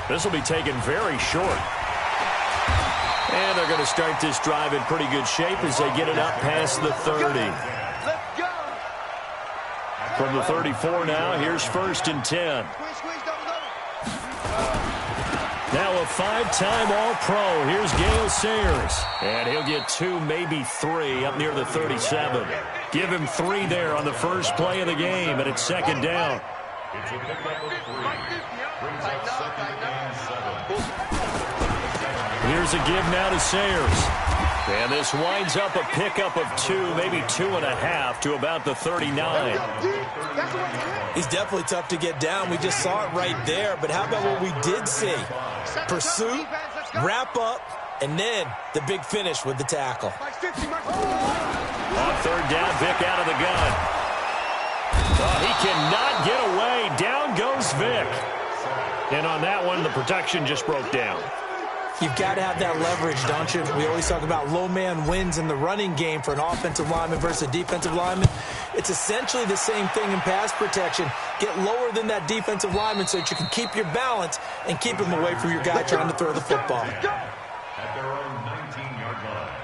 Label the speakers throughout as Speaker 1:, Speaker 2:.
Speaker 1: This will be taken very short. And they're going to start this drive in pretty good shape as they get it up past the 30. From the 34 now, here's 1st and 10. Now a 5-time All-Pro. Here's Gale Sayers. And he'll get 2, maybe 3 up near the 37. Give him 3 there on the first play of the game, and it's 2nd down.
Speaker 2: It's a pickup of 3. Brings up 2nd and 7.
Speaker 1: Here's a give now to Sayers. And this winds up a pickup of 2, maybe 2.5 to about the 39.
Speaker 3: He's definitely tough to get down. We just saw it right there. But how about what we did see? Pursuit, wrap up, and then the big finish with the tackle.
Speaker 1: On 3rd down, Vic out of the gun. Oh, he cannot get away. Down goes Vic. And on that one, the protection just broke down.
Speaker 3: You've got to have that leverage, don't you? We always talk about low man wins in the running game for an offensive lineman versus a defensive lineman. It's essentially the same thing in pass protection. Get lower than that defensive lineman so that you can keep your balance and keep him away from your guy trying to throw the football.
Speaker 2: At their own 19-yard line.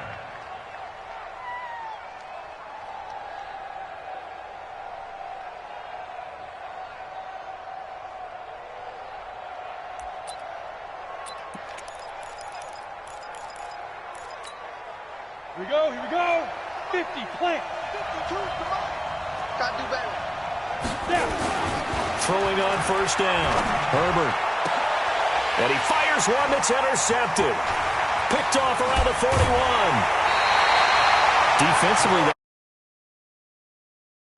Speaker 4: Here we go. 50, plant.
Speaker 5: 52, come on. Gotta do better.
Speaker 4: Down.
Speaker 1: Throwing on 1st down. Herbert. And he fires one that's intercepted. Picked off around the 41. Defensively,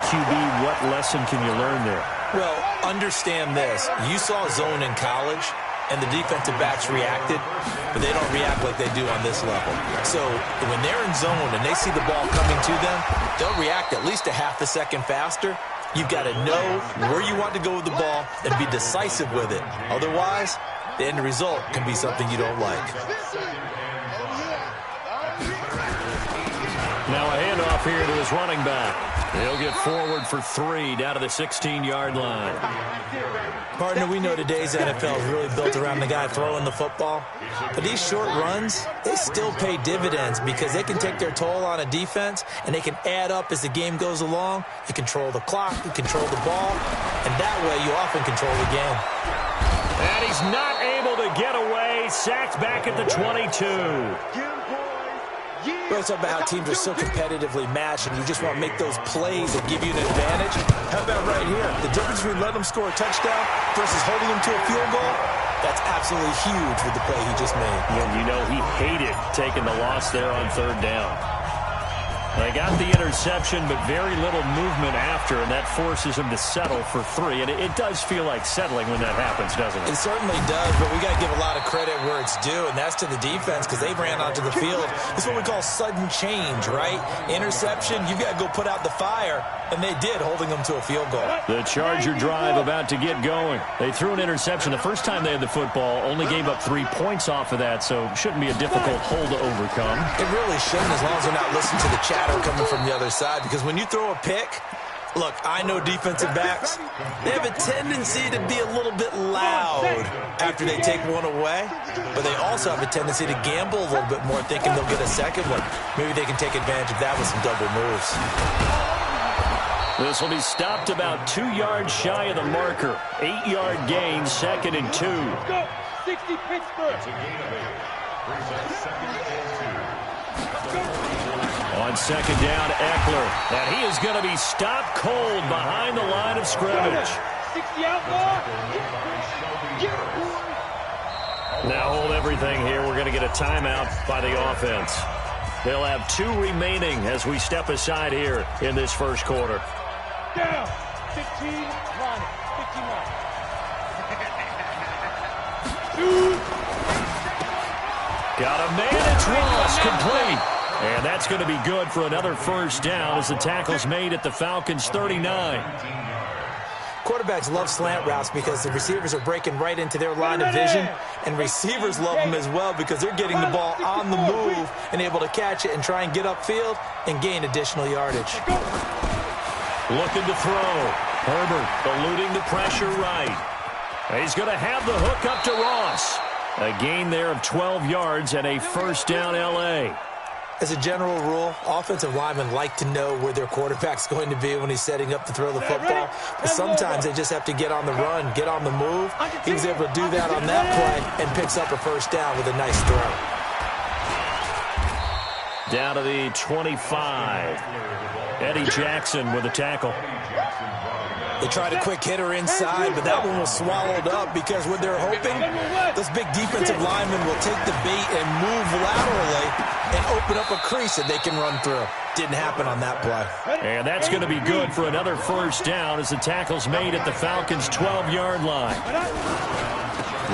Speaker 1: QB, what lesson can you learn there?
Speaker 3: Well, understand this. You saw zone in college, and the defensive backs reacted, but they don't react like they do on this level. So when they're in zone and they see the ball coming to them, they'll react at least a half a second faster. You've got to know where you want to go with the ball and be decisive with it. Otherwise, the end result can be something you don't like.
Speaker 1: Now a handoff here to his running back. He'll get forward for 3 down to the 16-yard line.
Speaker 3: Partner, we know today's NFL is really built around the guy throwing the football. But these short runs, they still pay dividends because they can take their toll on a defense and they can add up as the game goes along. You control the clock, you control the ball, and that way you often control the game.
Speaker 1: And he's not able to get away. Sacked back at the 22.
Speaker 3: We always talk about how teams are so competitively matched and you just want to make those plays that give you an advantage. How about right here? The difference between letting them score a touchdown versus holding them to a field goal, that's absolutely huge with the play he just made.
Speaker 1: Yeah, you know he hated taking the loss there on 3rd down. They got the interception, but very little movement after, and that forces him to settle for 3. And it does feel like settling when that happens, doesn't it?
Speaker 3: It certainly does, but we got to give a lot of credit where it's due, and that's to the defense because they ran onto the field. This is what we call sudden change, right? Interception, you've got to go put out the fire, and they did, holding them to a field goal.
Speaker 1: The Charger drive about to get going. They threw an interception the first time they had the football, only gave up 3 points off of that, so shouldn't be a difficult hole to overcome.
Speaker 3: It really shouldn't, as long as they're not listening to the chatter coming from the other side, because when you throw a pick, look, I know defensive backs, they have a tendency to be a little bit loud after they take one away, but they also have a tendency to gamble a little bit more, thinking they'll get a second one. Maybe they can take advantage of that with some double moves.
Speaker 1: This will be stopped about 2 yards shy of the marker. 8-yard gain, 2nd and 2.
Speaker 4: Let's go. 60 Pittsburgh.
Speaker 2: It's a gain of 8. Brings up 2nd and 2.
Speaker 1: On 2nd down, Eckler. And he is going to be stopped cold behind the line of scrimmage.
Speaker 4: 60 outlaw.
Speaker 1: Now hold everything here. We're going to get a timeout by the offense. They'll have 2 remaining as we step aside here in this first quarter.
Speaker 4: Down. 15, line it. 59.
Speaker 1: Got a man, it's Ross, complete. And that's going to be good for another first down as the tackle's made at the Falcons' 39.
Speaker 3: Quarterbacks love slant routes because the receivers are breaking right into their line of vision, and receivers love them as well because they're getting the ball on the move and able to catch it and try and get upfield and gain additional yardage.
Speaker 1: Looking to throw. Herbert eluding the pressure right. He's going to have the hook up to Ross. A gain there of 12 yards and a first down L.A.
Speaker 3: As a general rule, offensive linemen like to know where their quarterback's going to be when he's setting up to throw the football. But sometimes they just have to get on the run, get on the move. He was able to do that on that play and picks up a first down with a nice throw.
Speaker 1: Down to the 25. Eddie Jackson with a tackle.
Speaker 3: They tried a quick hitter inside, but that one was swallowed up because what they're hoping, those big defensive linemen will take the bait and move laterally and open up a crease that they can run through. Didn't happen on that play.
Speaker 1: And that's going to be good for another first down as the tackle's made at the Falcons' 12-yard line.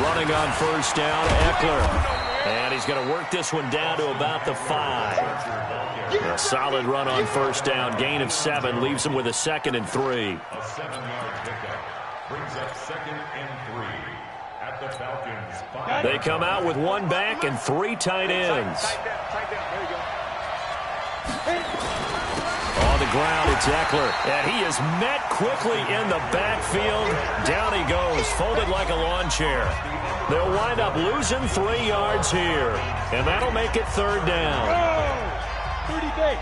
Speaker 1: Running on first down, Eckler. And he's going to work this one down to about the 5. A solid run on first down. Gain of 7 leaves him with a 2nd and 3.
Speaker 2: A 7-yard pickup brings up 2nd and 3 at the Falcons' 5.
Speaker 1: They come out with 1 back and 3 tight ends. On the ground, it's Eckler. And he is met quickly in the backfield. Down he goes, folded like a lawn chair. They'll wind up losing 3 yards here. And that'll make it 3rd down.
Speaker 4: 30 base.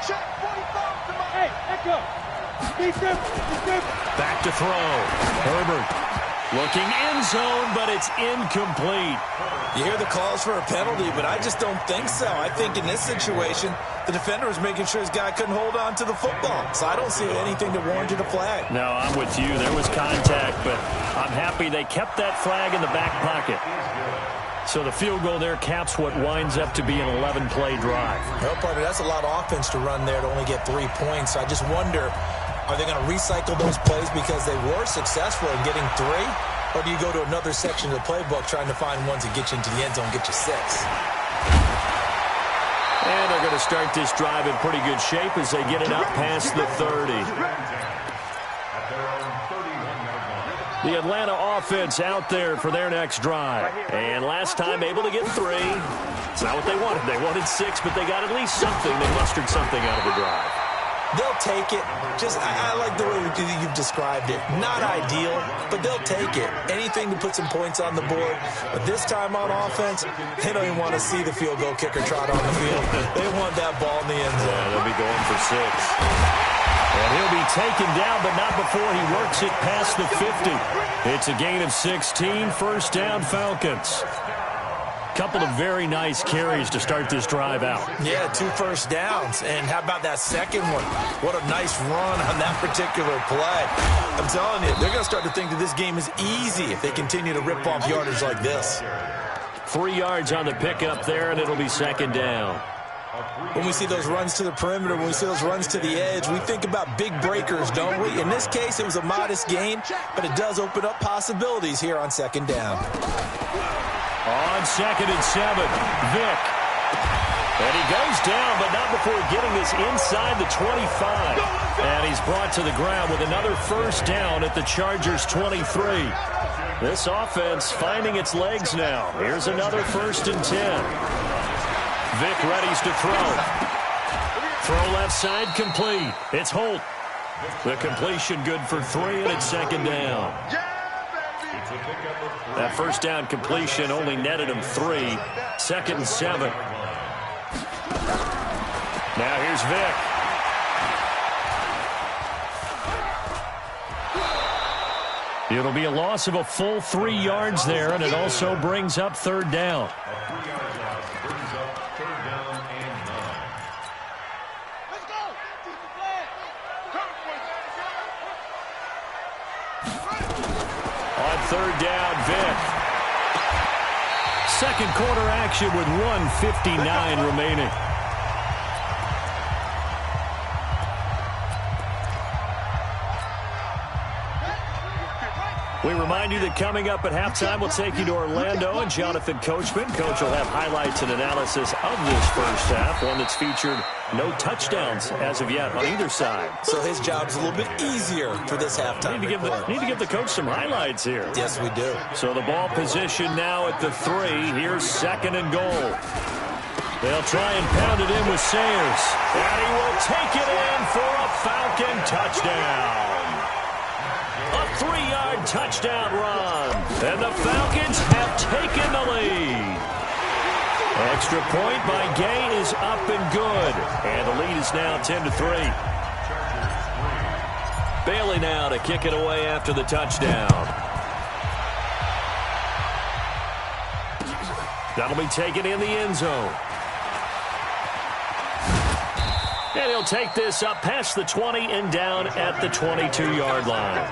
Speaker 5: Check 45 to my.
Speaker 4: Hey, echo.
Speaker 1: Back to throw. Herbert looking end zone, but it's incomplete.
Speaker 3: You hear the calls for a penalty, but I just don't think so. I think in this situation, the defender was making sure his guy couldn't hold on to the football. So I don't see anything that warranted a flag.
Speaker 1: No, I'm with you. There was contact, but I'm happy they kept that flag in the back pocket. So the field goal there caps what winds up to be an 11-play drive.
Speaker 3: Well, partner, that's a lot of offense to run there to only get 3 points. So I just wonder, are they going to recycle those plays because they were successful in getting 3? Or do you go to another section of the playbook trying to find ones that get you into the end zone, get you 6?
Speaker 1: And they're going to start this drive in pretty good shape as they get it up past the 30. The Atlanta offense out there for their next drive. And last time able to get 3. It's not what they wanted. They wanted 6, but they got at least something. They mustered something out of the drive.
Speaker 3: They'll take it. I like the way you've described it. Not ideal, but they'll take it. Anything to put some points on the board. But this time on offense, they don't even want to see the field goal kicker trot on the field. They want that ball in the end zone.
Speaker 1: Yeah, they'll be going for 6. And he'll be taken down, but not before he works it past the 50. It's a gain of 16, first down Falcons. Couple of very nice carries to start this drive out.
Speaker 3: Yeah, 2 first downs. And how about that second one? What a nice run on that particular play. I'm telling you, they're going to start to think that this game is easy if they continue to rip off yardage like this.
Speaker 1: 3 yards on the pickup there, and it'll be 2nd down.
Speaker 3: When we see those runs to the perimeter, when we see those runs to the edge, we think about big breakers, don't we? In this case, it was a modest gain, but it does open up possibilities here on 2nd down.
Speaker 1: On 2nd and 7, Vick. And he goes down, but not before getting this inside the 25. And he's brought to the ground with another first down at the Chargers' 23. This offense finding its legs now. Here's another 1st and 10. Vick readies to throw. Throw left side complete. It's Holt. The completion good for 3, and it's 2nd down. That first down completion only netted him 3. 2nd and 7. Now here's Vick. It'll be a loss of a full 3 yards there, and it also brings up 3rd down. On 3rd down, Vick. Second quarter action with 1:59 remaining. We remind you that coming up at halftime, we'll take you to Orlando and Jonathan Coachman. Coach will have highlights and analysis of this first half, one that's featured no touchdowns as of yet on either side.
Speaker 3: So his job's a little bit easier for this halftime.
Speaker 1: Need to give the coach some highlights here.
Speaker 3: Yes, we do.
Speaker 1: So the ball position now at the 3. Here's 2nd and goal. They'll try and pound it in with Sayers. And he will take it in for a Falcon touchdown. A 3-yard touchdown run. And the Falcons have taken the lead. Extra point by Gay is up and good. And the lead is now 10-3. Bailey now to kick it away after the touchdown. That'll be taken in the end zone. And he'll take this up past the 20 and down at the 22-yard line.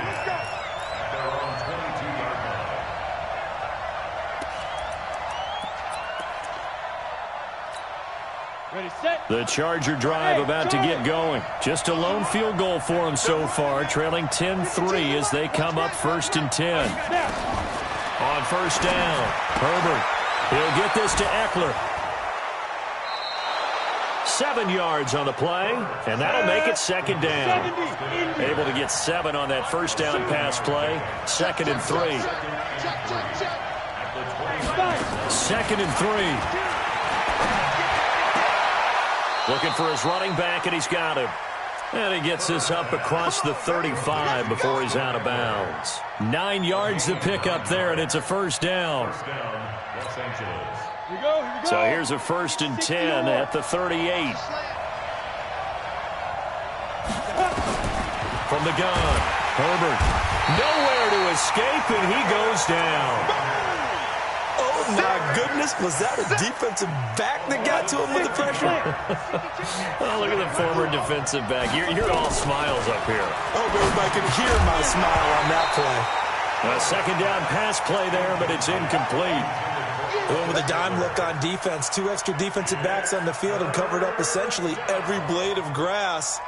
Speaker 4: Ready, set.
Speaker 1: The Charger drive about to get going. Just a lone field goal for them so far, trailing 10-3 as they come up 1st and 10. On 1st down, Herbert. He'll get this to Eckler. 7 yards on the play, and that'll make it 2nd down. Able to get 7 on that 1st down pass play. 2nd and 3. 2nd and 3. Looking for his running back, and he's got him. And he gets this up across the 35 before he's out of bounds. 9 yards to pick up there, and it's a 1st down.
Speaker 4: Here we go.
Speaker 1: So here's a 1st and 10 at the 38. From the gun, Herbert. Nowhere to escape, and he goes down.
Speaker 3: Oh, my goodness. Was that a defensive back that got to him with the pressure?
Speaker 1: Oh, look at the former defensive back. You're all smiles up here.
Speaker 3: I hope everybody can hear my smile on that play.
Speaker 1: A 2nd down pass play there, but it's incomplete.
Speaker 3: Going with a dime look on defense. 2 extra defensive backs on the field and covered up essentially every blade of grass.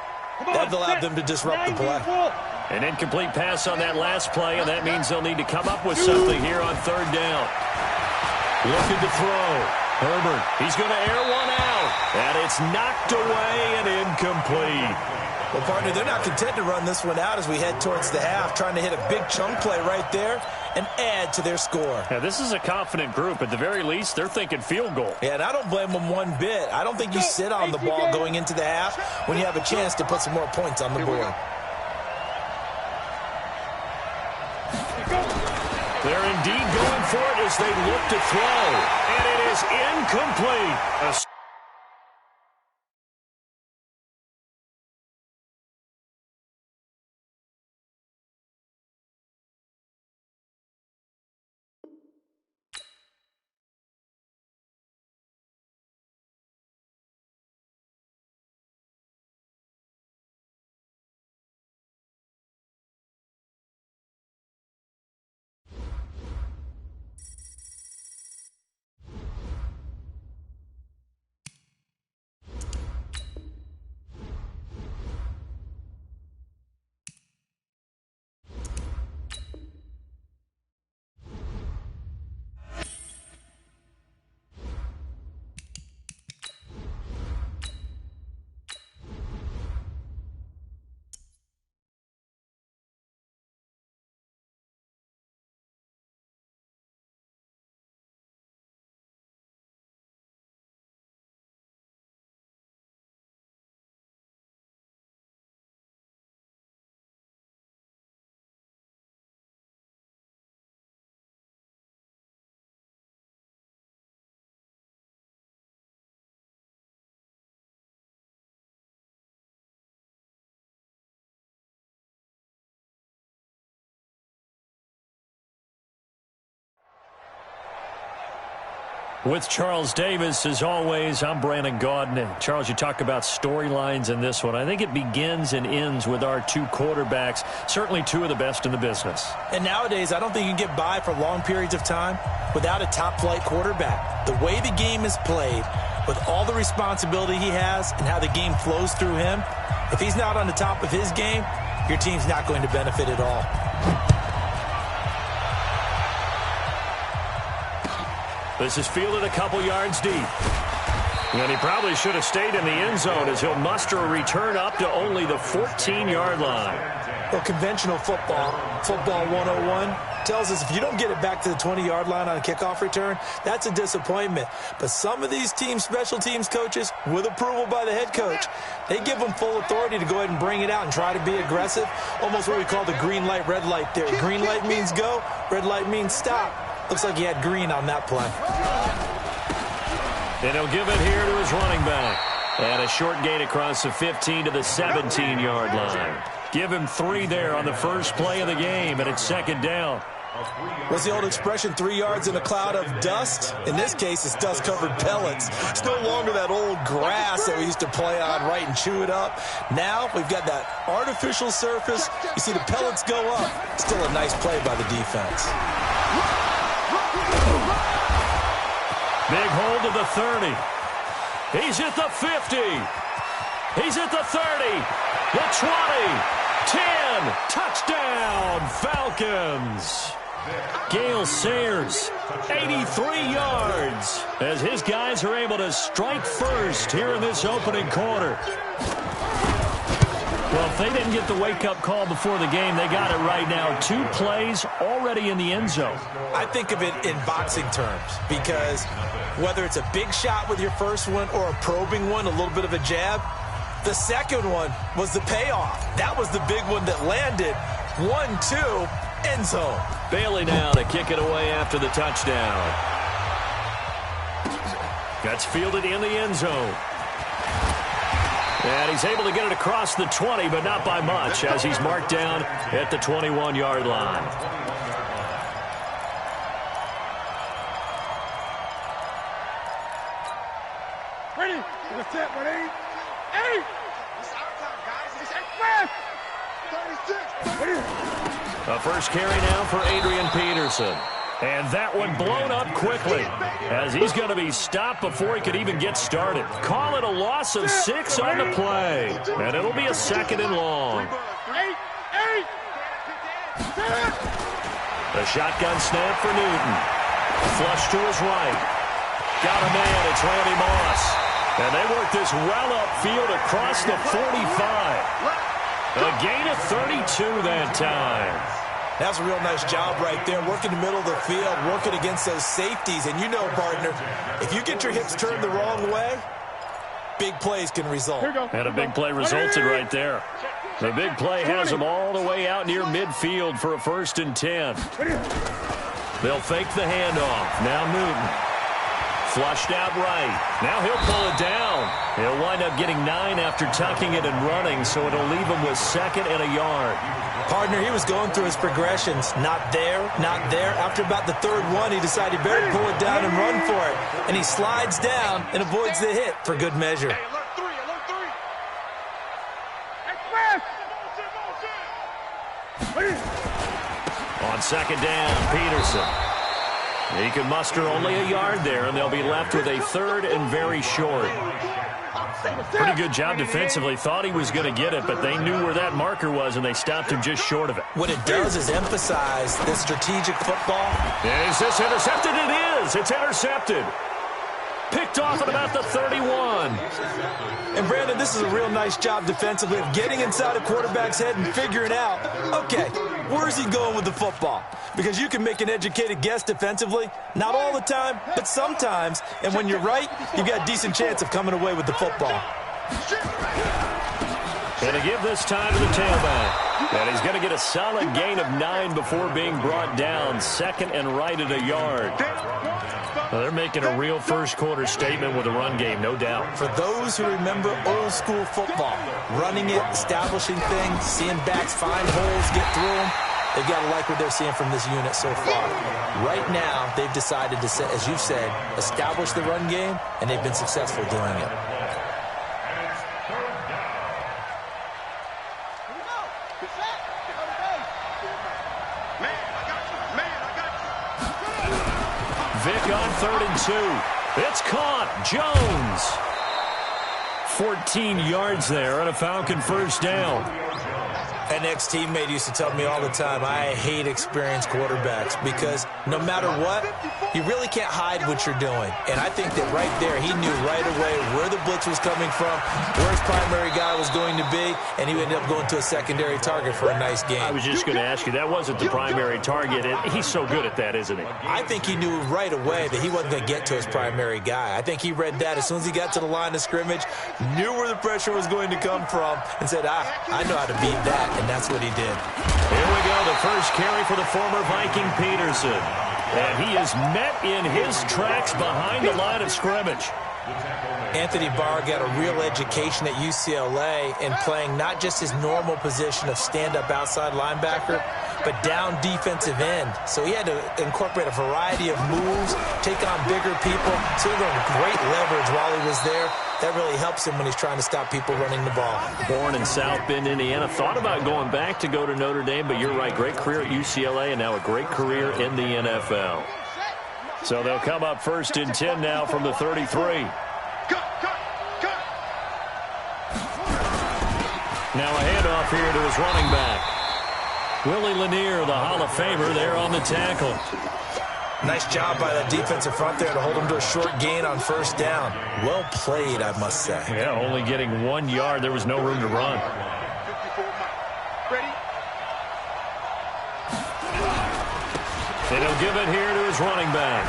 Speaker 3: That allowed them to disrupt the play.
Speaker 1: An incomplete pass on that last play, and that means they'll need to come up with something here on 3rd down. Looking to throw. Herbert, he's going to air one out. And it's knocked away and incomplete.
Speaker 3: Well, partner, they're not content to run this one out as we head towards the half, trying to hit a big chunk play right there and add to their score.
Speaker 1: Yeah, this is a confident group. At the very least, they're thinking field goal.
Speaker 3: Yeah, and I don't blame them one bit. I don't think you sit on the ball going into the half when you have a chance to put some more points on the board.
Speaker 1: They're indeed going for it as they look to throw. And it is incomplete. With Charles Davis, as always, I'm Brandon Gaudin. Charles, you talk about storylines in this one. I think it begins and ends with our 2 quarterbacks, certainly 2 of the best in the business.
Speaker 3: And nowadays, I don't think you can get by for long periods of time without a top-flight quarterback. The way the game is played, with all the responsibility he has and how the game flows through him, if he's not on the top of his game, your team's not going to benefit at all.
Speaker 1: This is fielded a couple yards deep. And he probably should have stayed in the end zone as he'll muster a return up to only the 14-yard line.
Speaker 3: Well, conventional football 101, tells us if you don't get it back to the 20-yard line on a kickoff return, that's a disappointment. But some of these special teams coaches, with approval by the head coach, they give them full authority to go ahead and bring it out and try to be aggressive. Almost what we call the green light, red light theory. Green light means go, red light means stop. Looks like he had green on that play.
Speaker 1: And he'll give it here to his running back. And a short gain across the 15 to the 17-yard line. Give him 3 there on the first play of the game, and it's second down.
Speaker 3: What's the old expression, 3 yards in a cloud of dust? In this case, it's dust-covered pellets. It's no longer that old grass that we used to play on, right, and chew it up. Now we've got that artificial surface. You see the pellets go up. Still a nice play by the defense.
Speaker 1: Big hold to the 30. He's at the 50. He's at the 30. The 20. 10. Touchdown, Falcons. Gale Sayers, 83 yards, as his guys are able to strike first here in this opening quarter. Well, if they didn't get the wake-up call before the game, they got it right now. 2 plays already in the end zone.
Speaker 3: I think of it in boxing terms because whether it's a big shot with your first one or a probing one, a little bit of a jab, the second one was the payoff. That was the big one that landed. 1-2, end zone.
Speaker 1: Bailey now to kick it away after the touchdown. Gets fielded in the end zone. And he's able to get it across the 20, but not by much, as he's marked down at the 21-yard line.
Speaker 4: Ready? What's that, buddy? 8!
Speaker 5: It's our time, guys. It's 36.
Speaker 1: A first carry now for Adrian Peterson. And that one blown up quickly as he's going to be stopped before he could even get started. Call it a loss of 6 on the play. And it'll be a second and long.
Speaker 4: 8!
Speaker 1: The shotgun snap for Newton. Flush to his right. Got a man. It's Randy Moss. And they work this well upfield across the 45. A gain of 32 that time.
Speaker 3: That's a real nice job right there, working the middle of the field, working against those safeties. And you know, partner, if you get your hips turned the wrong way, big plays can result.
Speaker 1: And a big play resulted right there. The big play has them all the way out near midfield for a 1st and 10. They'll fake the handoff. Now Newton. Flushed out right. Now he'll pull it down. He'll wind up getting 9 after tucking it and running, so it'll leave him with 2nd and a yard.
Speaker 3: Partner, he was going through his progressions. Not there, not there. After about the 3rd one, he decided he better pull it down and run for it. And he slides down and avoids the hit for good measure.
Speaker 5: Hey, alert 3, alert 3.
Speaker 1: On 2nd down, Peterson. He can muster only a yard there, and they'll be left with a 3rd and very short. Pretty good job defensively. Thought he was going to get it, but they knew where that marker was, and they stopped him just short of it.
Speaker 3: What it does is emphasize the strategic football.
Speaker 1: And is this intercepted? It is. It's intercepted. Picked off at about the 31.
Speaker 3: And, Brandon, this is a real nice job defensively of getting inside a quarterback's head and figuring out, okay, where's he going with the football? Because you can make an educated guess defensively, not all the time, but sometimes. And when you're right, you've got a decent chance of coming away with the football.
Speaker 1: Going to give this time to the tailback. And he's going to get a solid gain of 9 before being brought down. 2nd and right at a yard. Well, they're making a real first-quarter statement with a run game, no doubt.
Speaker 3: For those who remember old-school football, running it, establishing things, seeing backs find holes, get through them, they've got to like what they're seeing from this unit so far. Right now, they've decided to, as you said, establish the run game, and they've been successful doing it.
Speaker 1: Vick on 3rd and 2. It's caught. Jones. 14 yards there on a Falcon 1st down.
Speaker 3: An ex-teammate used to tell me all the time, I hate experienced quarterbacks because no matter what, you really can't hide what you're doing. And I think that right there, he knew right away where the blitz was coming from, where his primary guy was going to be, and he ended up going to a secondary target for a nice game.
Speaker 1: I was just going to ask you, that wasn't the primary target, and he's so good at that, isn't he?
Speaker 3: I think he knew right away that he wasn't going to get to his primary guy. I think he read that as soon as he got to the line of scrimmage, knew where the pressure was going to come from, and said, I know how to beat that, and that's what he did.
Speaker 1: Here we go, the first carry for the former Viking Peterson. And he is met in his tracks behind the line of scrimmage.
Speaker 3: Anthony Barr got a real education at UCLA in playing not just his normal position of stand-up outside linebacker, but down defensive end. So he had to incorporate a variety of moves, take on bigger people. So he got great leverage while he was there. That really helps him when he's trying to stop people running the ball.
Speaker 1: Born in South Bend, Indiana. Thought about going back to go to Notre Dame, but you're right. Great career at UCLA and now a great career in the NFL. So they'll come up 1st and 10 now from the 33. Now a handoff here to his running back. Willie Lanier, the Hall of Famer, there on the tackle.
Speaker 3: Nice job by the defensive front there to hold him to a short gain on 1st down. Well played, I must say.
Speaker 1: Yeah, only getting 1 yard. There was no room to run. And he'll give it here to his running back.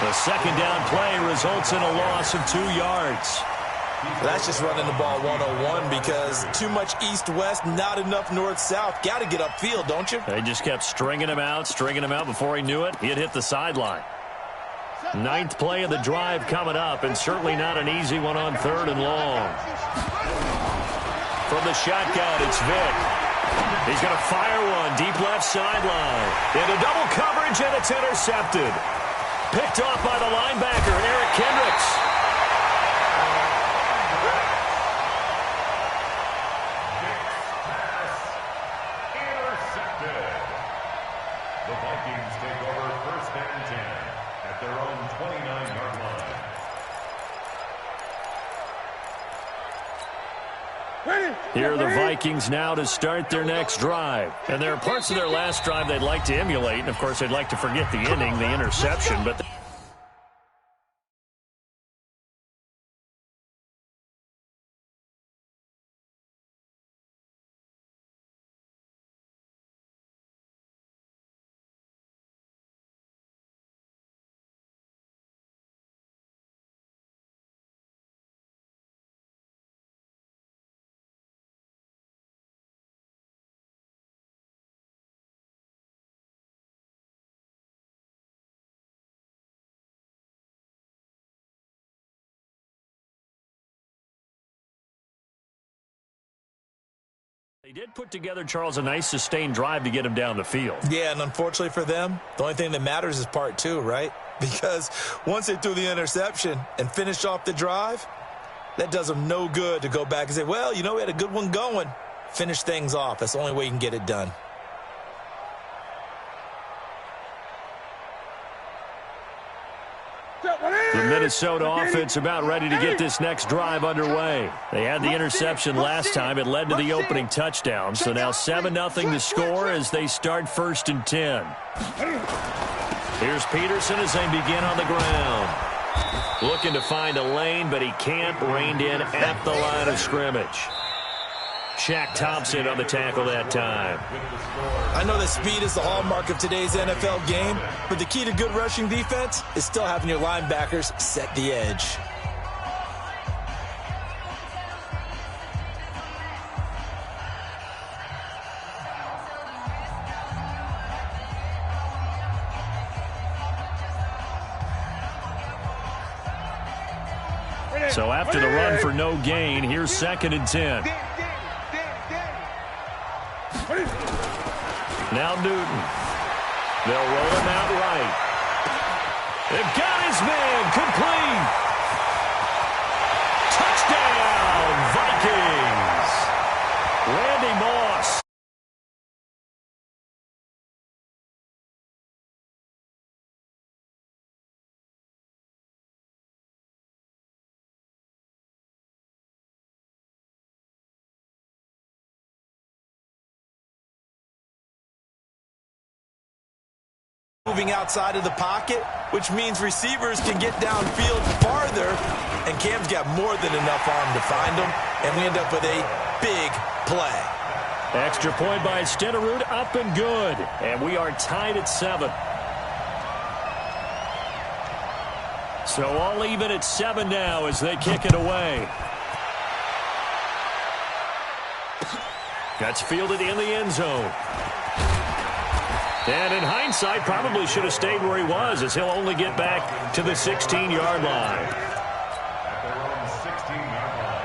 Speaker 1: The 2nd down play results in a loss of 2 yards.
Speaker 3: That's just running the ball 101 because too much east-west, not enough north-south. Got to get upfield, don't you?
Speaker 1: They just kept stringing him out before he knew it. He had hit the sideline. 9th play of the drive coming up, and certainly not an easy one on 3rd and long. From the shotgun, it's Vick. He's going to fire one deep left sideline. Into double coverage, and it's intercepted. Picked off by the linebacker, Eric Kendricks.
Speaker 2: The Vikings take over 1st and 10 at their own 29-yard line.
Speaker 1: Here are the Vikings now to start their next drive. And there are parts of their last drive they'd like to emulate. And, of course, they'd like to forget the inning, the interception. But they did put together, Charles, a nice sustained drive to get him down the field.
Speaker 3: Yeah, and unfortunately for them, the only thing that matters is part 2, right? Because once they threw the interception and finished off the drive, that does them no good to go back and say, well, you know, we had a good one going. Finish things off. That's the only way you can get it done.
Speaker 1: The Minnesota offense about ready to get this next drive underway. They had the interception last time. It led to the opening touchdown. So now 7-0 to score as they start 1st and 10. Here's Peterson as they begin on the ground. Looking to find a lane, but he can't. Reined in at the line of scrimmage. Shaq Thompson on the tackle that time.
Speaker 3: I know that speed is the hallmark of today's NFL game, but the key to good rushing defense is still having your linebackers set the edge.
Speaker 1: So after the run for no gain, here's 2nd and 10. Now Newton. They'll roll him out right. They've got his man complete. Touchdown, Vikings. Randy Moss.
Speaker 3: moving outside of the pocket, which means receivers can get downfield farther, and Cam's got more than enough arm to find him, and we end up with a big play.
Speaker 1: Extra point by Stenerud, up and good. And we are tied at 7. So all even at 7 now as they kick it away. That's fielded in the end zone. And in hindsight, probably should have stayed where he was, as he'll only get back to the 16-yard line.
Speaker 2: At their own 16-yard line.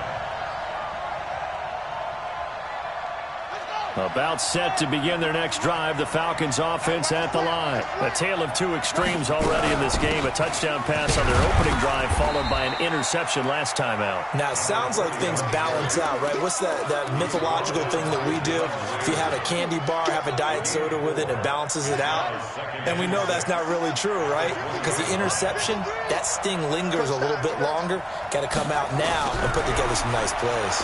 Speaker 1: About set to begin their next drive, the Falcons offense at the line. A tale of two extremes already in this game. A touchdown pass on their opening drive, followed by an interception last time out.
Speaker 3: Now, it sounds like things balance out, right? What's that mythological thing that we do? If you have a candy bar, have a diet soda with it, it balances it out. And we know that's not really true, right? Because the interception, that sting lingers a little bit longer. Got to come out now and put together some nice plays.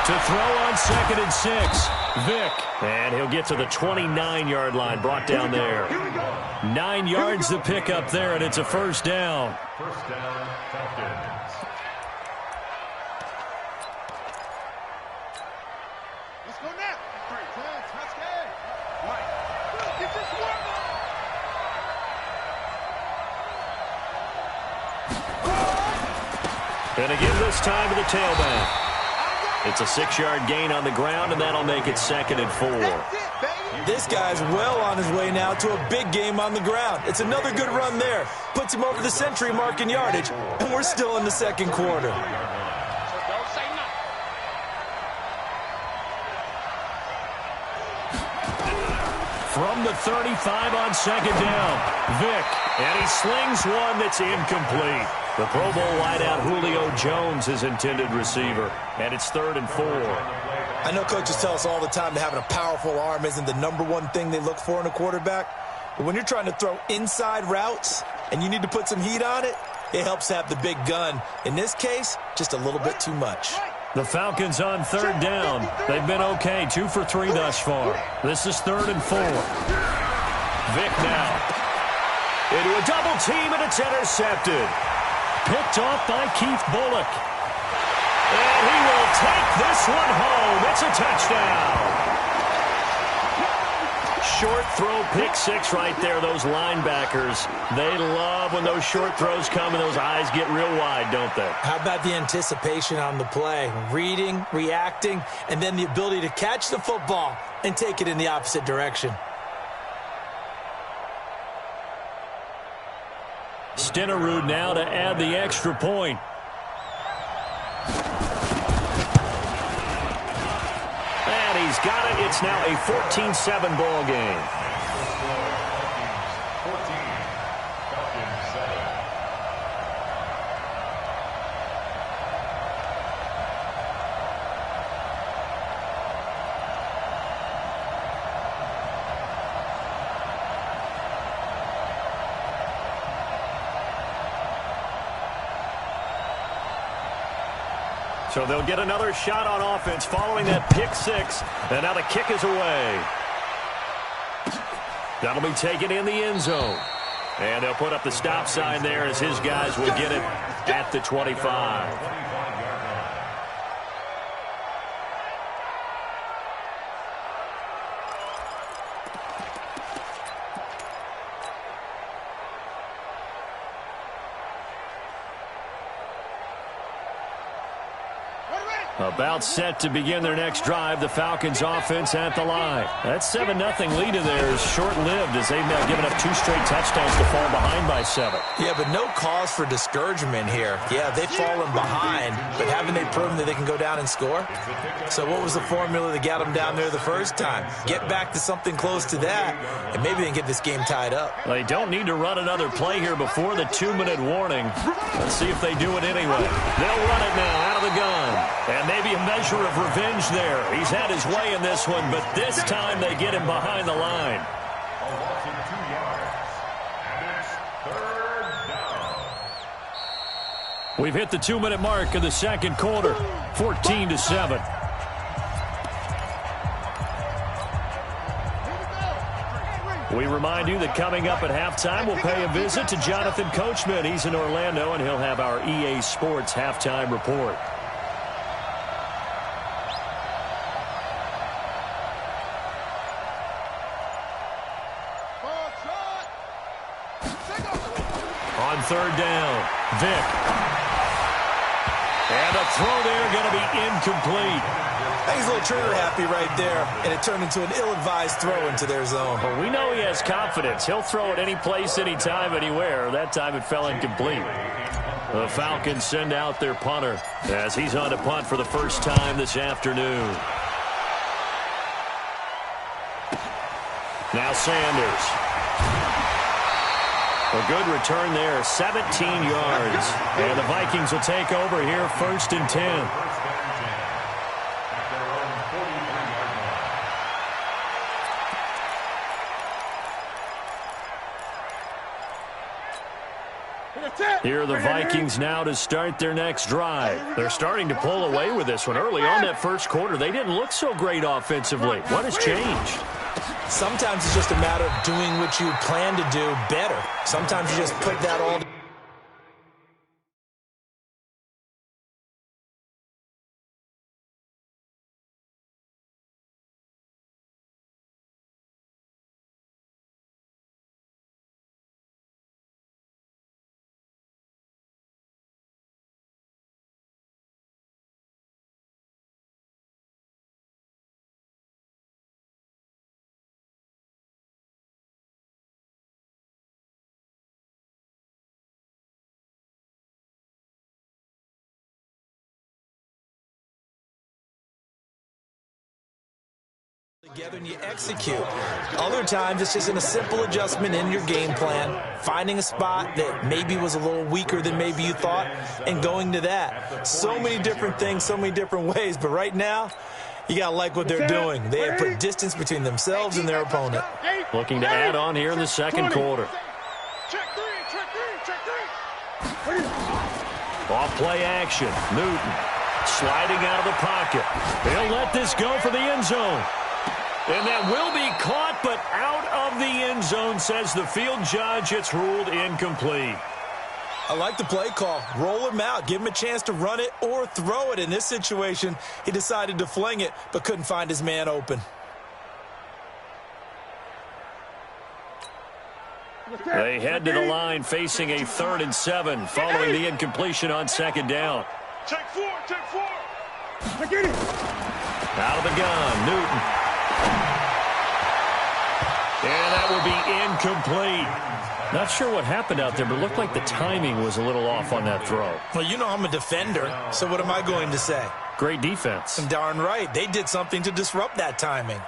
Speaker 1: To throw on 2nd and 6, Vick. And he'll get to the 29-yard line, brought down there. 9 yards to pick up there, and it's a first down.
Speaker 2: First down, Falcons.
Speaker 5: Let's go now. 3, 10, touchdown. Mike, get this one.
Speaker 1: And again this time to the tailback. It's a 6-yard gain on the ground, and that'll make it 2nd and 4.
Speaker 3: This guy's well on his way now to a big game on the ground. It's another good run there. Puts him over the century mark in yardage, and we're still in the second quarter.
Speaker 5: So don't say no.
Speaker 1: From the 35 on 2nd down, Vick. And he slings one that's incomplete. The Pro Bowl wideout Julio Jones is intended receiver. And it's 3rd and 4.
Speaker 3: I know coaches tell us all the time that having a powerful arm isn't the #1 thing they look for in a quarterback. But when you're trying to throw inside routes and you need to put some heat on it, it helps have the big gun. In this case, just a little bit too much.
Speaker 1: The Falcons on 3rd down. They've been okay, 2 for 3 thus far. This is 3rd and 4. Vick now. Into a double team, and it's intercepted. Picked off by Keith Bullock. And he will take this one home. It's a touchdown. Short throw, pick 6 right there. Those linebackers, they love when those short throws come and those eyes get real wide, don't they?
Speaker 3: How about the anticipation on the play? Reading, reacting, and then the ability to catch the football and take it in the opposite direction.
Speaker 1: Stenerud now to add the extra point. And he's got it. It's now a 14-7 ball game.
Speaker 2: 14, Falcons 7.
Speaker 1: So they'll get another shot on offense following that pick 6. And now the kick is away. That'll be taken in the end zone. And they'll put up the stop sign there as his guys will get it at the 25. About set to begin their next drive, the Falcons offense at the line. That 7-0 lead in there is short-lived as they've now given up 2 straight touchdowns to fall behind by 7.
Speaker 3: Yeah, but no cause for discouragement here. Yeah, they've fallen behind, but haven't they proven that they can go down and score? So what was the formula that got them down there the first time? Get back to something close to that, and maybe they can get this game tied up.
Speaker 1: They don't need to run another play here before the 2-minute warning. Let's see if they do it anyway. They'll run it now out of the gun. And maybe a measure of revenge there. He's had his way in this one, but this time they get him behind the line.
Speaker 2: A loss of 2 yards. And it's 3rd down.
Speaker 1: We've hit the 2-minute mark of the second quarter, 14-7. We remind you that coming up at halftime, we'll pay a visit to Jonathan Coachman. He's in Orlando, and he'll have our EA Sports halftime report. On third down, Vick. And a throw there going to be incomplete.
Speaker 3: I think he's a little trigger happy right there, and it turned into an ill-advised throw into their zone.
Speaker 1: But we know he has confidence. He'll throw it any place, anytime, anywhere. That time it fell incomplete. The Falcons send out their punter as he's on to punt for the first time this afternoon. Now Sanders. A good return there, 17 yards. And the Vikings will take over here, 1st and 10. Here are the Vikings now to start their next drive. They're starting to pull away with this one. Early on that first quarter, they didn't look so great offensively. What has changed?
Speaker 3: Sometimes it's just a matter of doing what you plan to do better. Sometimes you just put that all together. And you execute. Other times it's just in a simple adjustment in your game plan, finding a spot that maybe was a little weaker than maybe you thought, and going to that. So many different things, so many different ways, but right now you gotta like what they're doing. They have put distance between themselves and their opponent.
Speaker 1: Looking to add on here in the second quarter. Off play action. Newton sliding out of the pocket. They'll let this go for the end zone. And that will be caught, but out of the end zone, says the field judge. It's ruled incomplete.
Speaker 3: I like the play call. Roll him out. Give him a chance to run it or throw it. In this situation, he decided to fling it, but couldn't find his man open.
Speaker 1: They head to the line facing a 3rd and 7 following the incompletion on 2nd down.
Speaker 4: Take 4.
Speaker 1: Out of the gun, Newton. And that will be incomplete. Not sure what happened out there, but it looked like the timing was a little off on that throw.
Speaker 3: Well, you know I'm a defender, so what am I going to say?
Speaker 1: Great defense.
Speaker 3: Darn right. They did something to disrupt that timing.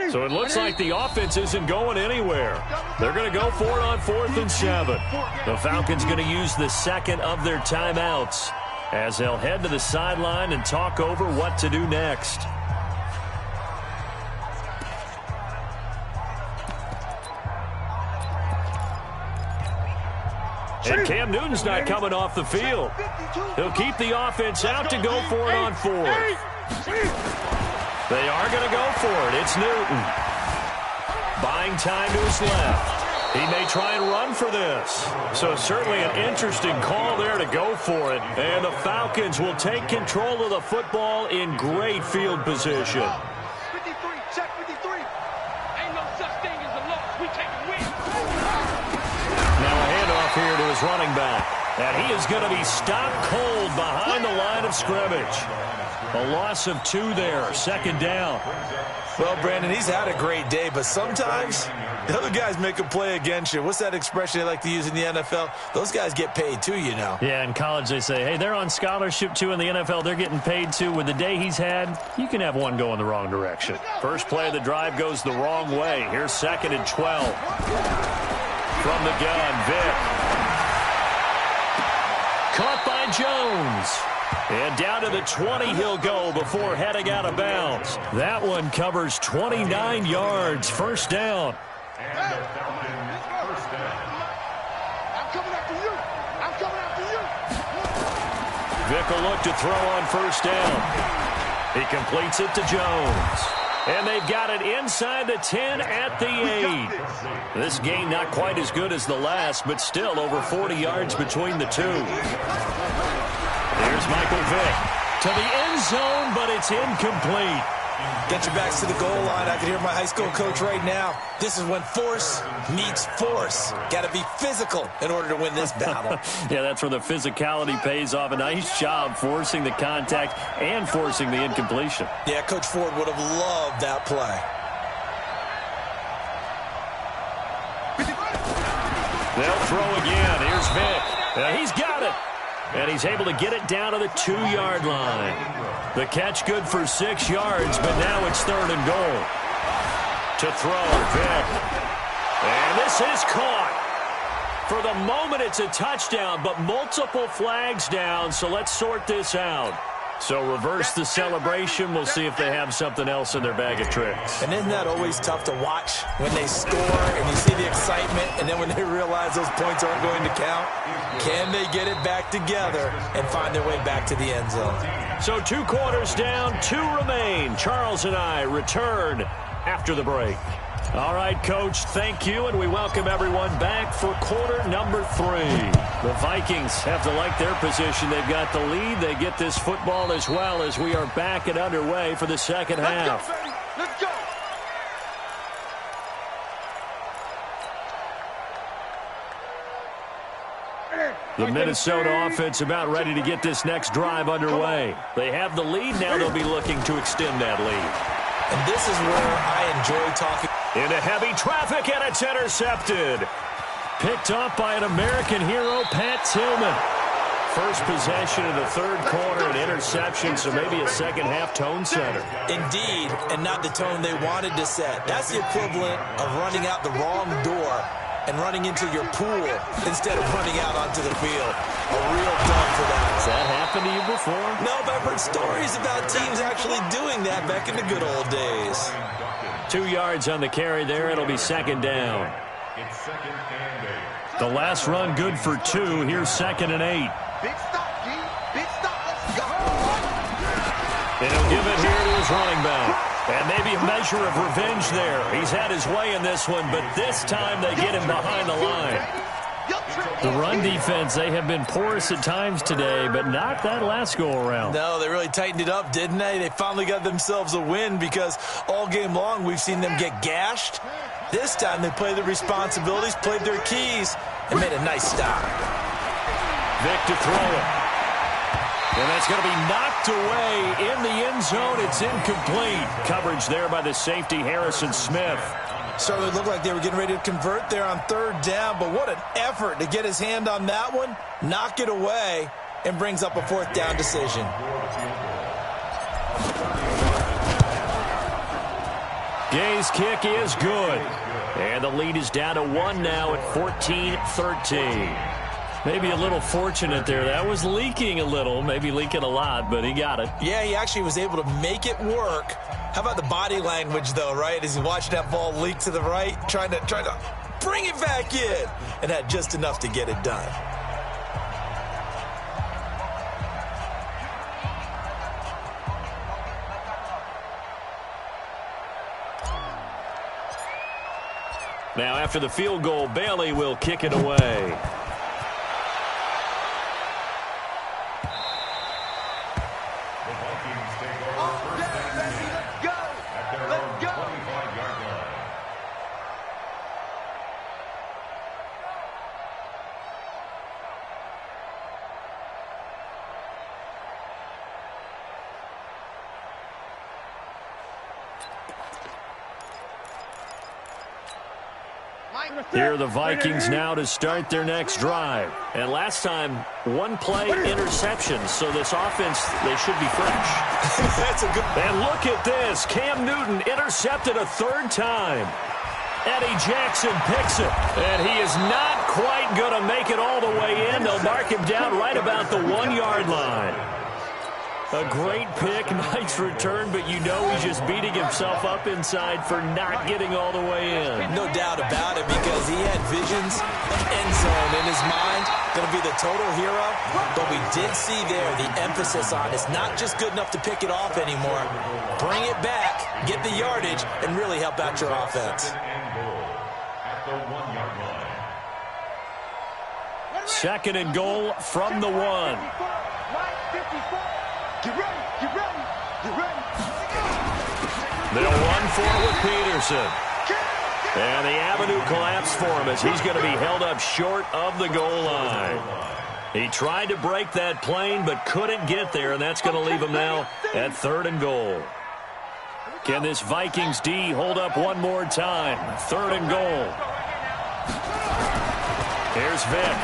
Speaker 1: So it looks like the offense isn't going anywhere. They're going to go for it on 4th and 7. The Falcons going to use the second of their timeouts as they'll head to the sideline and talk over what to do next. And Cam Newton's not coming off the field. He'll keep the offense out to go for it on 4th. They are going to go for it. It's Newton. Buying time to his left. He may try and run for this. So certainly an interesting call there to go for it. And the Falcons will take control of the football in great field position.
Speaker 4: 53, check 53. Ain't no such thing as a loss. We take a win.
Speaker 1: Now a handoff here to his running back. And he is going to be stopped cold behind the line of scrimmage. A loss of 2 there, 2nd down.
Speaker 3: Well, Brandon, he's had a great day, but sometimes the other guys make a play against you. What's that expression they like to use in the NFL? Those guys get paid too, you know.
Speaker 1: Yeah, in college they say, hey, they're on scholarship too. In the NFL, they're getting paid too. With the day he's had, you can have one go in the wrong direction. First play of the drive goes the wrong way. Here's 2nd and 12. From the gun, Vick. Caught by Jones. And down to the 20 he'll go before heading out of bounds. That one covers 29 yards. First down.
Speaker 2: And the Falcons first down.
Speaker 5: I'm coming after you. I'm coming after you.
Speaker 1: Vick will look to throw on first down. He completes it to Jones. And they've got it inside the 10 at the 8. This game not quite as good as the last, but still over 40 yards between the two. Here's Michael Vick to the end zone, but it's incomplete.
Speaker 3: Get your backs to the goal line. I can hear my high school coach right now. This is when force meets force. Got to be physical in order to win this battle.
Speaker 1: Yeah, that's where the physicality pays off. A nice job forcing the contact and forcing the incompletion.
Speaker 3: Yeah, Coach Ford would have loved that play.
Speaker 1: They'll throw again. Here's Vick. He's got it. And he's able to get it down to the 2-yard line. The catch good for 6 yards, but now it's 3rd and goal. To throw, Vick. And this is caught. For the moment, it's a touchdown, but multiple flags down, so let's sort this out. So reverse the celebration. We'll see if they have something else in their bag of tricks.
Speaker 3: And isn't that always tough to watch when they score and you see the excitement, and then when they realize those points aren't going to count? Can they get it back together and find their way back to the end zone?
Speaker 1: So 2 quarters down, 2 remain. Charles and I return after the break. All right, Coach, thank you, and we welcome everyone back for quarter number 3. The Vikings have to like their position. They've got the lead. They get this football as well as we are back and underway for the second half.
Speaker 5: Let's go, baby. Let's go.
Speaker 1: The Minnesota offense about ready to get this next drive underway. They have the lead. Now they'll be looking to extend that lead.
Speaker 3: And this is where I enjoy talking.
Speaker 1: Into heavy traffic, and it's intercepted. Picked up by an American hero, Pat Tillman. First possession of the 3rd quarter, an interception, so maybe a second-half tone setter.
Speaker 3: Indeed, and not the tone they wanted to set. That's the equivalent of running out the wrong door and running into your pool instead of running out onto the field. A real dub for that.
Speaker 1: Has that happened to you before?
Speaker 3: No, but I've heard stories about teams actually doing that back in the good old days.
Speaker 1: 2 yards on the carry there. It'll be second down.
Speaker 2: It's 2nd and 8.
Speaker 1: The last run good for 2. Here's 2nd and 8.
Speaker 5: Big stop, G. Big stop. Let's go.
Speaker 1: And he'll give it here to his running back. And maybe a measure of revenge there. He's had his way in this one, but this time they get him behind the line. The run defense, they have been porous at times today, but not that last go-around.
Speaker 3: No, they really tightened it up, didn't they? They finally got themselves a win because all game long we've seen them get gashed. This time they played their responsibilities, played their keys, and made a nice stop.
Speaker 1: Vick to throw it. And that's going to be knocked away in the end zone. It's incomplete. Coverage there by the safety, Harrison Smith.
Speaker 3: Certainly looked like they were getting ready to convert there on 3rd down, but what an effort to get his hand on that one, knock it away, and brings up a 4th down decision.
Speaker 1: Gay's kick is good. And the lead is down to 1 now at 14-13. Maybe a little fortunate there. That was leaking a little, maybe leaking a lot, but he got it.
Speaker 3: Yeah, he actually was able to make it work. How about the body language, though, right? As he watched that ball leak to the right, trying to bring it back in, and had just enough to get it done.
Speaker 1: Now, after the field goal, Bailey will kick it away. Here are the Vikings now to start their next drive. And last time, 1-play interception. So this offense, they should be fresh.
Speaker 3: That's a good.
Speaker 1: And look at this. Cam Newton intercepted a 3rd time. Eddie Jackson picks it. And he is not quite going to make it all the way in. They'll mark him down right about the 1-yard line. A great pick, nice return, but you know he's just beating himself up inside for not getting all the way in.
Speaker 3: No doubt about it, because he had visions of end zone in his mind. Going to be the total hero, but we did see there the emphasis on it's not just good enough to pick it off anymore. Bring it back, get the yardage, and really help out your offense.
Speaker 2: At the 1-yard line.
Speaker 1: Second and goal from the 1.
Speaker 5: Get ready, get ready, get ready.
Speaker 1: They'll run for it with Peterson. And the avenue collapsed for him as he's going to be held up short of the goal line. He tried to break that plane but couldn't get there, and that's going to leave him now at 3rd and goal. Can this Vikings D hold up one more time? 3rd and goal. Here's Vick.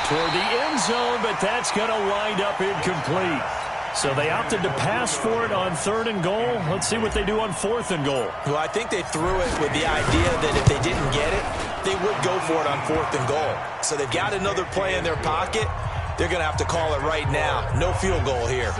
Speaker 1: Toward the end zone, but that's going to wind up incomplete. So they opted to pass for it on 3rd and goal. Let's see what they do on 4th and goal.
Speaker 3: Well, I think they threw it with the idea that if they didn't get it, they would go for it on 4th and goal. So they've got another play in their pocket. They're going to have to call it right now. No field goal here.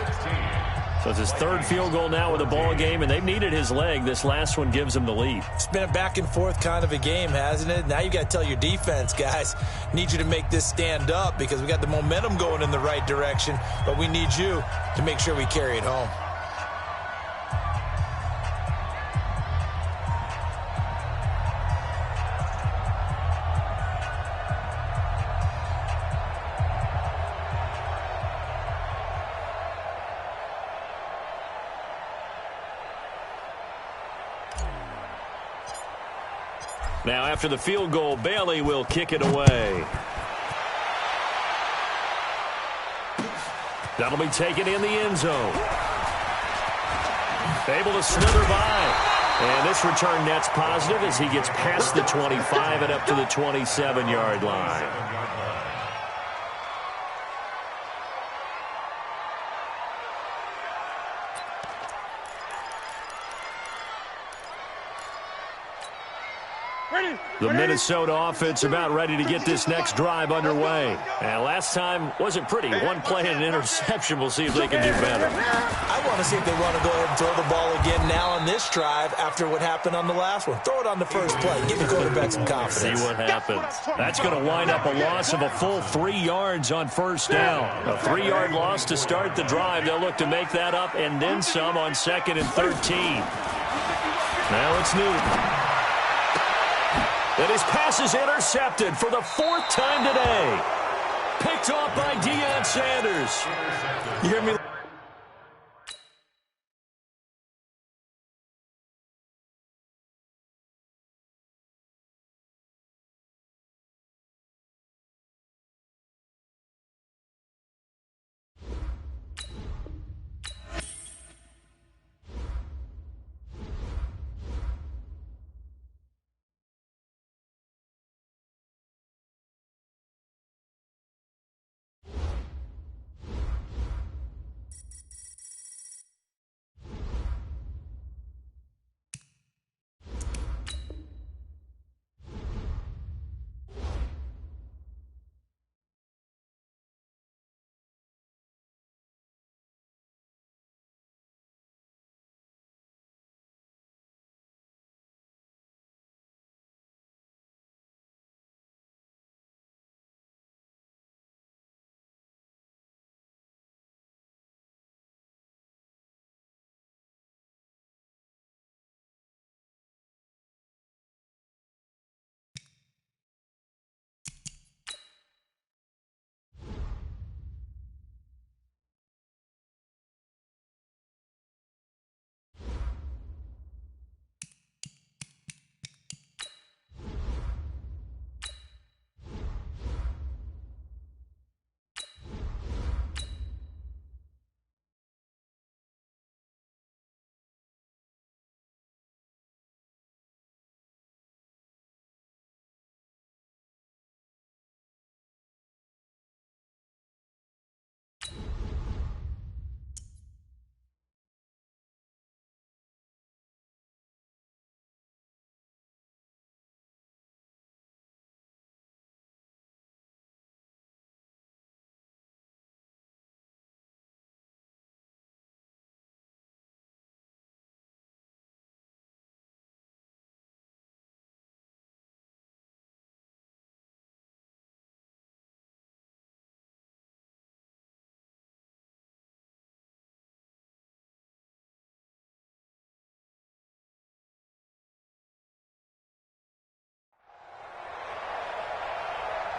Speaker 1: So it's his 3rd field goal now with the ball game, and they've needed his leg. This last one gives him the lead.
Speaker 3: It's been a back and forth kind of a game, hasn't it? Now you got to tell your defense, guys, need you to make this stand up because we got the momentum going in the right direction, but we need you to make sure we carry it home.
Speaker 1: Now, after the field goal, Bailey will kick it away. That'll be taken in the end zone. Able to slither by. And this return net's positive as he gets past the 25 and up to the 27-yard line. The Minnesota offense about ready to get this next drive underway. And last time wasn't pretty. One play and an interception. We'll see if they can do better.
Speaker 3: I want to see if they want to go ahead and throw the ball again now on this drive after what happened on the last one. Throw it on the first play. Give the quarterback some confidence.
Speaker 1: See what happens. That's going to wind up a loss of a full 3 yards on 1st down. A 3-yard loss to start the drive. They'll look to make that up and then some on 2nd and 13. Now it's Newton. And his pass is intercepted for the 4th time today. Picked off by Deion Sanders. You hear me?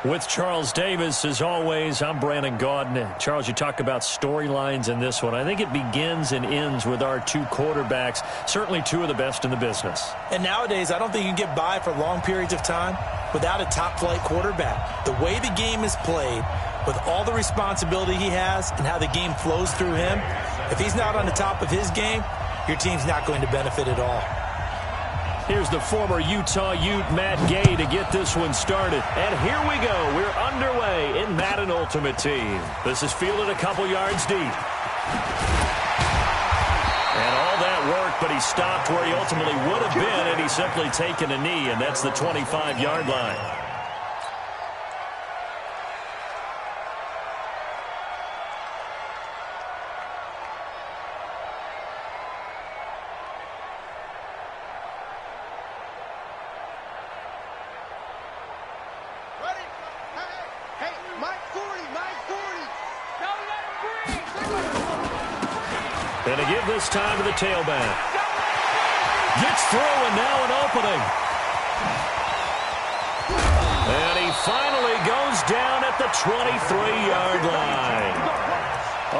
Speaker 1: With Charles Davis, as always, I'm Brandon Gaudin. Charles, you talk about storylines in this one. I think it begins and ends with our two quarterbacks, certainly two of the best in the business.
Speaker 3: And nowadays, I don't think you can get by for long periods of time without a top-flight quarterback. The way the game is played, with all the responsibility he has and how the game flows through him, if he's not on the top of his game, your team's not going to benefit at all.
Speaker 1: Here's the former Utah Ute, Matt Gay, to get this one started. And here we go. We're underway in Madden Ultimate Team. This is fielded a couple yards deep. And all that work, but he stopped where he ultimately would have been had he simply taken a knee, and that's the 25-yard line. And to give this time to the tailback. Gets through and now an opening. And he finally goes down at the 23-yard line.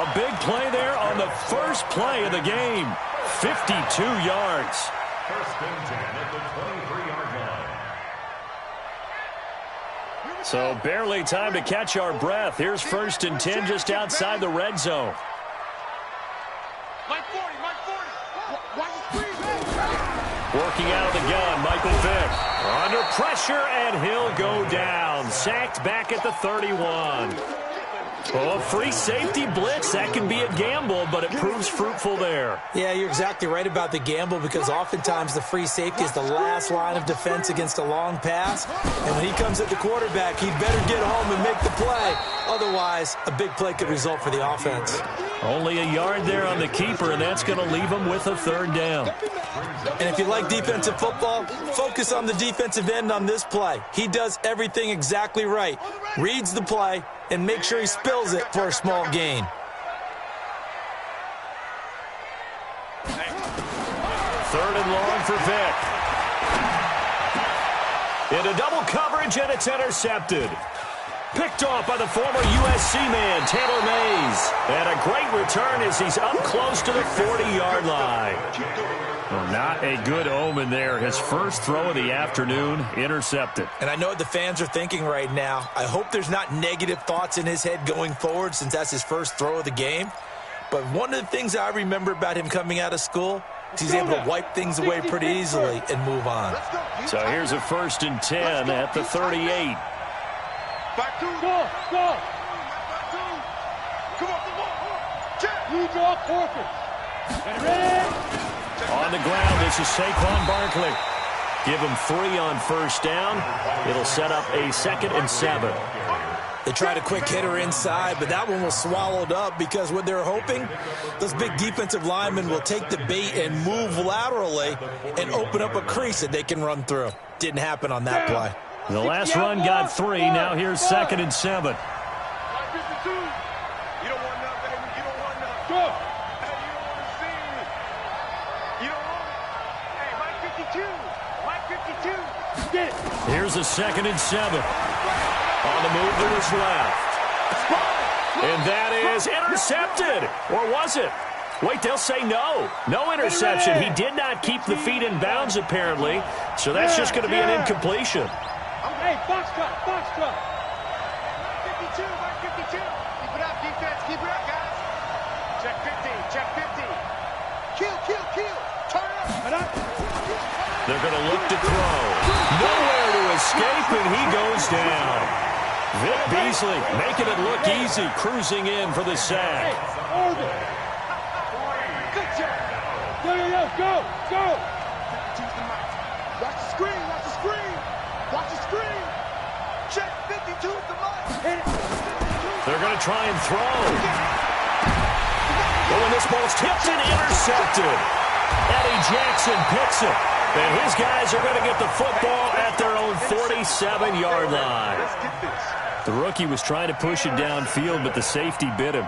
Speaker 1: A big play there on the first play of the game. 52 yards.
Speaker 2: First and 10 at the 23-yard line.
Speaker 1: So barely time to catch our breath. Here's first and 10 just outside the red zone. Working out of the gun, Michael Vick. Under pressure, and he'll go down. Sacked back at the 31. Oh, free safety blitz. That can be a gamble, but it proves fruitful there.
Speaker 3: Yeah, you're exactly right about the gamble, because oftentimes the free safety is the last line of defense against a long pass. And when he comes at the quarterback, he'd better get home and make the play. Otherwise, a big play could result for the offense.
Speaker 1: Only a yard there on the keeper, and that's going to leave him with a third down.
Speaker 3: And if you like defensive football, focus on the defensive end on this play. He does everything exactly right. Reads the play and make sure he spills it for a small gain.
Speaker 1: Third and long for Vick. Into double coverage, and it's intercepted. Picked off by the former USC man, Taylor Mays. And a great return as he's up close to the 40-yard line. Well, not a good omen there. His first throw of the afternoon, intercepted.
Speaker 3: And I know what the fans are thinking right now. I hope there's not negative thoughts in his head going forward, since that's his first throw of the game. But one of the things I remember about him coming out of school is he's able to wipe things away pretty easily and move on.
Speaker 1: So here's a first and 10 at the 38.
Speaker 5: Back two. Go. Come on. Check. You draw corker. Ready?
Speaker 1: On the ground, this is Saquon Barkley. Give him 3 on first down. It'll set up a 2nd and 7.
Speaker 3: They tried a quick hitter inside, but that one was swallowed up, because what they're hoping, those big defensive linemen will take the bait and move laterally and open up a crease that they can run through. Didn't happen on that play.
Speaker 1: The last run got 3. Now here's 2nd and 7.
Speaker 5: You don't want none, baby. You don't want none. Go. Hey, you don't want to see me. You don't want it. Hey, Mike 52. Mike 52. Get it.
Speaker 1: Here's a 2nd and 7. On the move to his left. And that is intercepted. Or was it? Wait, they'll say no. No interception. He did not keep the feet in bounds, apparently. So that's just going to be an incompletion.
Speaker 5: Hey, box cut. 52, Mike 52. Keep it up, defense. Keep it up, guys. Check 50. Kill. Turn up.
Speaker 1: They're going to look to throw. Nowhere to escape, and he goes down. Vic Beasley making it look easy, cruising in for the sack.
Speaker 5: Good job. Go. Watch the screen. Check 52 at the mic.
Speaker 1: They're going to try and throw. Oh, and this ball's tipped and intercepted. Eddie Jackson picks it. And his guys are going to get the football at their own 47-yard line. The rookie was trying to push it downfield, but the safety bit him.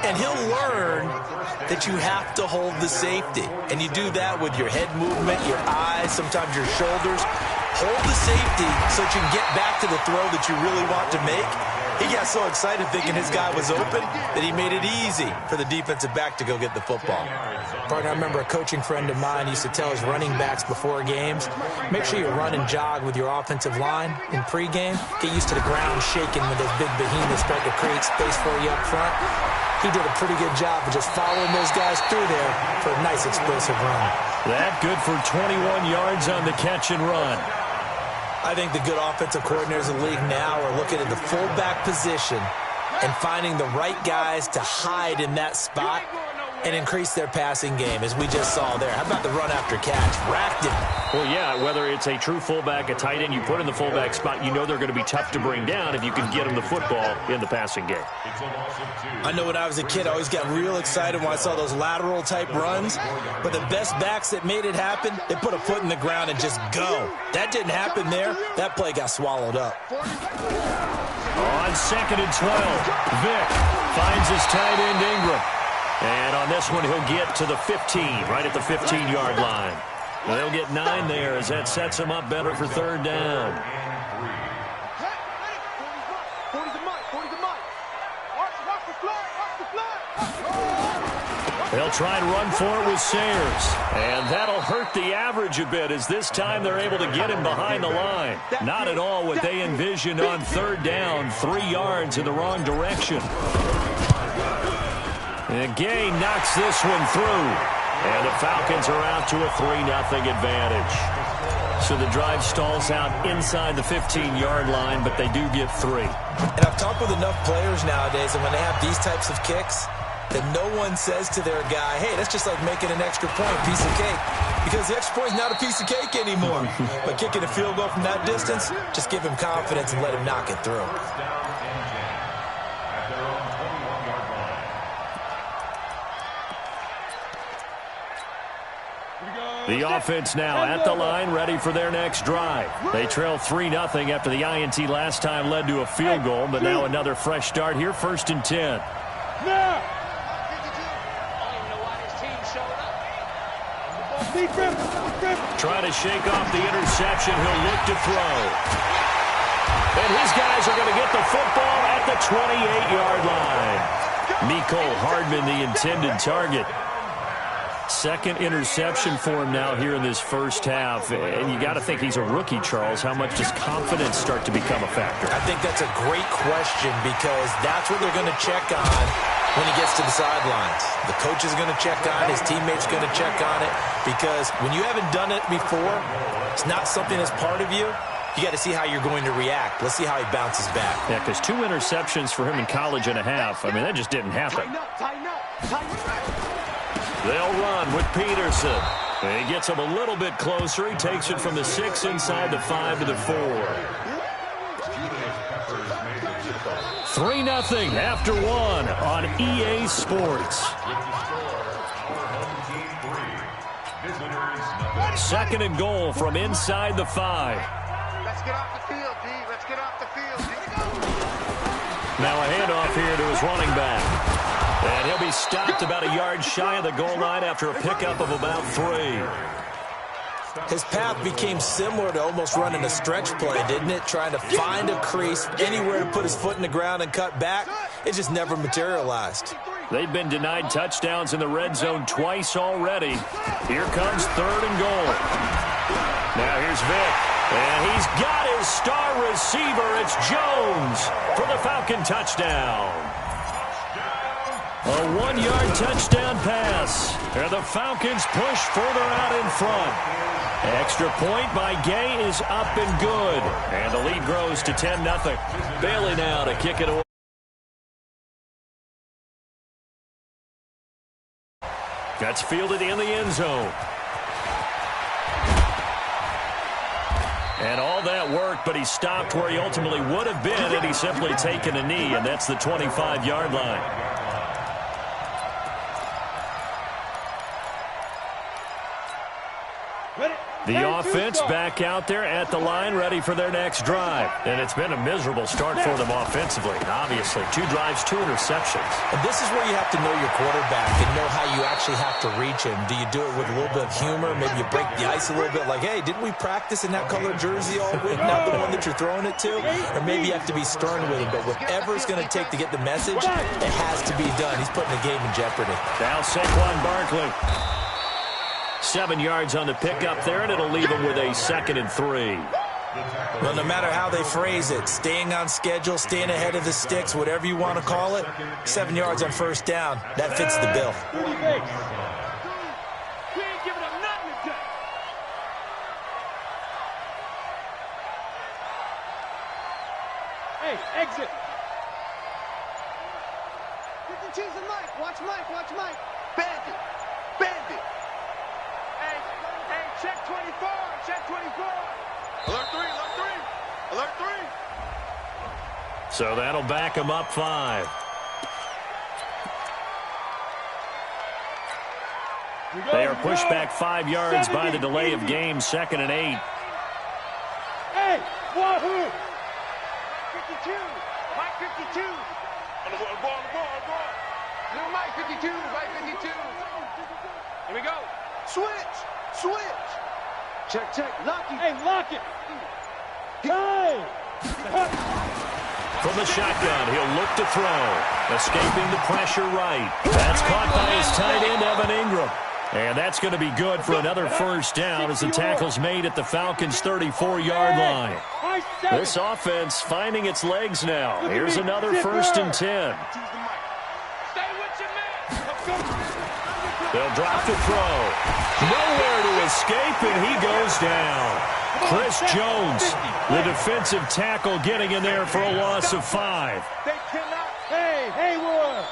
Speaker 3: And he'll learn that you have to hold the safety. And you do that with your head movement, your eyes, sometimes your shoulders. hold the safety so that you can get back to the throw that you really want to make. He got so excited thinking his guy was open that he made it easy for the defensive back to go get the football.
Speaker 6: Partner, I remember a coaching friend of mine used to tell his running backs before games, make sure you run and jog with your offensive line in pregame. Get used to the ground shaking when those big behemoths start to create space for you up front. He did a pretty good job of just following those guys through there for a nice explosive run.
Speaker 1: That good for 21 yards on the catch and run.
Speaker 3: I think the good offensive coordinators in the league now are looking at the fullback position and finding the right guys to hide in that spot and increase their passing game, as we just saw there. How about the run after catch? Racked him.
Speaker 1: Well, yeah, whether it's a true fullback, a tight end, you put in the fullback spot, you know they're going to be tough to bring down if you can get them the football in the passing game.
Speaker 3: I know when I was a kid, I always got real excited when I saw those lateral-type runs, but the best backs that made it happen, they put a foot in the ground and just go. That didn't happen there. That play got swallowed up.
Speaker 1: On 2nd and 12, Vick finds his tight end Ingram. And on this one, he'll get to the 15, right at the 15-yard line. They'll get 9 there as that sets him up better for 3rd down. They'll try and run for it with Sayers. And that'll hurt the average a bit as this time they're able to get him behind the line. Not at all what they envisioned on 3rd down, 3 yards in the wrong direction. And Gay knocks this one through. And the Falcons are out to a 3-0 advantage. So the drive stalls out inside the 15-yard line, but they do get 3.
Speaker 3: And I've talked with enough players nowadays, and when they have these types of kicks, that no one says to their guy, hey, that's just like making an extra point, piece of cake. Because the extra point is not a piece of cake anymore. But kicking a field goal from that distance, just give him confidence and let him knock it through.
Speaker 1: The offense now at the line, ready for their next drive. They trail 3-0 after the INT last time led to a field goal, but now another fresh start here, 1st and 10. Trying to shake off the interception. He'll look to throw. And his guys are going to get the football at the 28-yard line. Mecole Hardman, the intended target. 2nd interception for him now here in this first half. And you got to think he's a rookie, Charles. How much does confidence start to become a factor?
Speaker 3: I think that's a great question because that's what they're going to check on when he gets to the sidelines. The coach is going to check on it. His teammates are going to check on it because when you haven't done it before, it's not something that's part of you. You got to see how you're going to react. Let's see how he bounces back.
Speaker 1: Yeah, because 2 interceptions for him in college and a half. I mean, that just didn't happen.
Speaker 5: Tighten up.
Speaker 1: They'll run with Peterson. And he gets him a little bit closer. He takes it from the 6 inside the 5 to the 4. 3-0 after 1 on EA Sports. 2nd and goal from inside the 5.
Speaker 5: Let's get off the field, D. Let's get off the field, D.
Speaker 1: Now a handoff here to his running back. And he'll be stopped about a yard shy of the goal line after a pickup of about 3.
Speaker 3: His path became similar to almost running a stretch play, didn't it? Trying to find a crease, anywhere to put his foot in the ground and cut back. It just never materialized.
Speaker 1: They've been denied touchdowns in the red zone twice already. Here comes 3rd and goal. Now here's Vick. And he's got his star receiver. It's Jones for the Falcon touchdown. A 1-yard touchdown pass. And the Falcons push further out in front. Extra point by Gay is up and good. And the lead grows to 10-0. Bailey now to kick it away. That's fielded in the end zone. And all that work, but he stopped where he ultimately would have been had he simply taken a knee, and that's the 25-yard line.
Speaker 5: Ready?
Speaker 1: The offense back out there at the line, ready for their next drive. And it's been a miserable start for them offensively. Obviously, 2 drives, 2 interceptions.
Speaker 3: And this is where you have to know your quarterback and know how you actually have to reach him. Do you do it with a little bit of humor? Maybe you break the ice a little bit like, hey, didn't we practice in that color jersey all week? Not the one that you're throwing it to? Or maybe you have to be stern with him. But whatever it's going to take to get the message, it has to be done. He's putting the game in jeopardy.
Speaker 1: Now Saquon Barkley. 7 yards on the pickup there, and it'll leave him with a 2nd and 3.
Speaker 3: Well, no matter how they phrase it, staying on schedule, staying ahead of the sticks, whatever you want to call it, 7 yards on first down, that fits the bill.
Speaker 4: We ain't giving up nothing today. Hey, exit.
Speaker 5: 52's a Mike. Watch Mike. Watch Mike. Bandit. Bandit. Hey, check 24. Check 24. Alert 3. Alert 3. Alert 3.
Speaker 1: So that'll back him up 5. They are pushed back 5 yards by the delay of game, 2nd and 8.
Speaker 4: Hey, Wahoo!
Speaker 5: 52. Mike 52. On the ball. Little Mike 52. Mike 52. Here we go. Switch. Check. Lock it.
Speaker 4: Hey, lock it. Hey!
Speaker 1: From the shotgun, he'll look to throw. Escaping the pressure right. That's caught by his tight end, Evan Ingram. And that's going to be good for another first down as the tackle's made at the Falcons' 34-yard line. This offense finding its legs now. Here's another 1st and 10.
Speaker 4: Stay with your man.
Speaker 1: They'll drop to throw. Nowhere to escape, and he goes down. Chris Jones, the defensive tackle, getting in there for a loss of 5.
Speaker 5: They cannot.
Speaker 4: Hey, Haywood.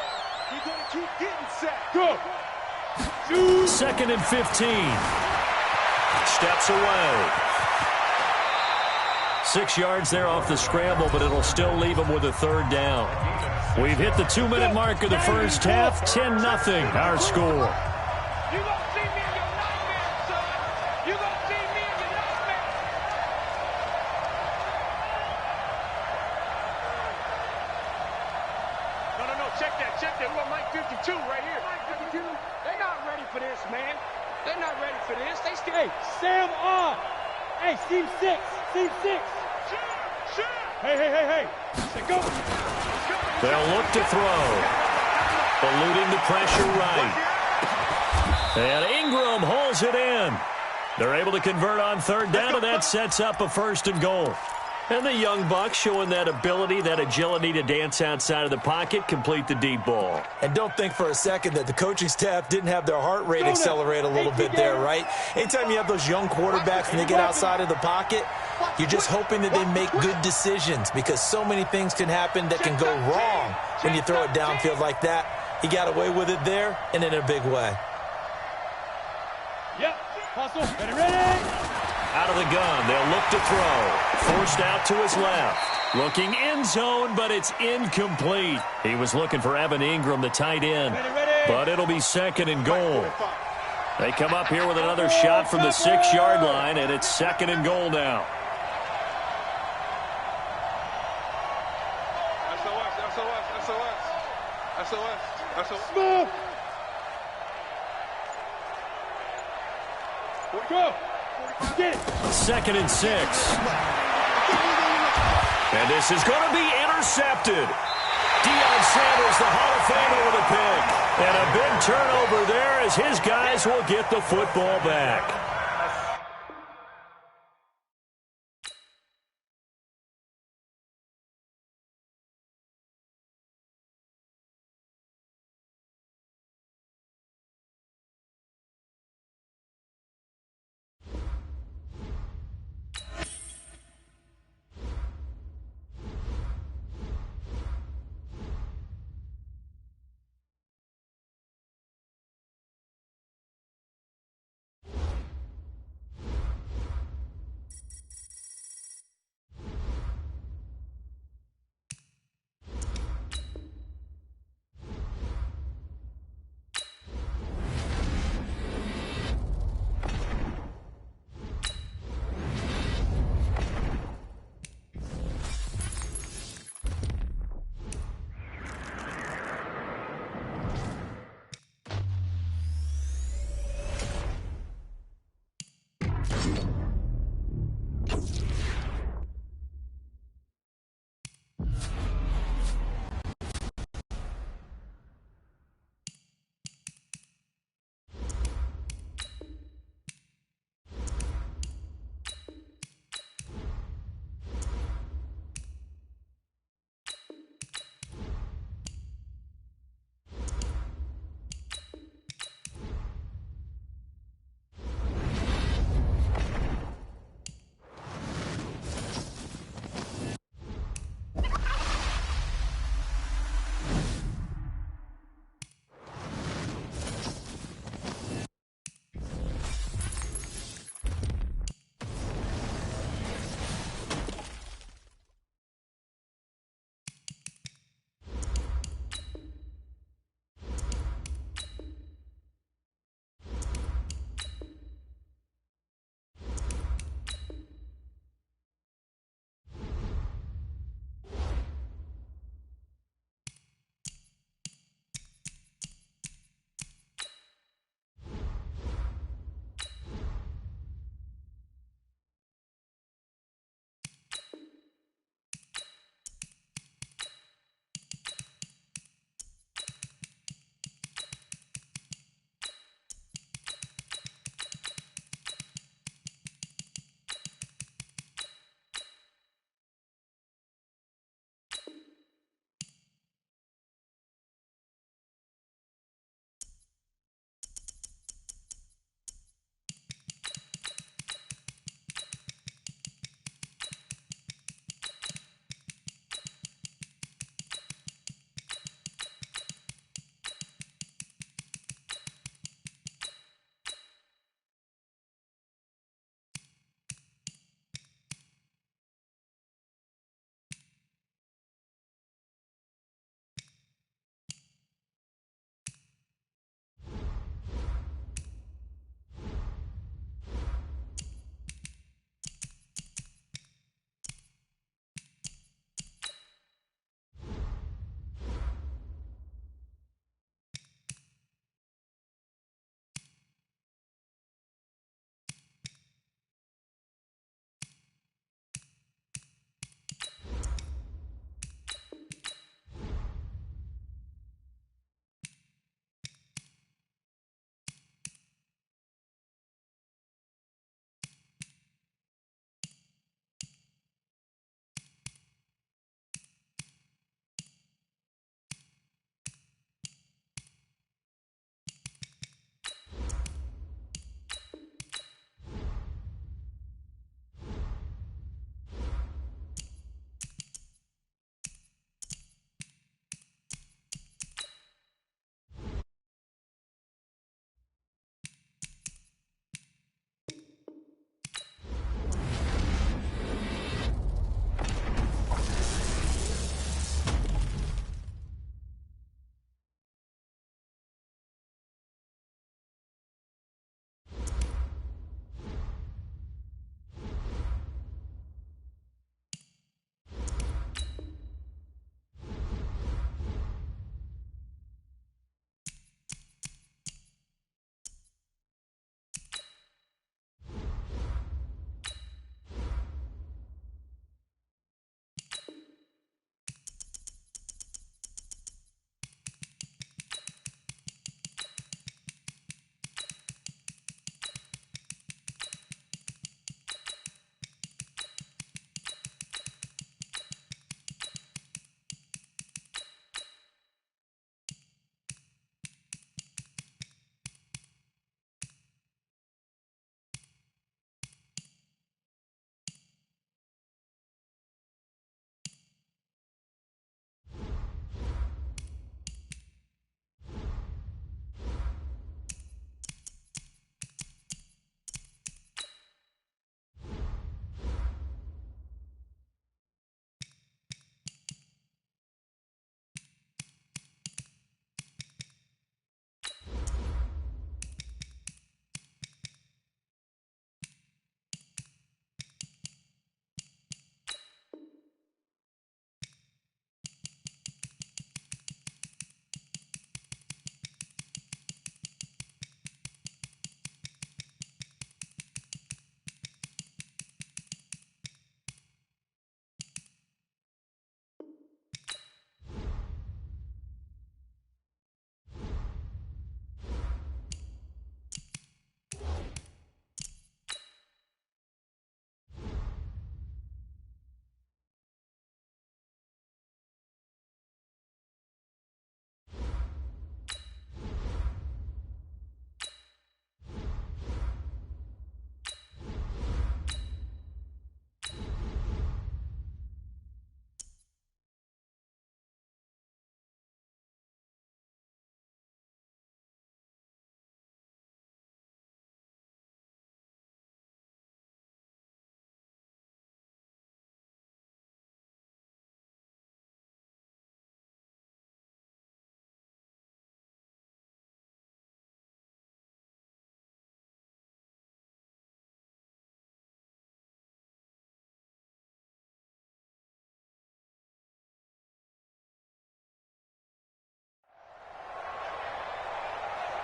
Speaker 5: He's going to keep getting sacked.
Speaker 4: Go.
Speaker 1: 2nd and 15. Steps away. 6 yards there off the scramble, but it'll still leave him with a 3rd down. We've hit the 2-minute mark of the first half. 10-0 our score.
Speaker 4: You gonna see me in your nightmare, son. You gonna see me in your nightmare.
Speaker 5: No. Check that. We're Mike 52 right here. Mike 52. They're not ready for this, man. They're not ready for this. They still.
Speaker 4: Hey, Sam on. Hey, Team 6.
Speaker 5: Sure.
Speaker 4: Hey. Go.
Speaker 1: They'll look to throw. Eluding the pressure right. And Ingram hauls it in. They're able to convert on 3rd down, and that sets up a 1st and goal. And the young buck showing that ability, that agility to dance outside of the pocket, complete the deep ball.
Speaker 3: And don't think for a second that the coaching staff didn't have their heart rate accelerate a little bit there, right? Anytime you have those young quarterbacks and they get outside of the pocket, you're just hoping that they make good decisions because so many things can happen that can go wrong when you throw it downfield like that. He got away with it there and in a big way.
Speaker 4: Yep. Hustle. Ready.
Speaker 1: Out of the gun, they'll look to throw. Forced out to his left. Looking end zone, but it's incomplete. He was looking for Evan Ingram, the tight end. But it'll be 2nd and goal. They come up here with another shot from the 6-yard line, and it's 2nd and goal now.
Speaker 4: Move. Go. Get it.
Speaker 1: 2nd and 6. And this is going to be intercepted. Deion Sanders, the Hall of Famer, with a pick. And a big turnover there as his guys will get the football back.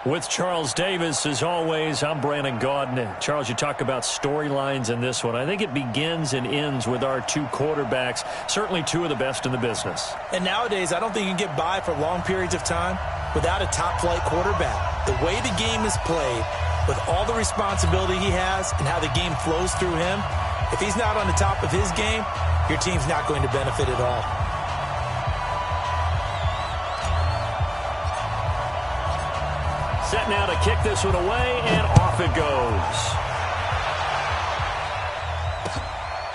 Speaker 1: With Charles Davis, as always, I'm Brandon Gaudin. Charles, you talk about storylines in this one. I think it begins and ends with our two quarterbacks, certainly two of the best in the business.
Speaker 6: And nowadays, I don't think you can get by for long periods of time without a top-flight quarterback. The way the game is played, with all the responsibility he has and how the game flows through him, if he's not on the top of his game, your team's not going to benefit at all.
Speaker 1: Set now to kick this one away, and off it goes.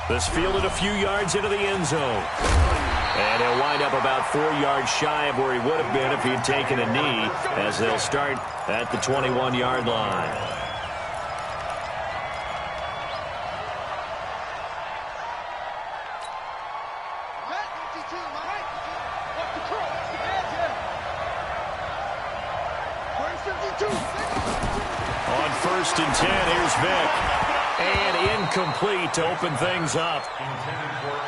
Speaker 1: This fielded a few yards into the end zone. And he'll wind up about 4 yards shy of where he would have been if he had taken a knee, as they'll start at the 21-yard line. On 1st and 10, here's Vick. And incomplete to open things up.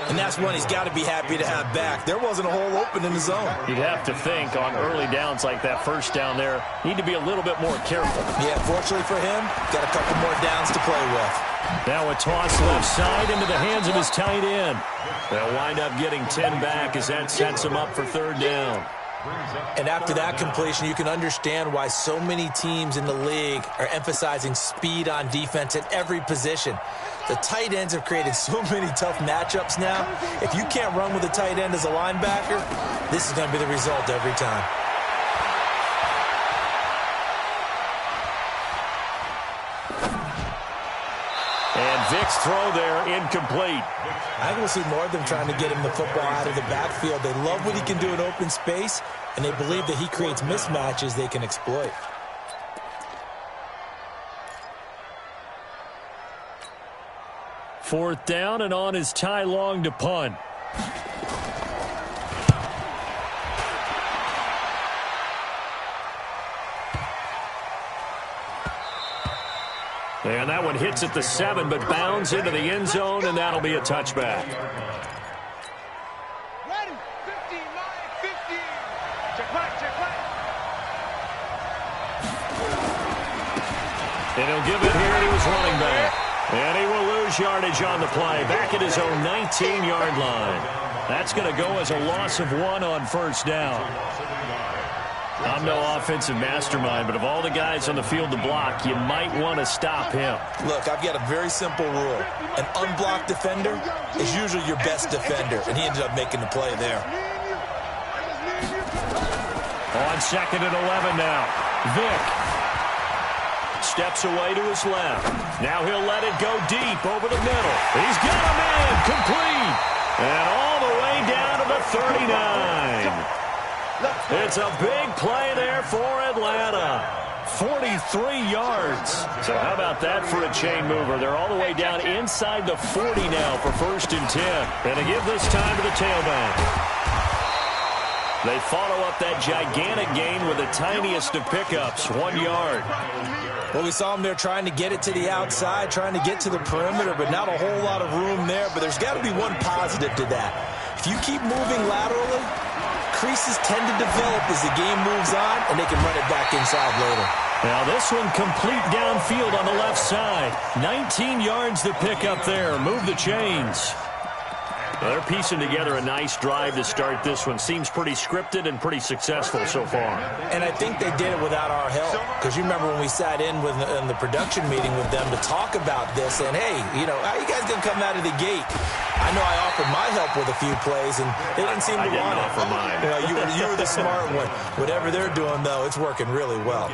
Speaker 3: And that's one he's got to be happy to have back. There wasn't a hole open in the zone.
Speaker 1: You'd have to think on early downs like that first down there, need to be a little bit more careful.
Speaker 3: Yeah, fortunately for him, got a couple more downs to play with.
Speaker 1: Now a toss left side into the hands of his tight end. They'll wind up getting 10 back as that sets him up for 3rd down.
Speaker 3: And after that completion, you can understand why so many teams in the league are emphasizing speed on defense at every position. The tight ends have created so many tough matchups now. If you can't run with a tight end as a linebacker, this is going to be the result every time.
Speaker 1: And Vick's throw there, incomplete.
Speaker 6: I think we'll see more of them trying to get him the football out of the backfield. They love what he can do in open space, and they believe that he creates mismatches they can exploit.
Speaker 1: Fourth down, and on is Ty Long to punt. And that one hits at the 7, but bounds into the end zone, and that'll be a touchback.
Speaker 5: Ready? 15, 9, 15. Check back, check back.
Speaker 1: And he'll give it here to his running back. And he will lose yardage on the play, back at his own 19-yard line. That's going to go as a loss of 1 on 1st down. I'm no offensive mastermind, but of all the guys on the field to block, you might want to stop him.
Speaker 3: Look, I've got a very simple rule. An unblocked defender is usually your best defender, and he ended up making the play there.
Speaker 1: On 2nd and 11 now. Vick steps away to his left. Now he'll let it go deep over the middle. He's got a man complete. And all the way down to the 39. It's a big play there for Atlanta. 43 yards. So how about that for a chain mover? They're all the way down inside the 40 now for 1st and 10. And to give this time to the tailback. They follow up that gigantic gain with the tiniest of pickups, 1 yard.
Speaker 6: Well, we saw him there trying to get it to the outside, trying to get to the perimeter, but not a whole lot of room there. But there's got to be one positive to that. If you keep moving laterally, creases tend to develop as the game moves on, and they can run it back inside later.
Speaker 1: Now this one complete downfield on the left side. 19 yards to pick up there. Move the chains. They're piecing together a nice drive to start this one. Seems pretty scripted and pretty successful so far.
Speaker 6: And I think they did it without our help. Because you remember when we sat in the production meeting with them to talk about this, and hey, you know, how you guys going to come out of the gate? I know I offered my help with a few plays, and they didn't seem to want it.
Speaker 1: I didn't offer mine.
Speaker 6: You know, you were the smart one. Whatever they're doing, though, it's working really well.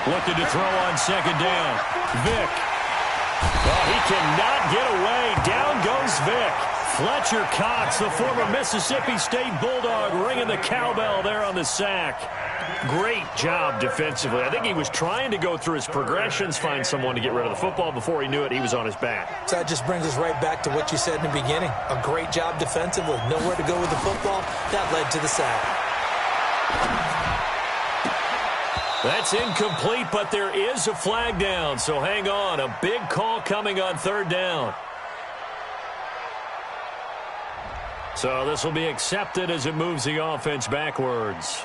Speaker 1: Looking to throw on 2nd down. Vick. Oh, he cannot get away. Down goes Vick. Fletcher Cox, the former Mississippi State Bulldog, ringing the cowbell there on the sack. Great job defensively. I think he was trying to go through his progressions, find someone to get rid of the football. Before he knew it, he was on his back.
Speaker 6: So that just brings us right back to what you said in the beginning. A great job defensively. Nowhere to go with the football. That led to the sack.
Speaker 1: That's incomplete, but there is a flag down, so hang on. A big call coming on 3rd down. So this will be accepted as it moves the offense backwards.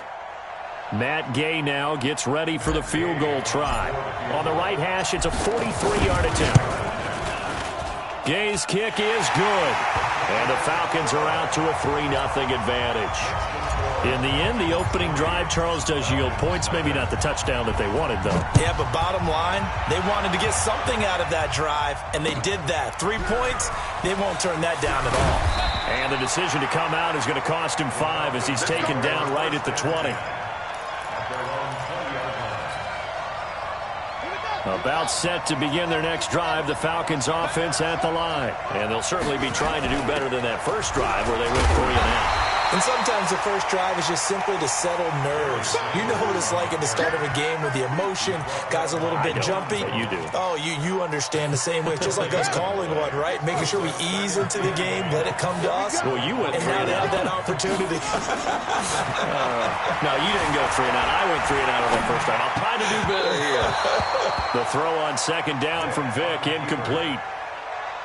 Speaker 1: Matt Gay now gets ready for the field goal try. On the right hash, it's a 43-yard attempt. Gay's kick is good. And the Falcons are out to a 3-0 advantage. In the end, the opening drive, Charles, does yield points. Maybe not the touchdown that they wanted, though.
Speaker 3: Yeah, but bottom line, they wanted to get something out of that drive, and they did that. 3 points, they won't turn that down at all.
Speaker 1: And the decision to come out is going to cost him 5 as he's taken down right at the 20. About set to begin their next drive, the Falcons offense at the line. And they'll certainly be trying to do better than that first drive where they went 3 and out.
Speaker 6: And sometimes the first drive is just simply to settle nerves. You know what it's like at the start of a game with the emotion. Guys a little bit jumpy.
Speaker 1: You do.
Speaker 6: Oh, you understand the same way. It's just like us calling one, right? Making sure we ease into the game, let it come to us.
Speaker 1: Well, you went 3 and out.
Speaker 6: And now they have that opportunity.
Speaker 1: No, you didn't go 3 and out. I went 3 and out on that first time. I'll try to do better here. The throw on second down from Vic, incomplete.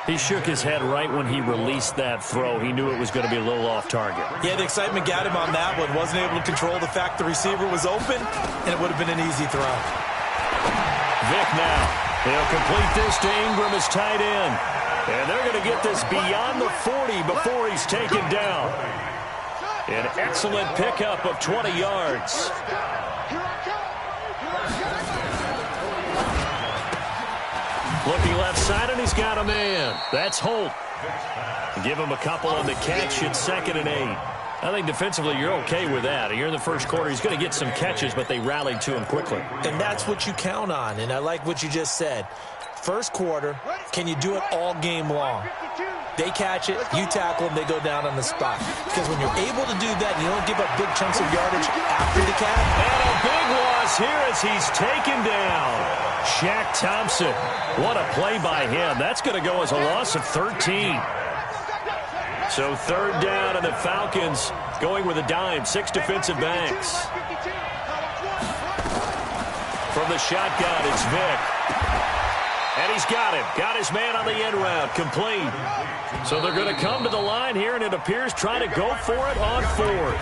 Speaker 1: He shook his head right when he released that throw. He knew it was going to be a little off target.
Speaker 3: Yeah, the excitement got him on that one. Wasn't able to control the fact the receiver was open, and it would have been an easy throw.
Speaker 1: Vic now. He'll complete this to Ingram as tight end. And they're going to get this beyond the 40 before he's taken down. An excellent pickup of 20 yards. Looking left side, and he's got a man. That's Holt. Give him a couple on the catch. It's 2nd and 8. I think defensively you're okay with that. You're in the first quarter. He's going to get some catches, but they rallied to him quickly.
Speaker 6: And that's what you count on, and I like what you just said. First quarter, can you do it all game long? They catch it, you tackle them, they go down on the spot. Because when you're able to do that, you don't give up big chunks of yardage after the catch.
Speaker 1: And a big loss here as he's taken down. Shaq Thompson, what a play by him. That's going to go as a loss of 13. So 3rd down, and the Falcons going with a dime. 6 defensive backs. From the shotgun, it's Vic. And he's got him. Got his man on the end route. Complete. So they're going to come to the line here, and it appears try to go for it on 4th.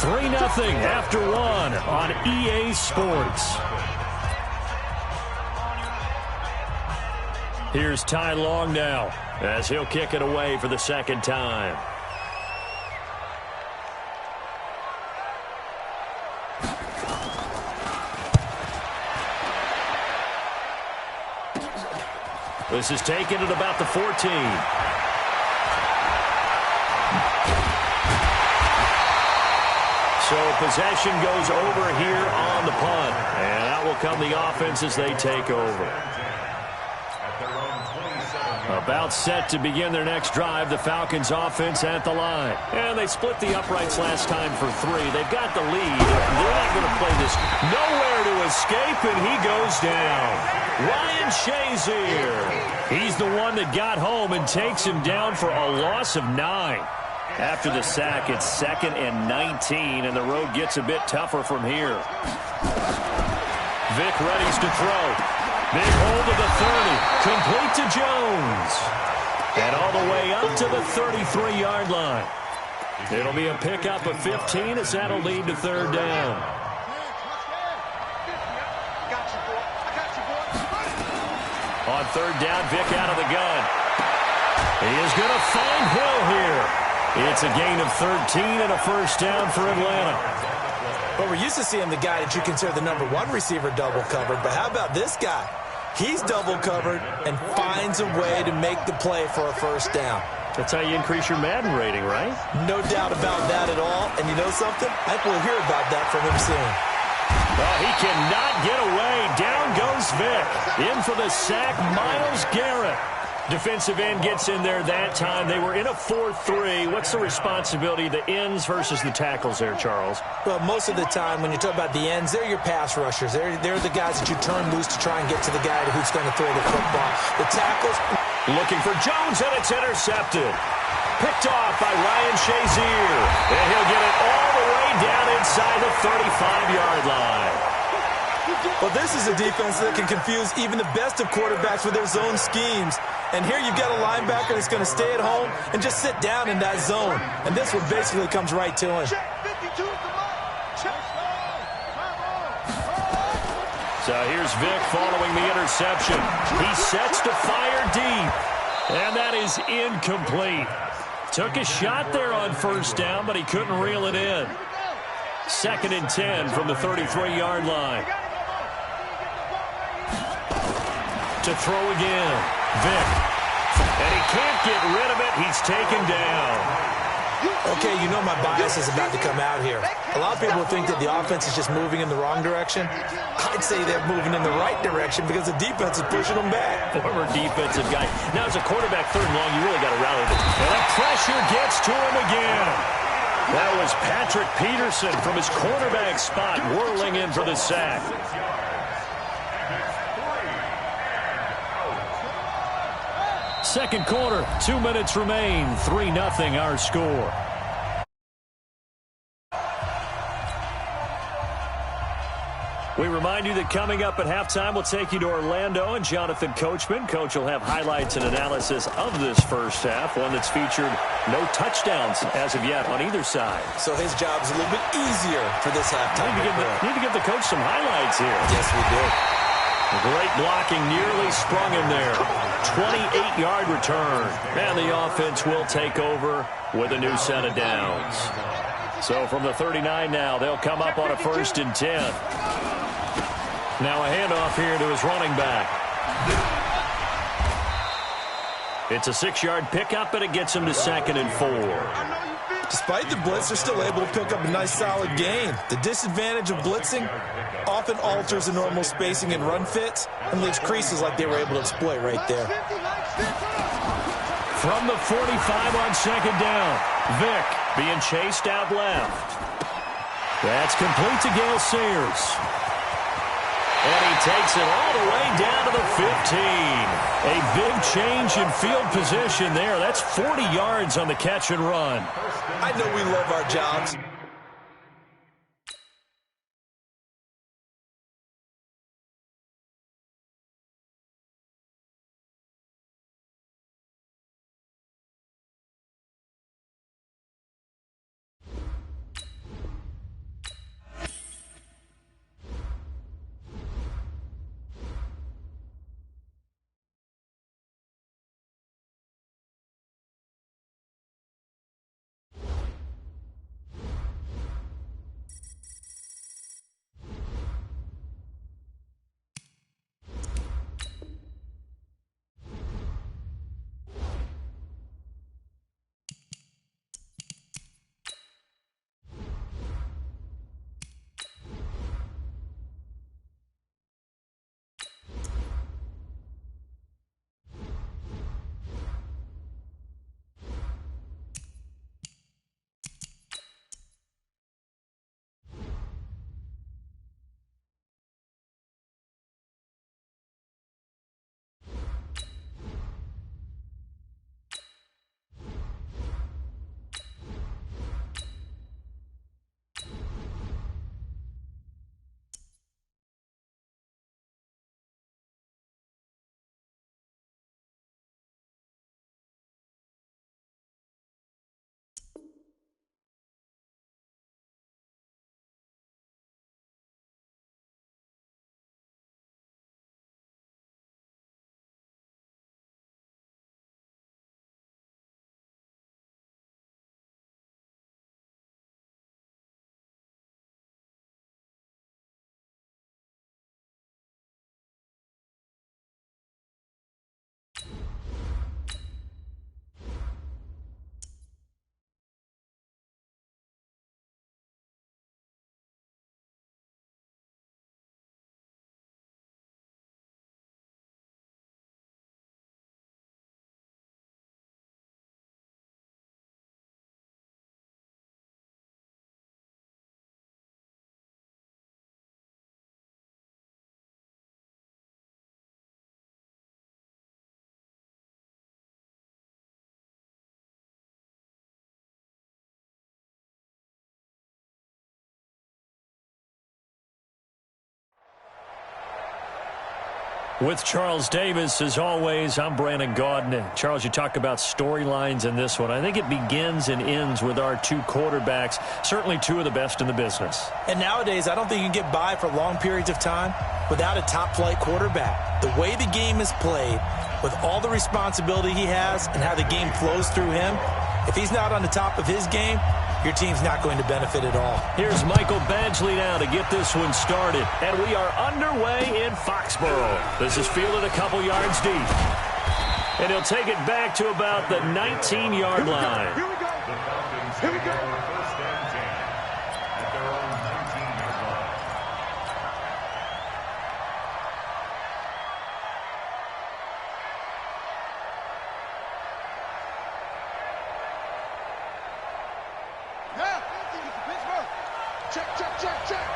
Speaker 1: 3-0 after 1 on EA Sports. Here's Ty Long now as he'll kick it away for the 2nd time. This is taken at about the 14. So possession goes over here on the punt. And out will come the offense as they take over. About set to begin their next drive, the Falcons offense at the line. And they split the uprights last time for 3. They've got the lead. They're not going to play this. Nowhere to escape, and he goes down. Ryan Shazier. He's the one that got home and takes him down for a loss of 9. After the sack, it's 2nd and 19, and the road gets a bit tougher from here. Vic readies to throw. Big hold of the 30. Complete to Jones. And all the way up to the 33-yard line. It'll be a pickup of 15 as that'll lead to 3rd down. On 3rd down, Vic out of the gun. He is going to find Hill here. It's a gain of 13 and a 1st down for Atlanta.
Speaker 6: Well, we're used to seeing the guy that you consider the number 1 receiver double covered, but how about this guy? He's double covered and finds a way to make the play for a 1st down.
Speaker 1: That's how you increase your Madden rating, right?
Speaker 6: No doubt about that at all. And you know something? I think we'll hear about that from him soon.
Speaker 1: Well, he cannot get away. Down goes Vic. In for the sack, Myles Garrett. Defensive end gets in there that time. They were in a 4-3. What's the responsibility of the ends versus the tackles there, Charles?
Speaker 6: Well, most of the time when you talk about the ends, they're your pass rushers. They're the guys that you turn loose to try and get to the guy who's going to throw the football. The tackles.
Speaker 1: Looking for Jones, and it's intercepted. Picked off by Ryan Shazier. And he'll get it all the way down inside the 35-yard line.
Speaker 3: Well, this is a defense that can confuse even the best of quarterbacks with their zone schemes. And here you've got a linebacker that's going to stay at home and just sit down in that zone. And this one basically comes right to him.
Speaker 1: So here's Vic following the interception. He sets to fire deep. And that is incomplete. Took a shot there on first down, but he couldn't reel it in. 2nd and 10 from the 33-yard line. To throw again. Vic. And he can't get rid of it. He's taken down.
Speaker 6: Okay, you know my bias is about to come out here. A lot of people think that the offense is just moving in the wrong direction. I'd say they're moving in the right direction because the defense is pushing them back.
Speaker 1: Former defensive guy. Now, as a quarterback, 3rd and long, you really got to rally them. And the pressure gets to him again. That was Patrick Peterson from his cornerback spot, whirling in for the sack. Second quarter, 2 minutes remain. 3-0 our score. We remind you that coming up at halftime, we'll take you to Orlando and Jonathan Coachman. Coach will have highlights and analysis of this first half, one that's featured no touchdowns as of yet on either side.
Speaker 3: So his job's a little bit easier for this halftime.
Speaker 1: Need to give the coach some highlights here.
Speaker 3: Yes, we do.
Speaker 1: Great blocking, nearly sprung him there. 28-yard return. And the offense will take over with a new set of downs. So from the 39 now, they'll come up on a 1st and 10. Now a handoff here to his running back. It's a 6-yard pickup, and it gets him to 2nd and 4.
Speaker 3: Despite the blitz, they're still able to pick up a nice, solid gain. The disadvantage of blitzing often alters the normal spacing and run fits and leaves creases like they were able to exploit right there.
Speaker 1: From the 45 on 2nd down, Vic being chased out left. That's complete to Gale Sayers. And he takes it all the way down to the 15. A big change in field position there. That's 40 yards on the catch and run.
Speaker 3: I know we love our jobs.
Speaker 1: With Charles Davis, as always, I'm Brandon Gaudin. Charles, you talk about storylines in this one. I think it begins and ends with our two quarterbacks, certainly two of the best in the business.
Speaker 6: And nowadays, I don't think you can get by for long periods of time without a top-flight quarterback. The way the game is played, with all the responsibility he has and how the game flows through him, if he's not on the top of his game, your team's not going to benefit at all.
Speaker 1: Here's Michael Badgley now to get this one started. And we are underway in Foxborough. This is fielded a couple yards deep. And he'll take it back to about the 19-yard line.
Speaker 2: Here we go. The Falcons take over first and 10 at their own 19-yard line.
Speaker 5: Check, check, check, check.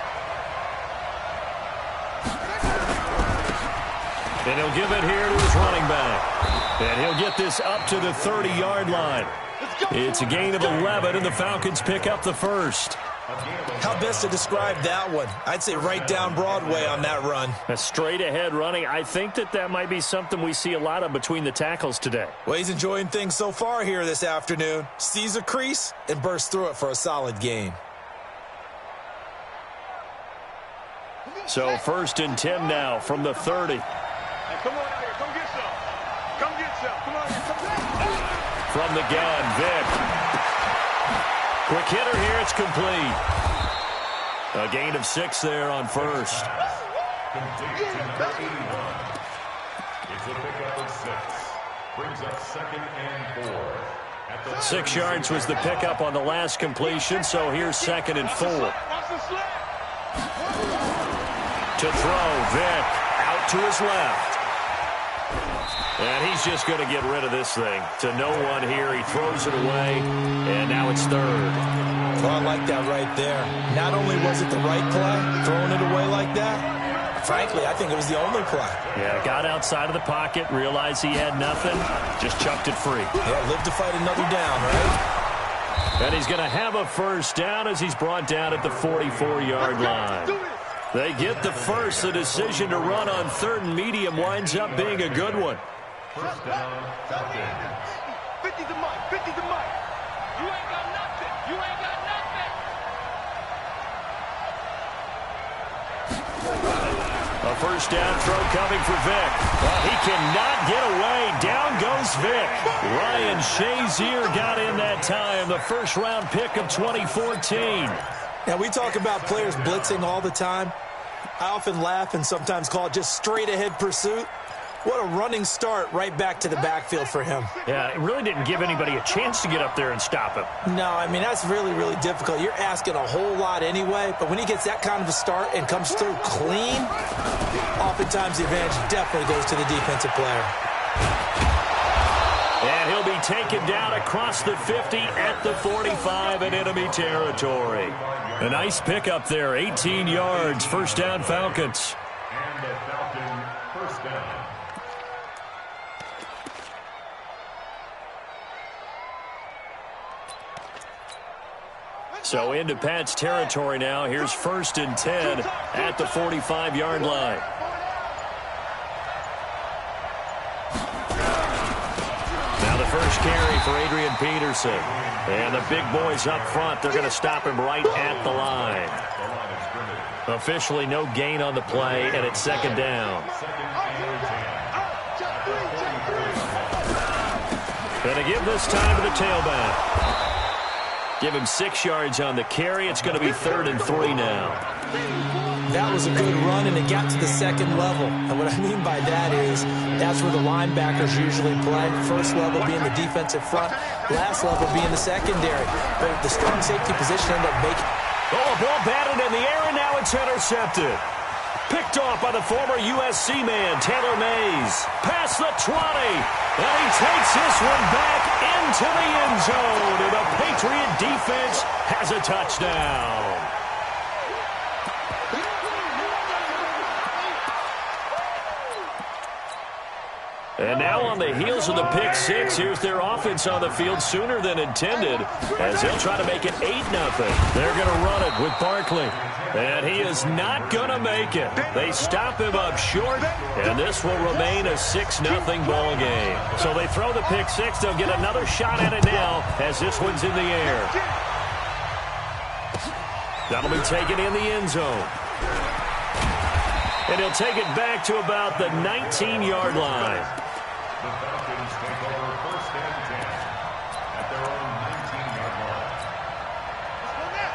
Speaker 1: And he'll give it here to his running back. And he'll get this up to the 30-yard line. It's a gain of 11, and the Falcons pick up the first.
Speaker 3: How best to describe that one? I'd say right down Broadway on that run.
Speaker 1: A straight-ahead running. I think that might be something we see a lot of between the tackles today.
Speaker 3: Well, he's enjoying things so far here this afternoon. Sees a crease and bursts through it for a solid gain.
Speaker 1: So first and 10 now from the 30.
Speaker 5: Hey, come on out here. Come get some. Come get some. Come on here. Come
Speaker 1: From the gun, Vick. Quick hitter here. It's complete. A gain of 6 there on first.
Speaker 2: Complete to number 81. It's a pickup of 6. Brings up second and 4. At the
Speaker 1: 6 yards was the pickup on the last completion, so here's second and 4.
Speaker 5: Watch the slap.
Speaker 1: To throw, Vick out to his left. And he's just going to get rid of this thing. To no one here. He throws it away, and now it's third.
Speaker 3: Well, I like that right there. Not only was it the right play, throwing it away like that, frankly, I think it was the only play.
Speaker 1: Yeah, got outside of the pocket, realized he had nothing, just chucked it free.
Speaker 3: Yeah, live to fight another down, right?
Speaker 1: And he's going to have a first down as he's brought down at the 44-yard line. They get the first. The decision to run on third and medium winds up being a good one.
Speaker 2: first down, Falcons.
Speaker 5: 50 to Mike. 50 to Mike.
Speaker 4: You ain't got nothing. You ain't got nothing.
Speaker 1: A first down throw coming for Vick. He cannot get away. Down goes Vick. Ryan Shazier got in that time. The first-round pick of 2014.
Speaker 6: Now, we talk about players blitzing all the time. I often laugh and sometimes call it just straight-ahead pursuit. What a running start right back to the backfield for him.
Speaker 1: Yeah, it really didn't give anybody a chance to get up there and stop him.
Speaker 6: No, I mean, that's really, really difficult. You're asking a whole lot anyway, but when he gets that kind of a start and comes through clean, oftentimes the advantage definitely goes to the defensive player.
Speaker 1: And he'll be taken down across the 50 at the 45 in enemy territory. A nice pickup there, 18 yards, first down Falcons.
Speaker 2: And the Falcon first down.
Speaker 1: So into Pat's territory now. Here's first and 10 at the 45-yard line. Now the first carry for Adrian Peterson. And the big boys up front, they're going to stop him right at the line. Officially no gain on the play, and it's second down. And to give this time to the tailback. Give him 6 yards on the carry. It's going to be 3rd and 3 now.
Speaker 6: That was a good run, and it got to the second level. And what I mean by that is that's where the linebackers usually play. First level being the defensive front, last level being the secondary. But the strong safety position ended up making...
Speaker 1: Oh, a ball batted in the air, and now it's intercepted. Picked off by the former USC man, Taylor Mays. Past the 20. And he takes this one back into the end zone. And the Patriot defense has a touchdown. And now on the heels of the pick six, here's their offense on the field sooner than intended as they'll try to make it 8-0. They're going to run it with Barkley. And he is not going to make it. They stop him up short, and this will remain a 6-0 ball game. So they throw the pick six. They'll get another shot at it now as this one's in the air. That'll be taken in the end zone. And he'll take it back to about the 19-yard line.
Speaker 2: The Falcons take over 1st and 10 at their own 19-yard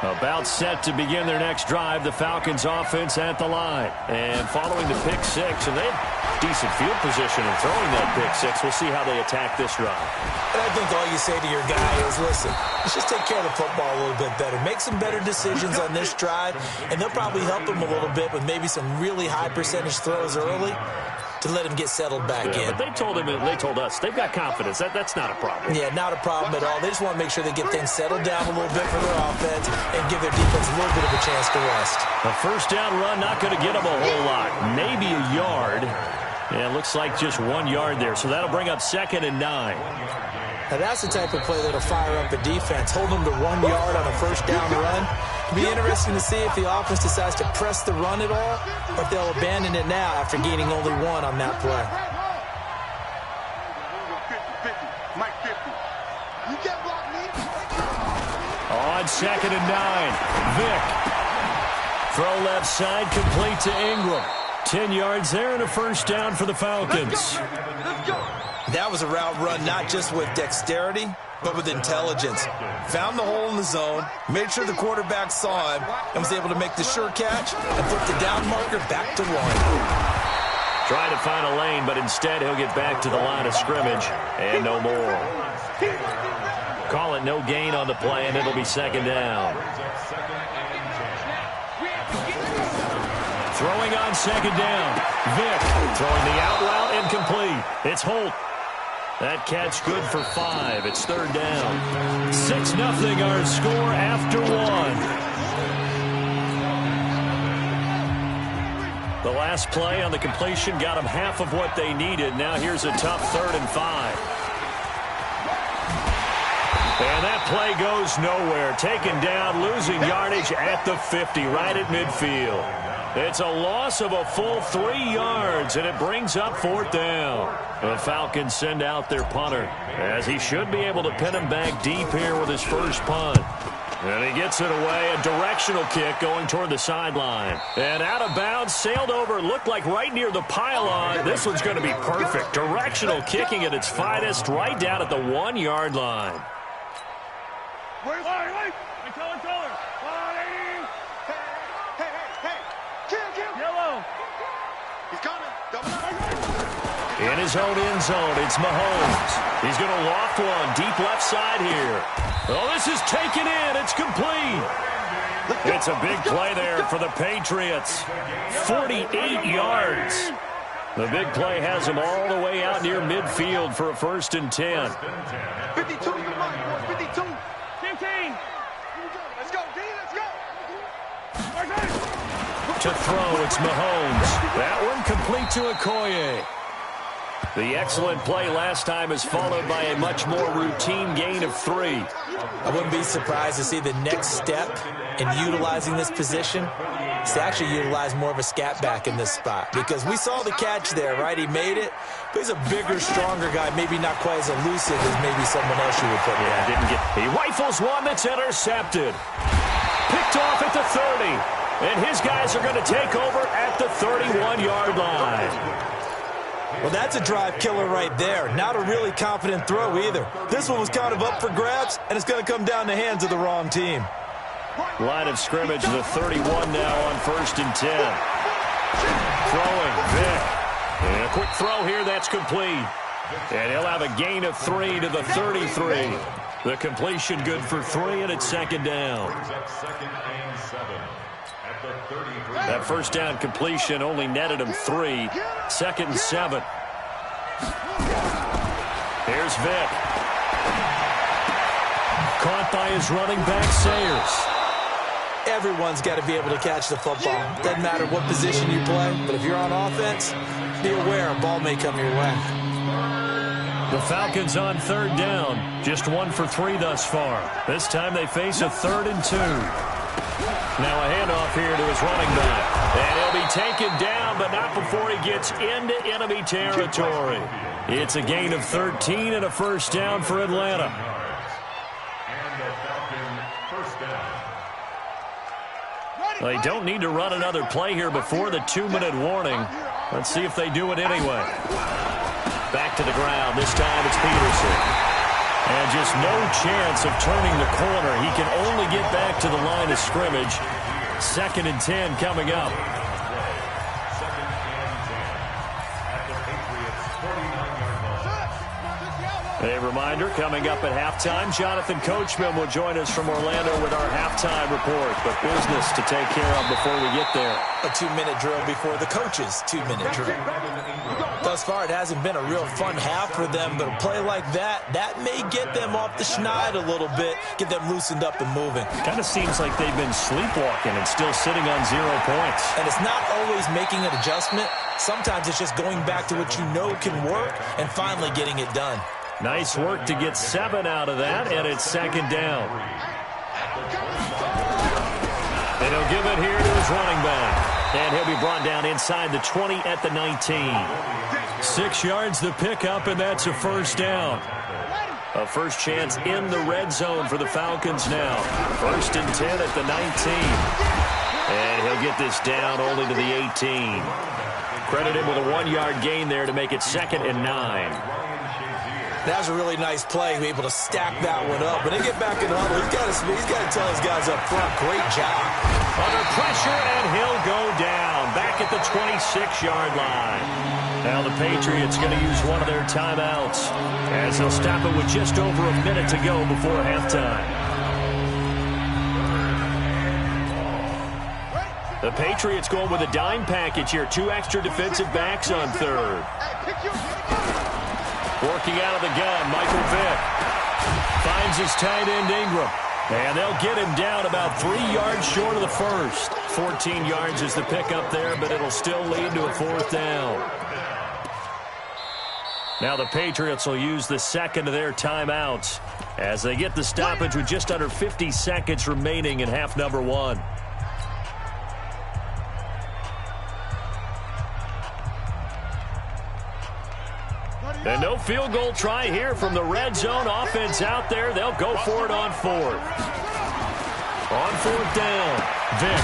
Speaker 2: line.
Speaker 1: About set to begin their next drive, the Falcons offense at the line. And following the pick six, and they have decent field position in throwing that pick six. We'll see how they attack this drive.
Speaker 6: And I think all you say to your guy is, listen, let's just take care of the football a little bit better. Make some better decisions on this drive, and they'll probably help him a little bit with maybe some really high percentage throws early to let him get settled back in.
Speaker 1: But they told us they've got confidence. That's not a problem.
Speaker 6: Yeah, not a problem at all. They just want to make sure they get things settled down a little bit for their offense and give their defense a little bit of a chance to rest.
Speaker 1: A first down run, not going to get them a whole lot. Maybe a yard. Yeah, it looks like just 1 yard there. So that'll bring up 2nd and 9.
Speaker 6: Now that's the type of play that'll fire up a defense. Hold them to 1 yard on a first down run. It'll be interesting to see if the offense decides to press the run at all, or if they'll abandon it now after gaining only 1 on that play.
Speaker 5: 50, Mike 50. You can't block me.
Speaker 1: On 2nd and 9, Vick. Throw left side, complete to Ingram. 10 yards there and a first down for the Falcons.
Speaker 5: Let's go.
Speaker 3: That was a route run not just with dexterity, but with intelligence. Found the hole in the zone, made sure the quarterback saw him, and was able to make the sure catch and put the down marker back to 1.
Speaker 1: Trying to find a lane, but instead he'll get back to the line of scrimmage and no more. Call it no gain on the play, and it'll be 2nd down. Throwing on 2nd down. Vick throwing the out route incomplete. It's Holt. That catch good for 5. It's 3rd down. 6-0 our score after 1. The last play on the completion got them half of what they needed. Now here's a tough 3rd and 5. And that play goes nowhere. Taken down, losing yardage at the 50, right at midfield. It's a loss of a full 3 yards, and it brings up 4th down. The Falcons send out their punter, as he should be able to pin him back deep here with his first punt. And he gets it away, a directional kick going toward the sideline. And out of bounds, sailed over, looked like right near the pylon. This one's going to be perfect. Directional kicking at its finest, right down at the 1 yard line.
Speaker 5: Where's Wait. Taller. 180. Hey. Kill. Yellow. He's coming. Double up.
Speaker 1: In his own end zone, it's Mahomes. He's going to loft one deep left side here. Oh, this is taken in. It's complete. It's a big play there for the Patriots. 48 yards. The big play has him all the way out near midfield for a 1st and 10.
Speaker 5: 52, come on, 52. 15. Let's go, D, let's go.
Speaker 1: To throw, it's Mahomes. That one complete to Okoye. The excellent play last time is followed by a much more routine gain of 3.
Speaker 6: I wouldn't be surprised to see the next step in utilizing this position is to actually utilize more of a scat back in this spot, because we saw the catch there, right? He made it, but he's a bigger, stronger guy, maybe not quite as elusive as maybe someone else you would put there.
Speaker 1: He rifles one that's intercepted. Picked off at the 30, and his guys are going to take over at the 31-yard line.
Speaker 6: Well, that's a drive killer right there. Not a really confident throw either. This one was kind of up for grabs, and it's going to come down the hands of the wrong team.
Speaker 1: Line of scrimmage, the 31 now on 1st and 10. Throwing, Vick. And a quick throw here, that's complete. And he'll have a gain of 3 to the 33. The completion good for 3, and it's 2nd down. That first down completion only netted him 3. 2nd and 7. Here's Vick. Caught by his running back, Sayers.
Speaker 6: Everyone's got to be able to catch the football. Doesn't matter what position you play, but if you're on offense, be aware a ball may come your way.
Speaker 1: The Falcons on third down. Just 1 for 3 thus far. This time they face a 3rd and 2. Now a handoff here to his running back. And he'll be taken down, but not before he gets into enemy territory. It's a gain of 13 and a first down for Atlanta.
Speaker 2: And the Falcon first down.
Speaker 1: They don't need to run another play here before the 2-minute warning. Let's see if they do it anyway. Back to the ground. This time it's Peterson. And just no chance of turning the corner. He can only get back to the line of scrimmage. 2nd and 10 coming up.
Speaker 2: Second and 10 at the Patriots' 49-yard line.
Speaker 1: A reminder, coming up at halftime, Jonathan Coachman will join us from Orlando with our halftime report. But business to take care of before we get there.
Speaker 3: A 2-minute drill before the coach's 2-minute drill. Thus far, it hasn't been a real fun half for them, but a play like that may get them off the schneid a little bit, get them loosened up and moving.
Speaker 1: Kind of seems like they've been sleepwalking and still sitting on 0 points.
Speaker 3: And it's not always making an adjustment. Sometimes it's just going back to what you know can work and finally getting it done.
Speaker 1: Nice work to get 7 out of that, and it's 2nd down. And he'll give it here to his running back. And he'll be brought down inside the 20 at the 19. 6 yards the pickup, and that's a first down. A first chance in the red zone for the Falcons now. 1st and 10 at the 19. And he'll get this down only to the 18. Credit him with a 1-yard gain there to make it 2nd and 9.
Speaker 3: That was a really nice play, to be able to stack that one up. When they get back in the huddle, he's got to tell his guys up front, great job.
Speaker 1: Under pressure, and he'll go down. Back at the 26-yard line. Now the Patriots going to use one of their timeouts as they'll stop it with just over a minute to go before halftime. The Patriots going with a dime package here. 2 extra defensive backs on third. Working out of the gun, Michael Vick finds his tight end Ingram. And they'll get him down about 3 yards short of the first. 14 yards is the pickup there, but it'll still lead to a 4th down. Now the Patriots will use the second of their timeouts as they get the stoppage with just under 50 seconds remaining in half number 1. And no field goal try here from the red zone. Offense out there. They'll go for it on 4th. On 4th down, Vick.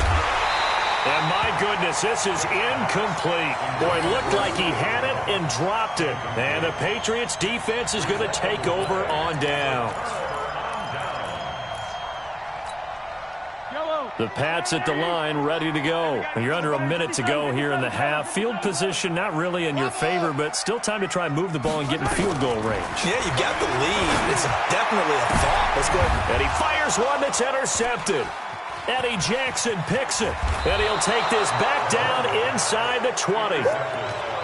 Speaker 1: And my goodness, this is incomplete. Boy, it looked like he had it and dropped it. And the Patriots defense is going to take over on down. The Pats at the line, ready to go. You're under a minute to go here in the half. Field position not really in your favor, but still time to try and move the ball and get in field goal range.
Speaker 3: Yeah, you got the lead. It's definitely a thought. Let's go ahead.
Speaker 1: And he fires one that's intercepted. Eddie Jackson picks it, and he'll take this back down inside the 20.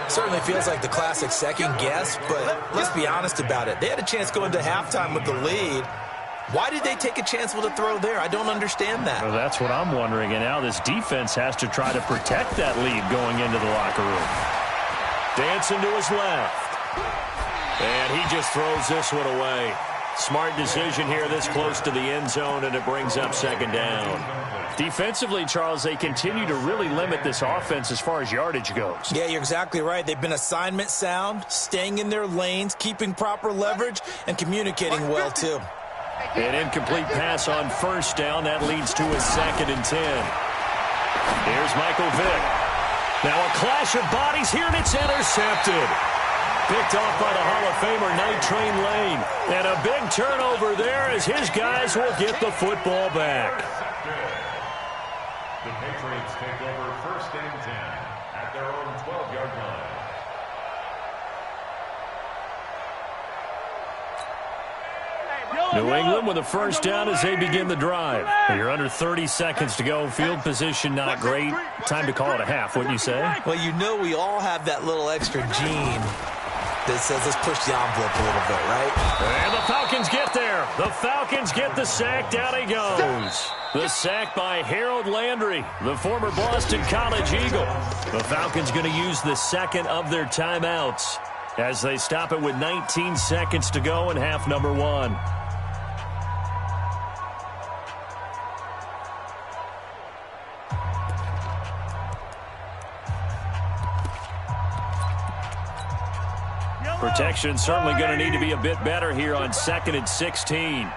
Speaker 3: Certainly feels like the classic second guess, but let's be honest about it. They had a chance going to halftime with the lead. Why did they take a chance with a throw there? I don't understand that.
Speaker 1: Well, that's what I'm wondering. And now this defense has to try to protect that lead going into the locker room. Dancing to his left. And he just throws this one away. Smart decision here this close to the end zone, and it brings up 2nd down. Defensively, Charles, they continue to really limit this offense as far as yardage goes.
Speaker 3: Yeah, you're exactly right. They've been assignment sound, staying in their lanes, keeping proper leverage, and communicating well, too.
Speaker 1: An incomplete pass on 1st down. That leads to a 2nd and 10. Here's Michael Vick. Now a clash of bodies here, and it's intercepted. Picked off by the Hall of Famer, Night Train Lane. And a big turnover there as his guys will get the football back.
Speaker 2: The Patriots take over 1st and 10 at their own 12-yard line.
Speaker 1: New England with a first down as they begin the drive. You're under 30 seconds to go. Field position not great. Time to call it a half, wouldn't you say?
Speaker 3: Well, you know we all have that little extra gene that says let's push the envelope a little bit, right?
Speaker 1: And the Falcons get there. The Falcons get the sack. Down he goes. The sack by Harold Landry, the former Boston College Eagle. The Falcons going to use the second of their timeouts. as they stop it with 19 seconds to go in half number one. Protection certainly going to need to be a bit better here on 2nd and 16.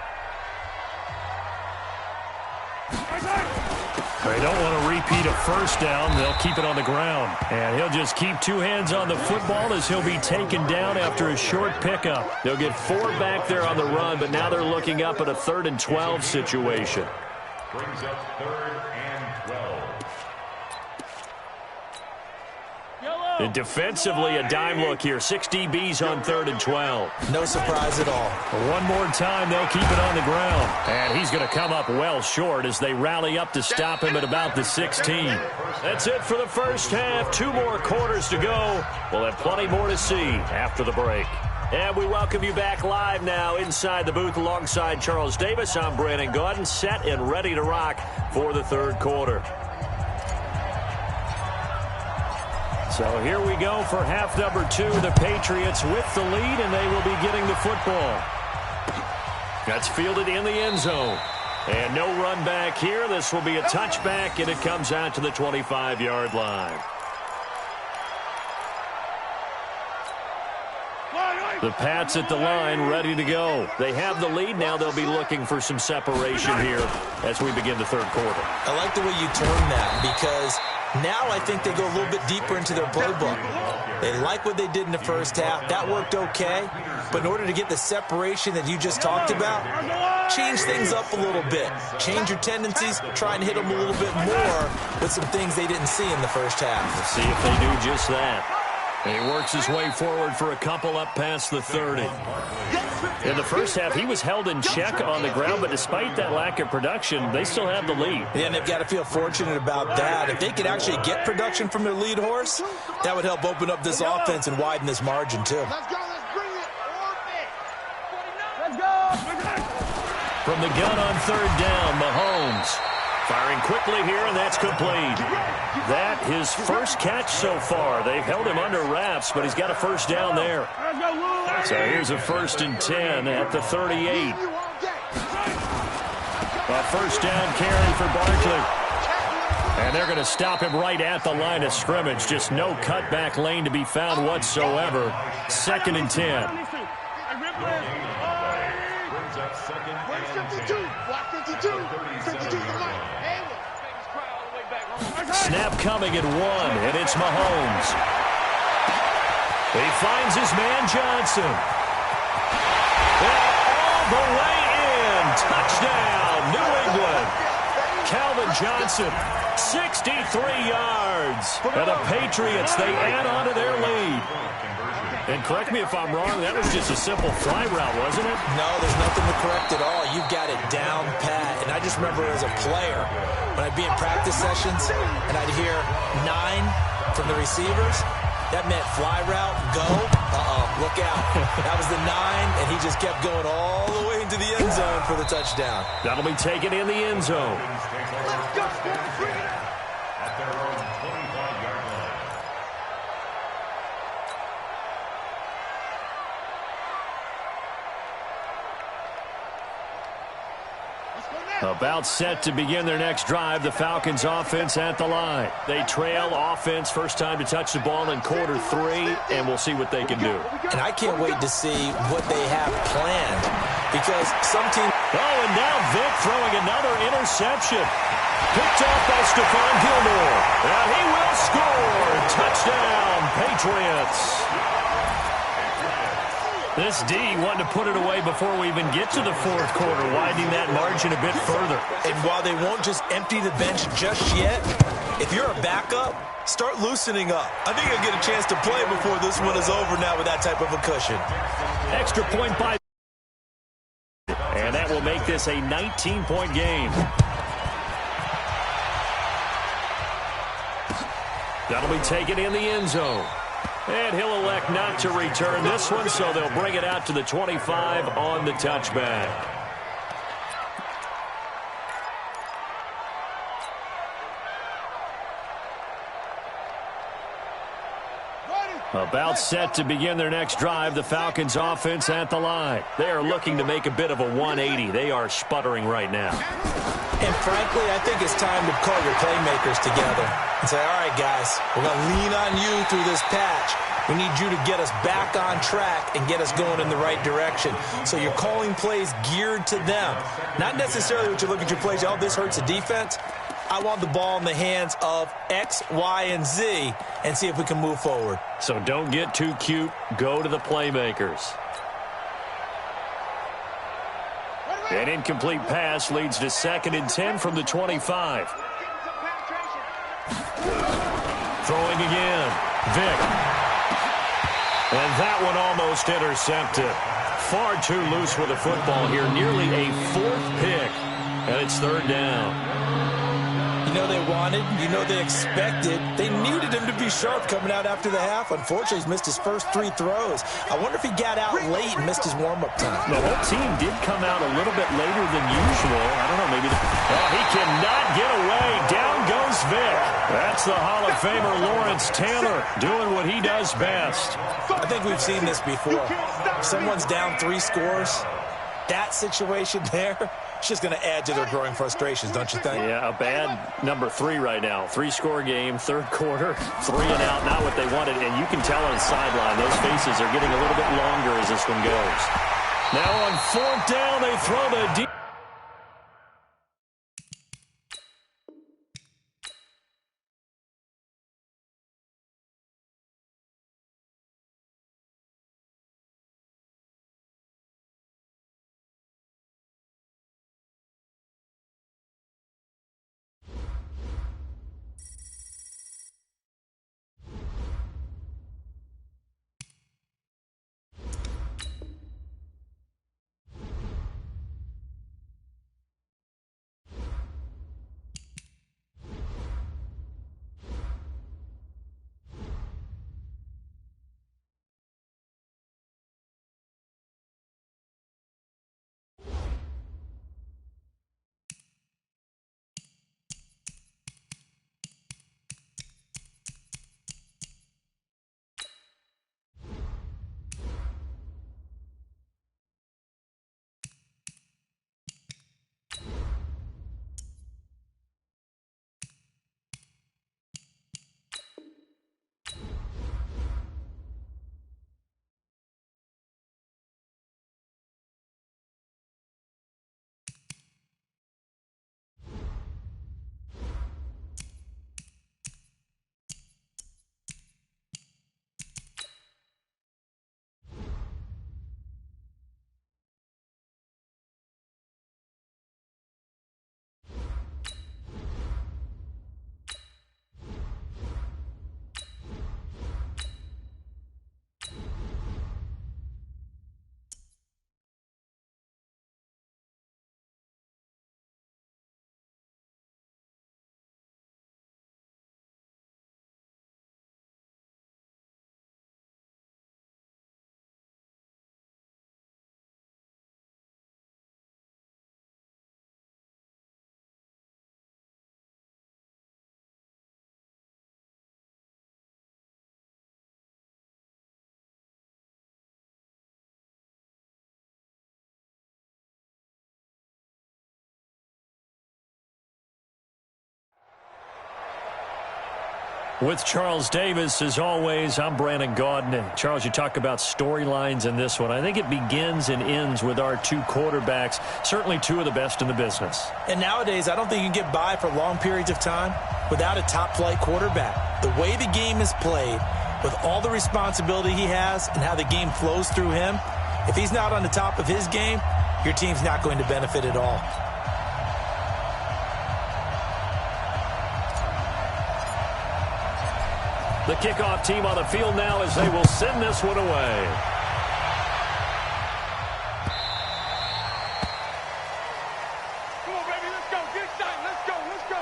Speaker 1: They don't want to repeat a first down. They'll keep it on the ground. And he'll just keep two hands on the football as he'll be taken down after a short pickup. They'll get 4 back there on the run, but now they're looking up at a 3rd and 12 situation.
Speaker 2: Brings up 3rd and 12.
Speaker 1: And defensively, a dime look here. 6 DBs on 3rd and 12.
Speaker 3: No surprise at all.
Speaker 1: One more time, they'll keep it on the ground. And he's going to come up well short as they rally up to stop him at about the 16. That's it for the first half. 2 more quarters to go. We'll have plenty more to see after the break. And we welcome you back live now inside the booth alongside Charles Davis. I'm Brandon Gordon, set and ready to rock for the 3rd quarter. So here we go for half number 2. The Patriots with the lead, and they will be getting the football. That's fielded in the end zone. And no run back here. This will be a touchback, and it comes out to the 25-yard line. The Pats at the line, ready to go. They have the lead. Now they'll be looking for some separation here as we begin the 3rd quarter.
Speaker 3: I like the way you term that because now I think they go a little bit deeper into their playbook. They like what they did in the first half. That worked okay. But in order to get the separation that you just talked about, change things up a little bit. Change your tendencies. Try and hit them a little bit more with some things they didn't see in the first half.
Speaker 1: Let's see if they do just that. And he works his way forward for a couple up past the 30. In the first half, he was held in check on the ground, but despite that lack of production, they still have the lead.
Speaker 3: Yeah, and they've got to feel fortunate about that. If they could actually get production from their lead horse, that would help open up this offense and widen this margin, too.
Speaker 5: Let's go. Let's bring it. Let's go.
Speaker 1: From the gun on 3rd down, Mahomes firing quickly here, and that's complete. That his first catch so far. They've held him under wraps, but he's got a first down there. So here's a 1st and 10 at the 38. A first down carry for Barkley. And they're going to stop him right at the line of scrimmage. Just no cutback lane to be found whatsoever. 2nd and 10. Snap coming at 1, and it's Mahomes. He finds his man Johnson. And all the way in. Touchdown, New England. Calvin Johnson, 63 yards. And the Patriots, they add on to their lead. And correct me if I'm wrong, that was just a simple fly route, wasn't it?
Speaker 3: No, there's nothing to correct at all. You've got it down pat. And I just remember as a player, when I'd be in practice sessions and I'd hear 9 from the receivers, that meant fly route, go, look out. That was the 9, and he just kept going all the way into the end zone for the touchdown.
Speaker 1: That'll be taken in the end zone.
Speaker 5: Let's go. Bring it out.
Speaker 2: At their own 25-yard line.
Speaker 1: About set to begin their next drive, the Falcons offense at the line. They trail offense, first time to touch the ball in quarter 3, and we'll see what they can do.
Speaker 3: And I can't wait to see what they have planned because some teams...
Speaker 1: Oh, and now Vic throwing another interception. Picked off by Stephon Gilmore. And he will score. Touchdown, Patriots. This D wanted to put it away before we even get to the 4th quarter, widening that margin a bit further.
Speaker 3: And while they won't just empty the bench just yet, if you're a backup, start loosening up. I think you'll get a chance to play before this one is over now with that type of a cushion.
Speaker 1: Extra point by... And that will make this a 19-point game. That'll be taken in the end zone. And he'll elect not to return this one, so they'll bring it out to the 25 on the touchback. About set to begin their next drive, the Falcons offense at the line. They are looking to make a bit of a 180. They are sputtering right now.
Speaker 6: And frankly, I think it's time to call your playmakers together and say, all right, guys, we're going to lean on you through this patch. We need you to get us back on track and get us going in the right direction. So you're calling plays geared to them. Not necessarily what you look at your plays, oh, this hurts the defense. I want the ball in the hands of X, Y, and Z and see if we can move forward.
Speaker 1: So don't get too cute. Go to the playmakers. An incomplete pass leads to 2nd and 10 from the 25. Throwing again. Vick. And that one almost intercepted. Far too loose with the football here. Nearly a 4th pick. And it's 3rd down.
Speaker 6: You know they wanted, you know they expected. They needed him to be sharp coming out after the half. Unfortunately, he's missed his first 3 throws. I wonder if he got out late and missed his warm-up time.
Speaker 1: The whole team did come out a little bit later than usual. I don't know, maybe he cannot get away. Down goes Vick. That's the Hall of Famer Lawrence Taylor doing what he does best.
Speaker 6: I think we've seen this before. If someone's down 3 scores, that situation there, it's just going to add to their growing frustrations, don't you think?
Speaker 1: Yeah, a bad number 3 right now. 3-score game, 3rd quarter, 3 and out, not what they wanted. And you can tell on the sideline, those faces are getting a little bit longer as this one goes. Now on 4th down, they throw the deep. With Charles Davis, as always, I'm Brandon Gaudin. Charles, you talk about storylines in this one. I think it begins and ends with our 2 quarterbacks, certainly 2 of the best in the business.
Speaker 6: And nowadays, I don't think you can get by for long periods of time without a top-flight quarterback. The way the game is played, with all the responsibility he has and how the game flows through him, if he's not on the top of his game, your team's not going to benefit at all.
Speaker 1: The kickoff team on the field now as they will send this one away.
Speaker 4: Come on, baby, let's go. Get excited. Let's go. Let's go.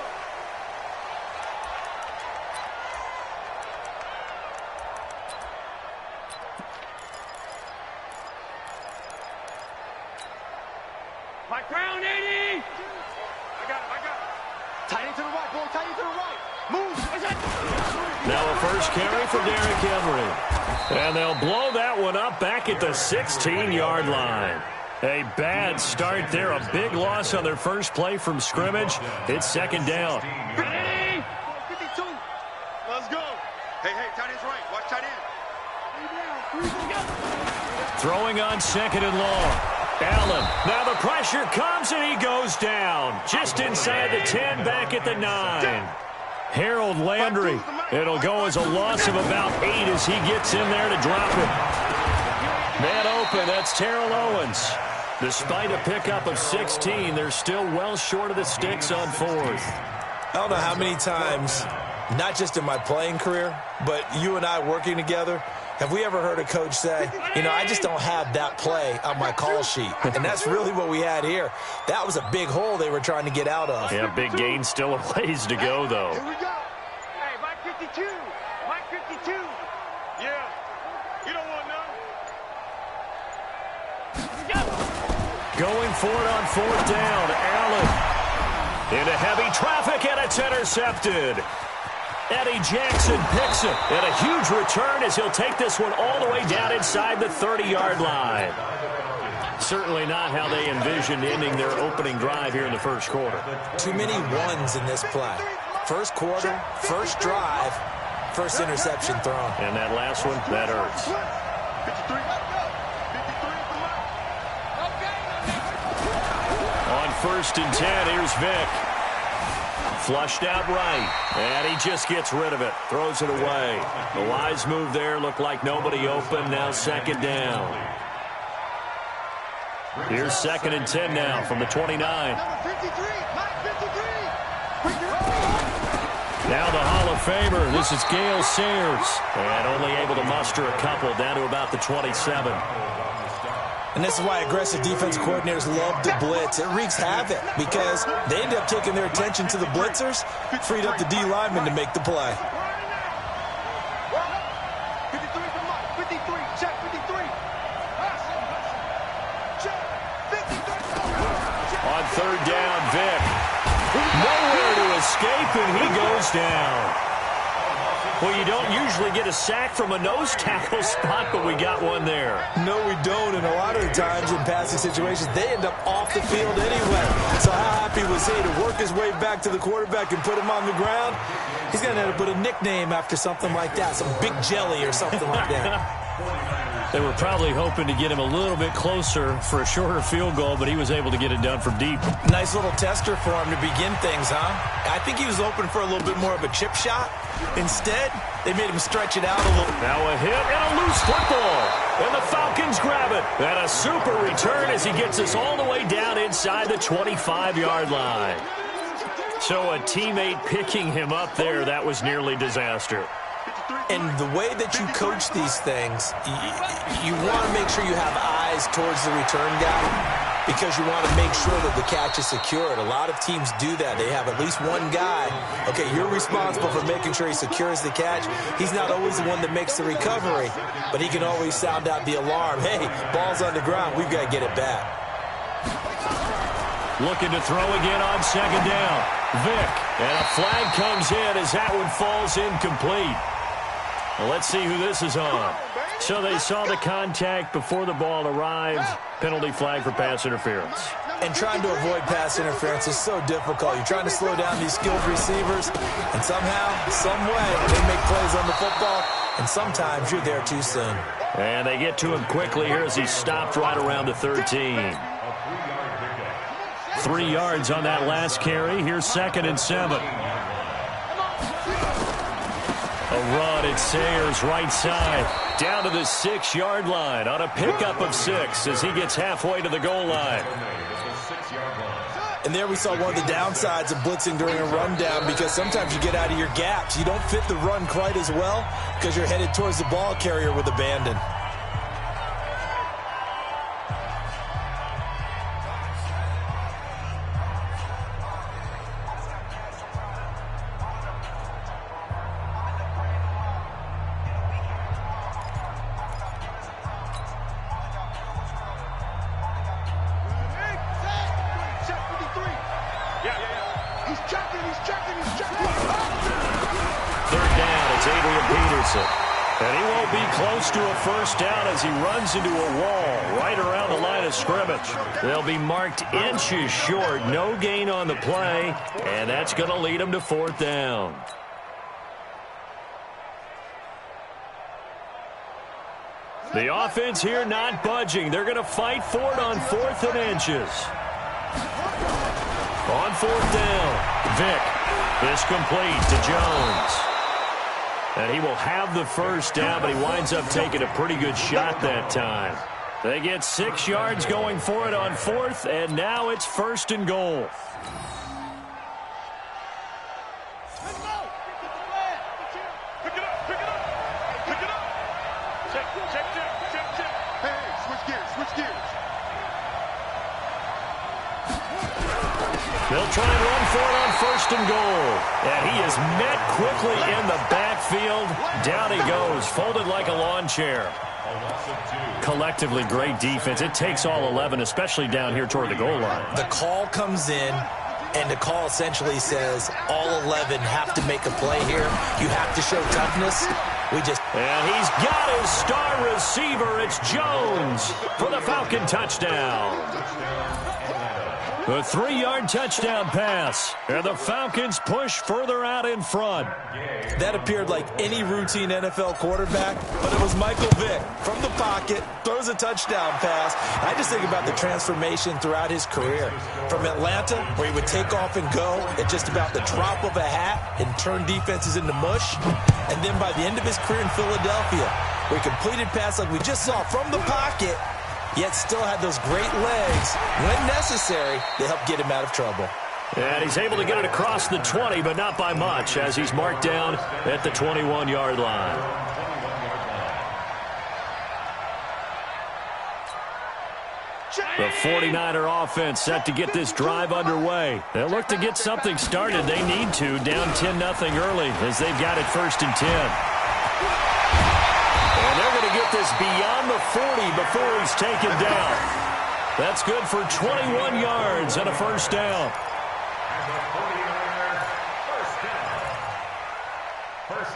Speaker 4: My crown, 80. I got it. I got it.
Speaker 5: Tight end to the right, boy. Tight end to the right.
Speaker 1: Now a first carry for Derrick Henry. And they'll blow that one up back at the 16-yard line. A bad start there. A big loss on their first play from scrimmage. It's second down.
Speaker 5: 52. Let's go. Hey, tight end's right. Watch tight end.
Speaker 1: Throwing on second and long. Allen. Now the pressure comes and he goes down. Just inside the 10, back at the 9. Harold Landry. It'll go as a loss of about 8 as he gets in there to drop it. Man open, that's Terrell Owens. Despite a pickup of 16, they're still well short of the sticks on fourth.
Speaker 3: I don't know how many times, not just in my playing career, but you and I working together, have we ever heard a coach say, I just don't have that play on my call sheet. And that's really what we had here. That was a big hole they were trying to get out of.
Speaker 1: Yeah, big gain, still a ways to go, though.
Speaker 5: Here we go. Hey, Mike 52. Mike 52. Yeah. You don't want none.
Speaker 1: Going for it on fourth down. Allen into heavy traffic, and it's intercepted. Eddie Jackson picks it. And a huge return as he'll take this one all the way down inside the 30-yard line. Certainly not how they envisioned ending their opening drive here in the first quarter.
Speaker 3: Too many ones in this play. First quarter, first drive, first interception thrown.
Speaker 1: And that last one, that hurts.
Speaker 5: 53.
Speaker 1: On first and 10, here's Vick. Flushed out right, and he just gets rid of it. Throws it away. The wise move there. Looked like nobody open. Now second down. Here's second and 10 now from the 29.
Speaker 5: Number 53. Mike 53.
Speaker 1: Now the Hall of Famer. This is Gale Sayers. And only able to muster a couple down to about the 27.
Speaker 3: And this is why aggressive defensive coordinators love to blitz. It wreaks havoc because they end up taking their attention to the blitzers, freed up the D lineman to make the play.
Speaker 5: 53 for Mike. 53. Check 53. Check 53.
Speaker 1: On third down, Vick. Nowhere to escape, and he goes down. Well, you don't usually get a sack from a nose tackle spot, but we got one there.
Speaker 3: No, we don't, and a lot of the times in passing situations, they end up off the field anyway. So how happy was he to work his way back to the quarterback and put him on the ground? He's going to have to put a nickname after something like that, some Big Jelly or something like that.
Speaker 1: They were probably hoping to get him a little bit closer for a shorter field goal, but he was able to get it done from deep.
Speaker 3: Nice little tester for him to begin things, huh? I think he was open for a little bit more of a chip shot. Instead, they made him stretch it out a little.
Speaker 1: Now a hit and a loose football. And the Falcons grab it. And a super return as he gets us all the way down inside the 25-yard line. So a teammate picking him up there, that was nearly disaster.
Speaker 3: And the way that you coach these things, you want to make sure you have eyes towards the return guy because you want to make sure that the catch is secured. A lot of teams do that. They have at least one guy. Okay, you're responsible for making sure he secures the catch. He's not always the one that makes the recovery, but he can always sound out the alarm. Hey, ball's on the ground. We've got to get it back.
Speaker 1: Looking to throw again on second down. Vick, and a flag comes in as that one falls incomplete. Well, let's see who this is on. So they saw the contact before the ball arrived. Penalty flag for pass interference.
Speaker 3: And trying to avoid pass interference is so difficult. You're trying to slow down these skilled receivers, and somehow, some way, they make plays on the football, and sometimes you're there too soon.
Speaker 1: And they get to him quickly here as he stopped right around the 13. 3 yards on that last carry. Here's second and 7. A run at Sayers right side. Down to the 6-yard line on a pickup of 6 as he gets halfway to the goal line.
Speaker 3: And there we saw one of the downsides of blitzing during a rundown because sometimes you get out of your gaps. You don't fit the run quite as well because you're headed towards the ball carrier with abandon.
Speaker 1: force it. And he won't be close to a first down as he runs into a wall right around the line of scrimmage. They'll be marked inches short. No gain on the play, and that's going to lead them to fourth down. The offense here not budging. They're going to fight for it on 4th and inches. On 4th down, Vick is complete to Jones. And he will have the first down, but he winds up taking a pretty good shot that time. They get 6 yards going for it on 4th, and now it's 1st and goal. They'll try and run for it on 1st and goal. And he is met quickly in the backfield. Down he goes, folded like a lawn chair. Collectively, great defense. It takes all 11, especially down here toward the goal line.
Speaker 3: The call comes in, and the call essentially says all 11 have to make a play here. You have to show toughness.
Speaker 1: And he's got his star receiver. It's Jones for the Falcon touchdown. The 3-yard touchdown pass. And the Falcons push further out in front.
Speaker 3: That appeared like any routine NFL quarterback, but it was Michael Vick from the pocket, throws a touchdown pass. I just think about the transformation throughout his career. From Atlanta, where he would take off and go at just about the drop of a hat and turn defenses into mush. And then by the end of his career in Philadelphia, where he completed pass like we just saw from the pocket, yet still had those great legs. When necessary, they help get him out of trouble.
Speaker 1: And he's able to get it across the 20, but not by much, as he's marked down at the 21-yard line. The 49er offense set to get this drive underway. They'll look to get something started. They need to, down 10-0 early, as they've got it 1st and 10. And they're going to get this beyond the 40 before he's taken down. That's good for 21 yards and a first down.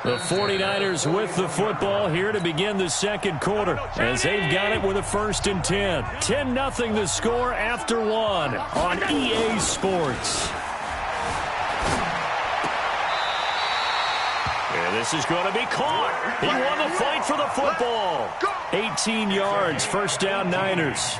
Speaker 1: The 49ers with the football here to begin the second quarter, as they've got it with a 1st and 10. 10-0 the score after 1 on EA Sports. And this is going to be caught. He won the fight for the football. 18 yards, first down Niners.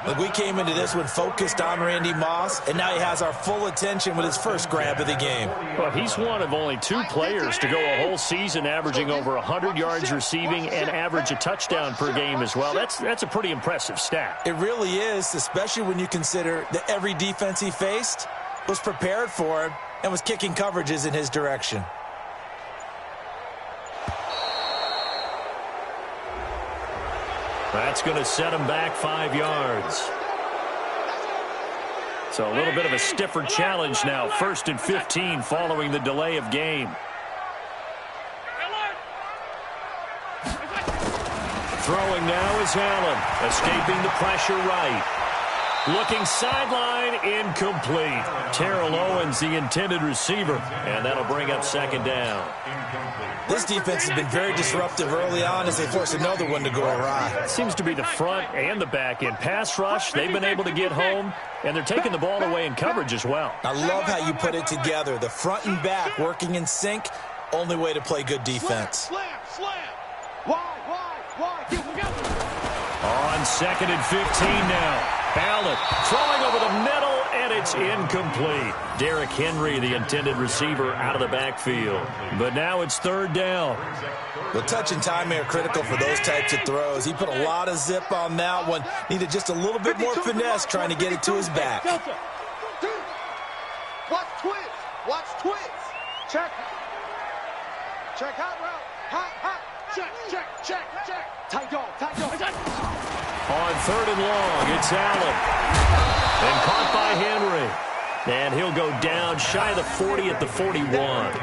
Speaker 3: Look, we came into this one focused on Randy Moss, and now he has our full attention with his first grab of the game.
Speaker 1: Well, he's one of only 2 players to go a whole season averaging over 100 yards receiving and average a touchdown per game as well. That's a pretty impressive stat.
Speaker 3: It really is, especially when you consider that every defense he faced was prepared for him and was kicking coverages in his direction.
Speaker 1: That's going to set him back 5 yards. So a little bit of a stiffer challenge now. 1st and 15 following the delay of game. Throwing now is Allen. Escaping the pressure right. Looking sideline, incomplete. Terrell Owens, the intended receiver. And that'll bring up 2nd down.
Speaker 3: This defense has been very disruptive early on as they force another one to go awry.
Speaker 1: Seems to be the front and the back end. Pass rush, they've been able to get home, and they're taking the ball away in coverage as well.
Speaker 3: I love how you put it together. The front and back working in sync, only way to play good defense.
Speaker 5: Slam. Why?
Speaker 1: On 2nd and 15 now. Allen throwing over the middle, and it's incomplete. Derrick Henry, the intended receiver, out of the backfield. But now it's 3rd down.
Speaker 3: The touch and time are critical for those types of throws. He put a lot of zip on that one. Needed just a little bit more finesse trying to get it to his back.
Speaker 5: Watch twist. Check hot route. Hot. Check. Tight dog.
Speaker 1: On 3rd and long, it's Allen. And caught by Henry. And he'll go down shy of the 40 at the 41.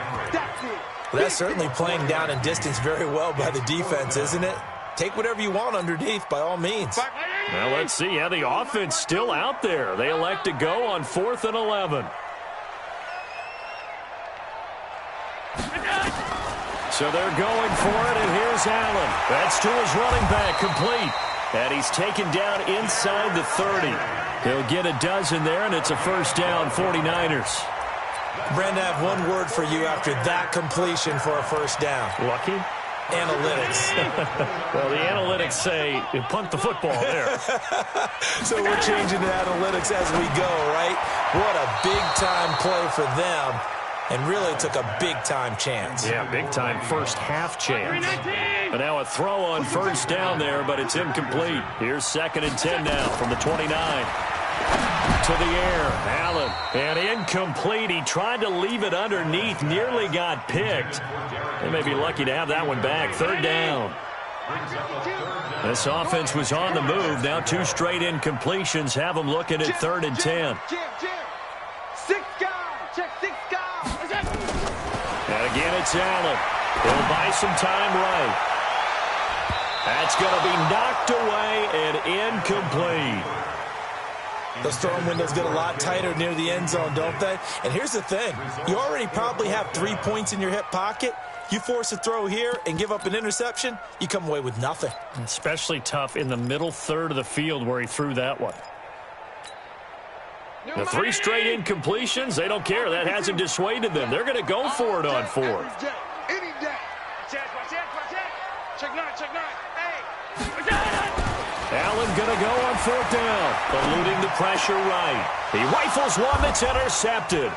Speaker 3: That's certainly playing down in distance very well by the defense, isn't it? Take whatever you want underneath, by all means.
Speaker 1: Well, let's see. Yeah, the offense still out there. They elect to go on 4th and 11. So they're going for it, and here's Allen. That's to his running back, complete. And he's taken down inside the 30. He'll get a dozen there, and it's a first down, 49ers.
Speaker 6: Brandon, I have one word for you after that completion for a first down.
Speaker 1: Lucky?
Speaker 6: Analytics.
Speaker 1: Well, the analytics say you punt the football there.
Speaker 6: So we're changing to analytics as we go, right? What a big-time play for them. And really took a big-time chance.
Speaker 1: Yeah, big-time first-half chance. But now a throw on first down there, but it's incomplete. Here's 2nd and 10 now from the 29. To the air, Allen. And incomplete. He tried to leave it underneath, nearly got picked. They may be lucky to have that one back. 3rd down. This offense was on the move. Now 2 straight incompletions have them looking at 3rd and 10. And again, it's Allen. He'll buy some time right. That's going to be knocked away and incomplete.
Speaker 6: Those throwing windows get a lot tighter near the end zone, don't they? And here's the thing. You already probably have 3 points in your hip pocket. You force a throw here and give up an interception, you come away with nothing.
Speaker 1: Especially tough in the middle third of the field where he threw that one. The 3 straight incompletions, they don't care. That hasn't dissuaded them. They're going to go for it on 4th.
Speaker 5: Any day. Check 9. Hey.
Speaker 1: Allen going to go on 4th down. Eluding the pressure right. He rifles one that's intercepted.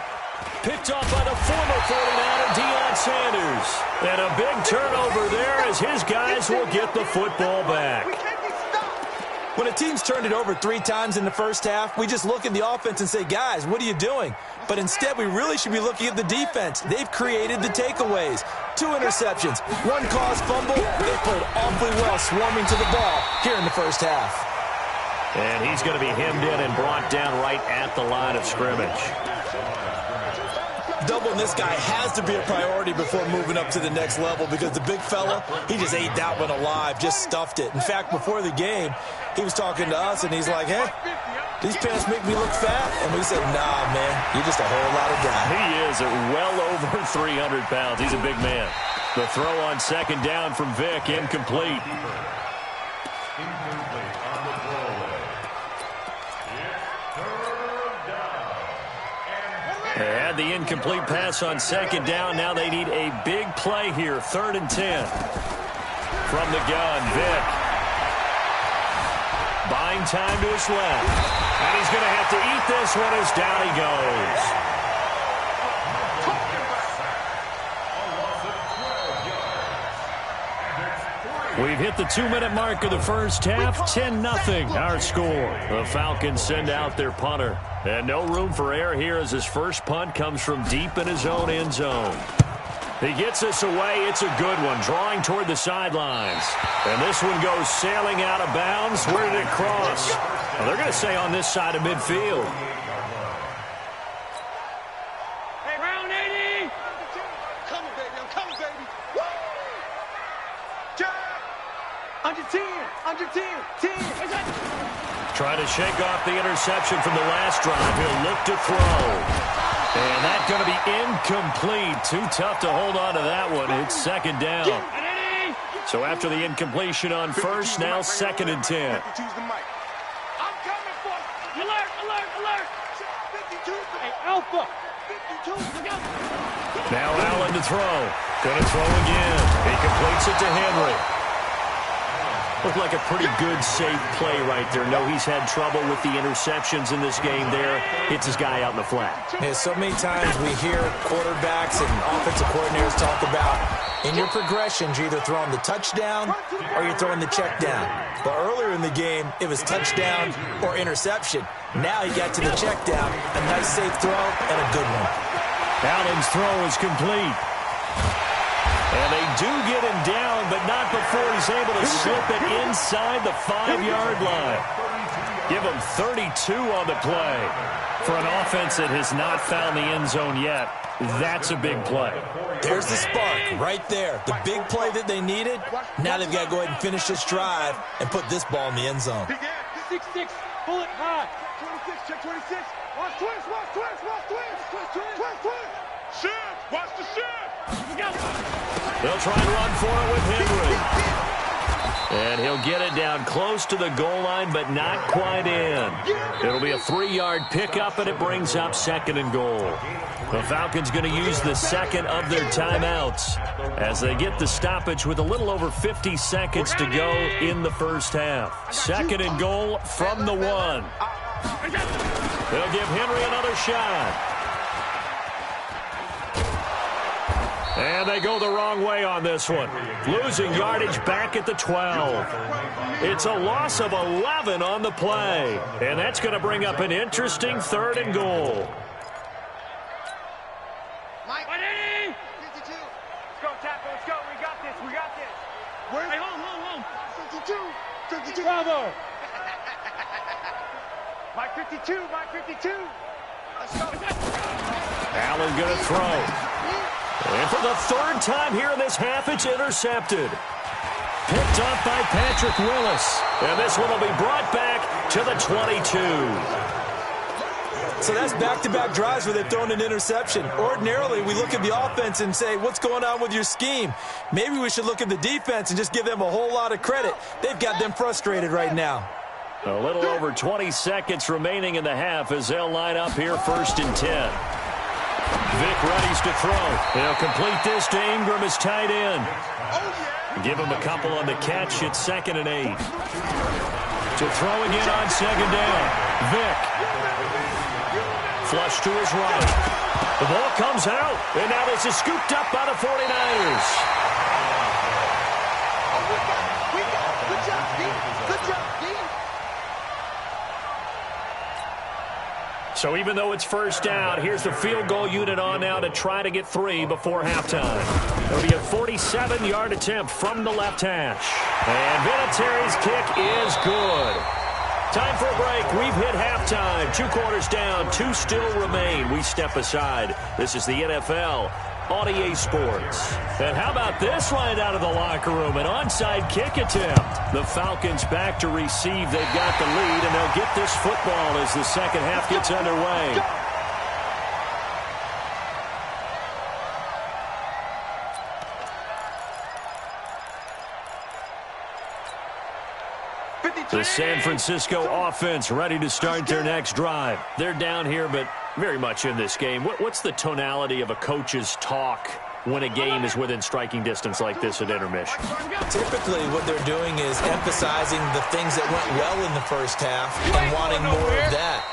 Speaker 1: Picked off by the former 49er, Deion Sanders. And a big turnover there as his guys will get the football back.
Speaker 6: When a team's turned it over 3 times in the first half, we just look at the offense and say, guys, what are you doing? But instead, we really should be looking at the defense. They've created the takeaways. 2 interceptions, 1 caused fumble. They played awfully well swarming to the ball here in the first half.
Speaker 1: And he's going to be hemmed in and brought down right at the line of scrimmage.
Speaker 6: Doubling this guy has to be a priority before moving up to the next level because the big fella, he just ate that one alive, just stuffed it. In fact, before the game, he was talking to us, and he's like, hey, these pants make me look fat. And we said, nah, man, you're just a whole lot of guy.
Speaker 1: He is at well over 300 pounds. He's a big man. The throw on 2nd down from Vick, incomplete. They had the incomplete pass on 2nd down. Now they need a big play here. 3rd and 10. From the gun, Vick. Buying time to his left. And he's going to have to eat this one as down he goes. We've hit the 2-minute mark of the first half. 10-0 our score. The Falcons send out their punter. And no room for error here as his first punt comes from deep in his own end zone. He gets this away. It's a good one, drawing toward the sidelines. And this one goes sailing out of bounds. Where did it cross? Well, they're going to say on this side of midfield.
Speaker 4: Hey, round 80.
Speaker 5: Coming, baby. I'm coming, baby. Woo! Under 10. Under 10. 10.
Speaker 1: Trying to shake off the interception from the last drive. He'll look to throw. And that's going to be incomplete. Too tough to hold on to that one. It's 2nd down. So after the incompletion on 1st, now 2nd and 10.
Speaker 4: I'm coming for you. Alert, alert, alert. Hey, Alpha.
Speaker 1: Now Allen to throw. Going to throw again. He completes it to Henry. Looked like a pretty good, safe play right there. No, he's had trouble with the interceptions in this game there. Hits his guy out in the flat.
Speaker 6: Yeah, so many times we hear quarterbacks and offensive coordinators talk about in your progressions, you're either throwing the touchdown or you're throwing the check down. But earlier in the game, it was touchdown or interception. Now he got to the check down, a nice safe throw and a good one.
Speaker 1: Allen's throw is complete. And they do get him down, but not before he's able to slip it inside the 5-yard line. Give him 32 on the play. For an offense that has not found the end zone yet, that's a big play.
Speaker 6: There's the spark right there. The big play that they needed. Now they've got to go ahead and finish this drive and put this ball in the end zone.
Speaker 4: 6-6, pull it high.
Speaker 5: 26, check 26. Watch twist, watch twist, watch twist. Twist, twist, twist, twist. Shit.
Speaker 4: Watch the shift.
Speaker 1: They'll try and run for it with Henry. And he'll get it down close to the goal line, but not quite in. It'll be a 3-yard pickup, and it brings up 2nd and goal. The Falcons going to use the second of their timeouts as they get the stoppage with a little over 50 seconds to go in the first half. 2nd and goal from the 1. They'll give Henry another shot. And they go the wrong way on this one. Losing yardage back at the 12. It's a loss of 11 on the play. And that's going to bring up an interesting 3rd and goal.
Speaker 4: Mike, 52. Let's go, Taco. Let's go. We got this. We got this. Hey, home. 52. Bravo. Mike 52. Mike 52. Let's go.
Speaker 1: Allen going to throw. And for the 3rd time here in this half, it's intercepted. Picked off by Patrick Willis. And this one will be brought back to the 22.
Speaker 3: So that's back-to-back drives where they've thrown an interception. Ordinarily, we look at the offense and say, what's going on with your scheme? Maybe we should look at the defense and just give them a whole lot of credit. They've got them frustrated right now.
Speaker 1: A little over 20 seconds remaining in the half as they'll line up here 1st and 10. Vic readies to throw. He'll complete this to Ingram as tight end. Give him a couple on the catch at 2nd and 8. To throw again on 2nd down. Vic. Flush to his right. The ball comes out. And now this is scooped up by the 49ers.
Speaker 5: Good job, Steve. Good job, Steve.
Speaker 1: So even though it's 1st down, here's the field goal unit on now to try to get 3 before halftime. It'll be a 47-yard attempt from the left hash. And Vinatieri's kick is good. Time for a break. We've hit halftime. 2 quarters down, 2 still remain. We step aside. This is the NFL on EA Sports. And how about this right out of the locker room? An onside kick attempt. The Falcons back to receive. They've got the lead, and they'll get this football as the second half gets underway. The San Francisco offense ready to start their next drive. They're down here, but very much in this game. What's the tonality of a coach's talk when a game is within striking distance like this at intermission?
Speaker 3: Typically, what they're doing is emphasizing the things that went well in the first half and wanting more of that.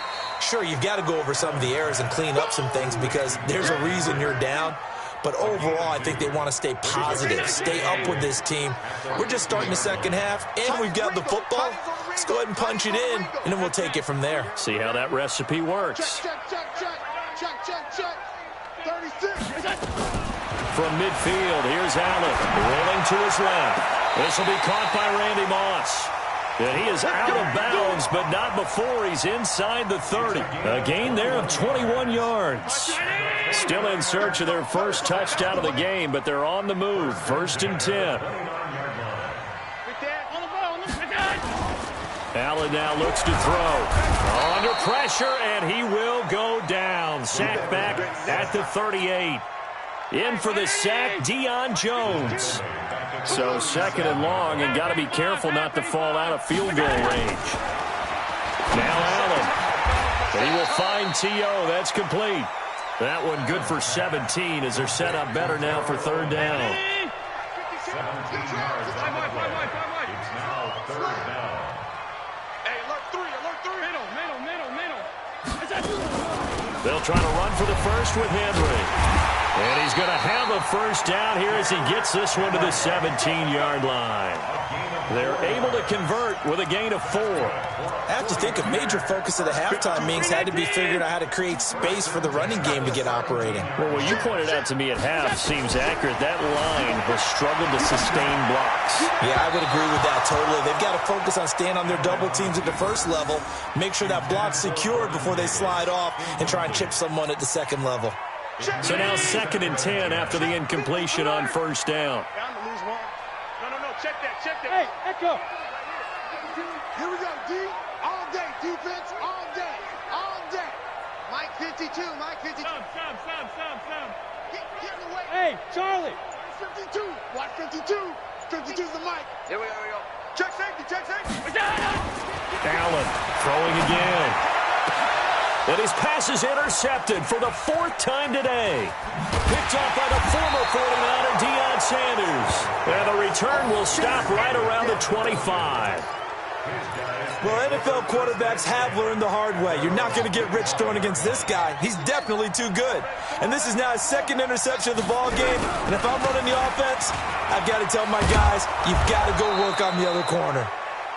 Speaker 3: Sure, you've got to go over some of the errors and clean up some things because there's a reason you're down. But overall, I think they want to stay positive, stay up with this team. We're just starting the second half, and we've got the football. Let's go ahead and punch it in, and then we'll take it from there.
Speaker 1: See how that recipe works.
Speaker 5: Check. 36.
Speaker 1: From midfield, here's Allen, rolling to his left. This will be caught by Randy Moss. And he is out of bounds, but not before he's inside the 30. A gain there of 21 yards. Still in search of their first touchdown of the game, but they're on the move. 1st and 10. Allen now looks to throw. Under pressure, and he will go down. Sack back at the 38. In for the sack, Deion Jones. So 2nd and long, and got to be careful not to fall out of field goal range. Now Allen. And he will find T.O. That's complete. That one good for 17 as they're set up better now for 3rd down.
Speaker 2: 17 yards on the play. It's now 3rd down.
Speaker 4: Hey, alert 3. Middle.
Speaker 1: They'll try to run for the first with Henry. And he's going to have a first down here as he gets this one to the 17-yard line. They're able to convert with a gain of 4.
Speaker 6: I have to think a major focus of the halftime meetings had to be figuring out how to create space for the running game to get operating.
Speaker 1: Well, what you pointed out to me at half seems accurate. That line has struggled to sustain blocks.
Speaker 6: Yeah, I would agree with that totally. They've got to focus on staying on their double teams at the first level, make sure that block's secured before they slide off, and try and chip someone at the second level.
Speaker 1: So now 2nd and 10 after the incompletion on 1st down.
Speaker 4: Bound to lose one. No. Check that. Hey, Echo.
Speaker 5: Here we go, D. All day, defense, all day. Mike 52.
Speaker 4: Some. Hey, Charlie.
Speaker 5: 52. Watch 52. 52's the mic. Here we go. Check safety.
Speaker 1: Allen throwing again. And his pass is intercepted for the 4th time today. Picked off by the former 49er, Deion Sanders. And the return will stop right around the 25.
Speaker 3: Well, NFL quarterbacks have learned the hard way. You're not going to get rich throwing against this guy. He's definitely too good. And this is now his 2nd interception of the ball game. And if I'm running the offense, I've got to tell my guys, you've got to go work on the other corner.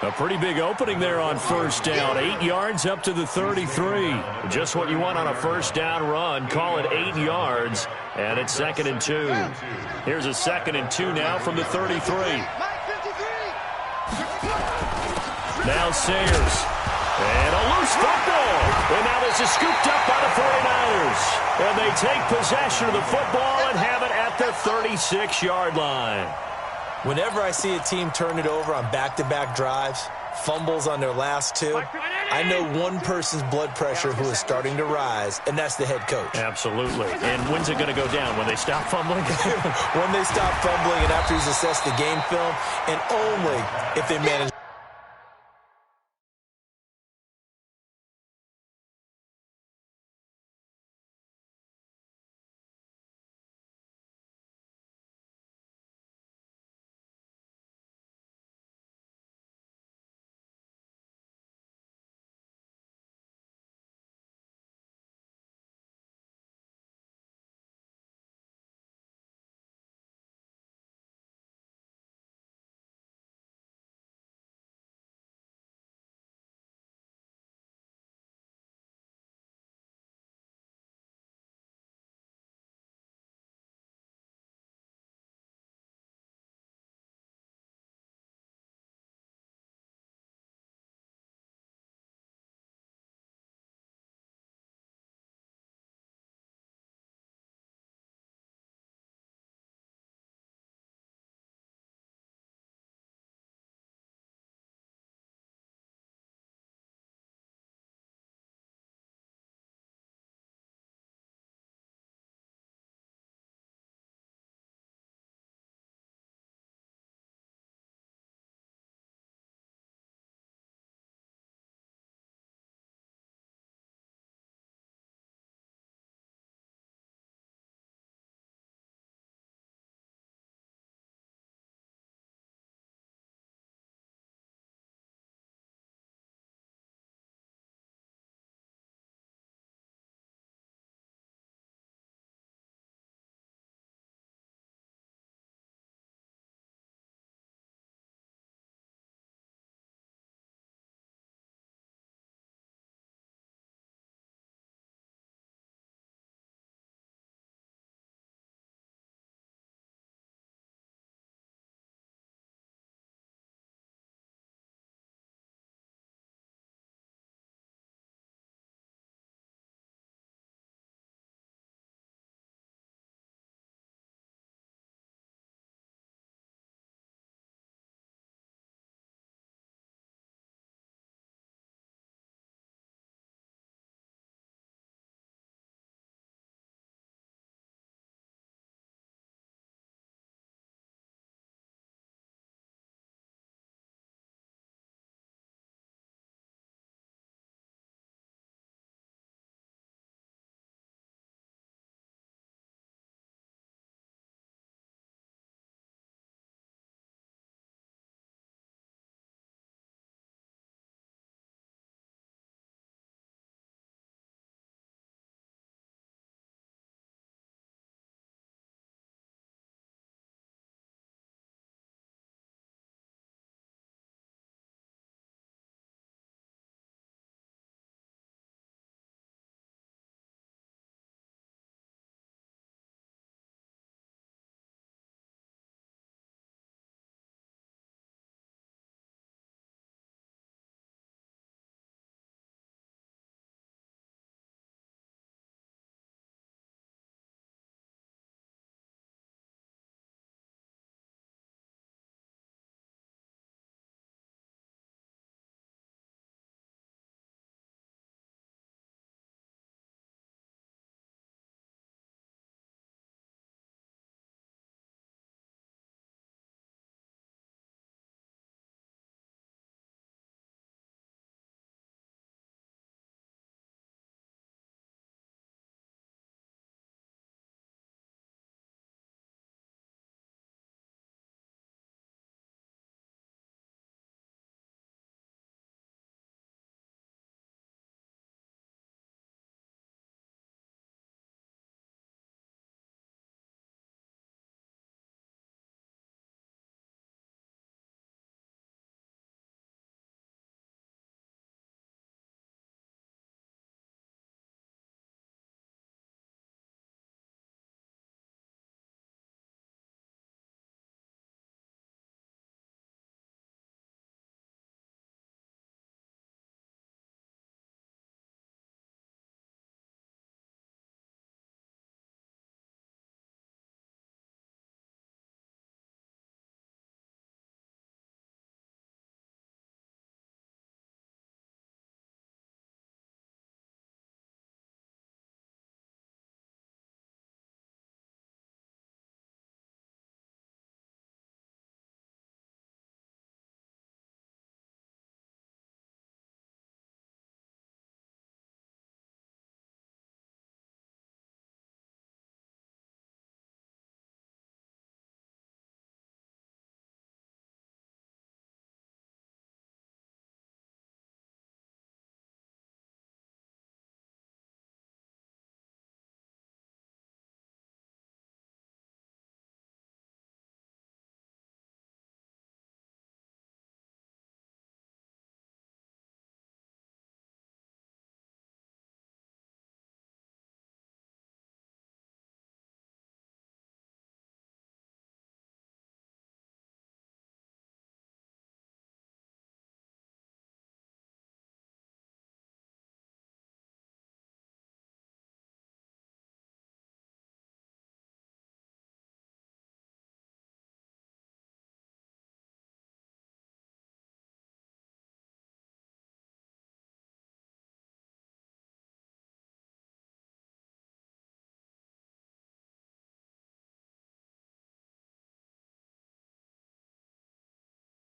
Speaker 1: A pretty big opening there on 1st down. 8 yards up to the 33. Just what you want on a 1st down run. Call it 8 yards. And it's 2nd and 2. Here's a 2nd and 2 now from the 33. Now Sayers. And a loose football. And now this is scooped up by the 49ers. And they take possession of the football and have it at the 36-yard line.
Speaker 3: Whenever I see a team turn it over on back-to-back drives, fumbles on their last 2, I know one person's blood pressure who is starting to rise, and that's the head coach.
Speaker 1: Absolutely. And when's it going to go down? When they stop fumbling?
Speaker 3: When they stop fumbling and after he's assessed the game film, and only if they manage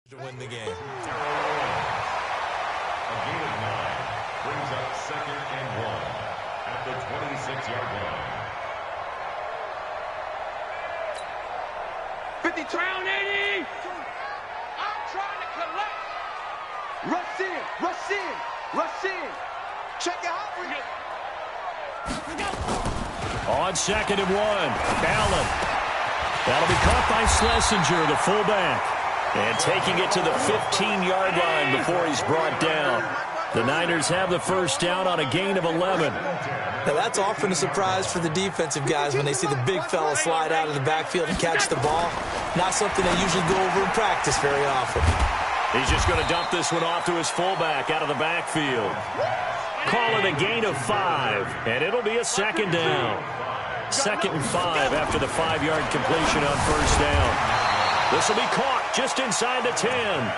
Speaker 3: To win the game.
Speaker 2: A gain of 9 brings up 2nd and 1 at the 26-yard line.
Speaker 4: 52. Round 80. I'm trying to collect.
Speaker 5: Rush in, rush in, rush in. Check it out.
Speaker 1: On 2nd and 1, Allen. That'll be caught by Schlesinger, the fullback. And taking it to the 15-yard line before he's brought down. The Niners have the first down on a gain of 11.
Speaker 6: Now, that's often a surprise for the defensive guys when they see the big fella slide out of the backfield and catch the ball. Not something they usually go over in practice very often.
Speaker 1: He's just going to dump this one off to his fullback out of the backfield. Call it a gain of 5, and it'll be a 2nd down. 2nd and 5 after the 5-yard completion on first down. This will be caught just inside the 10.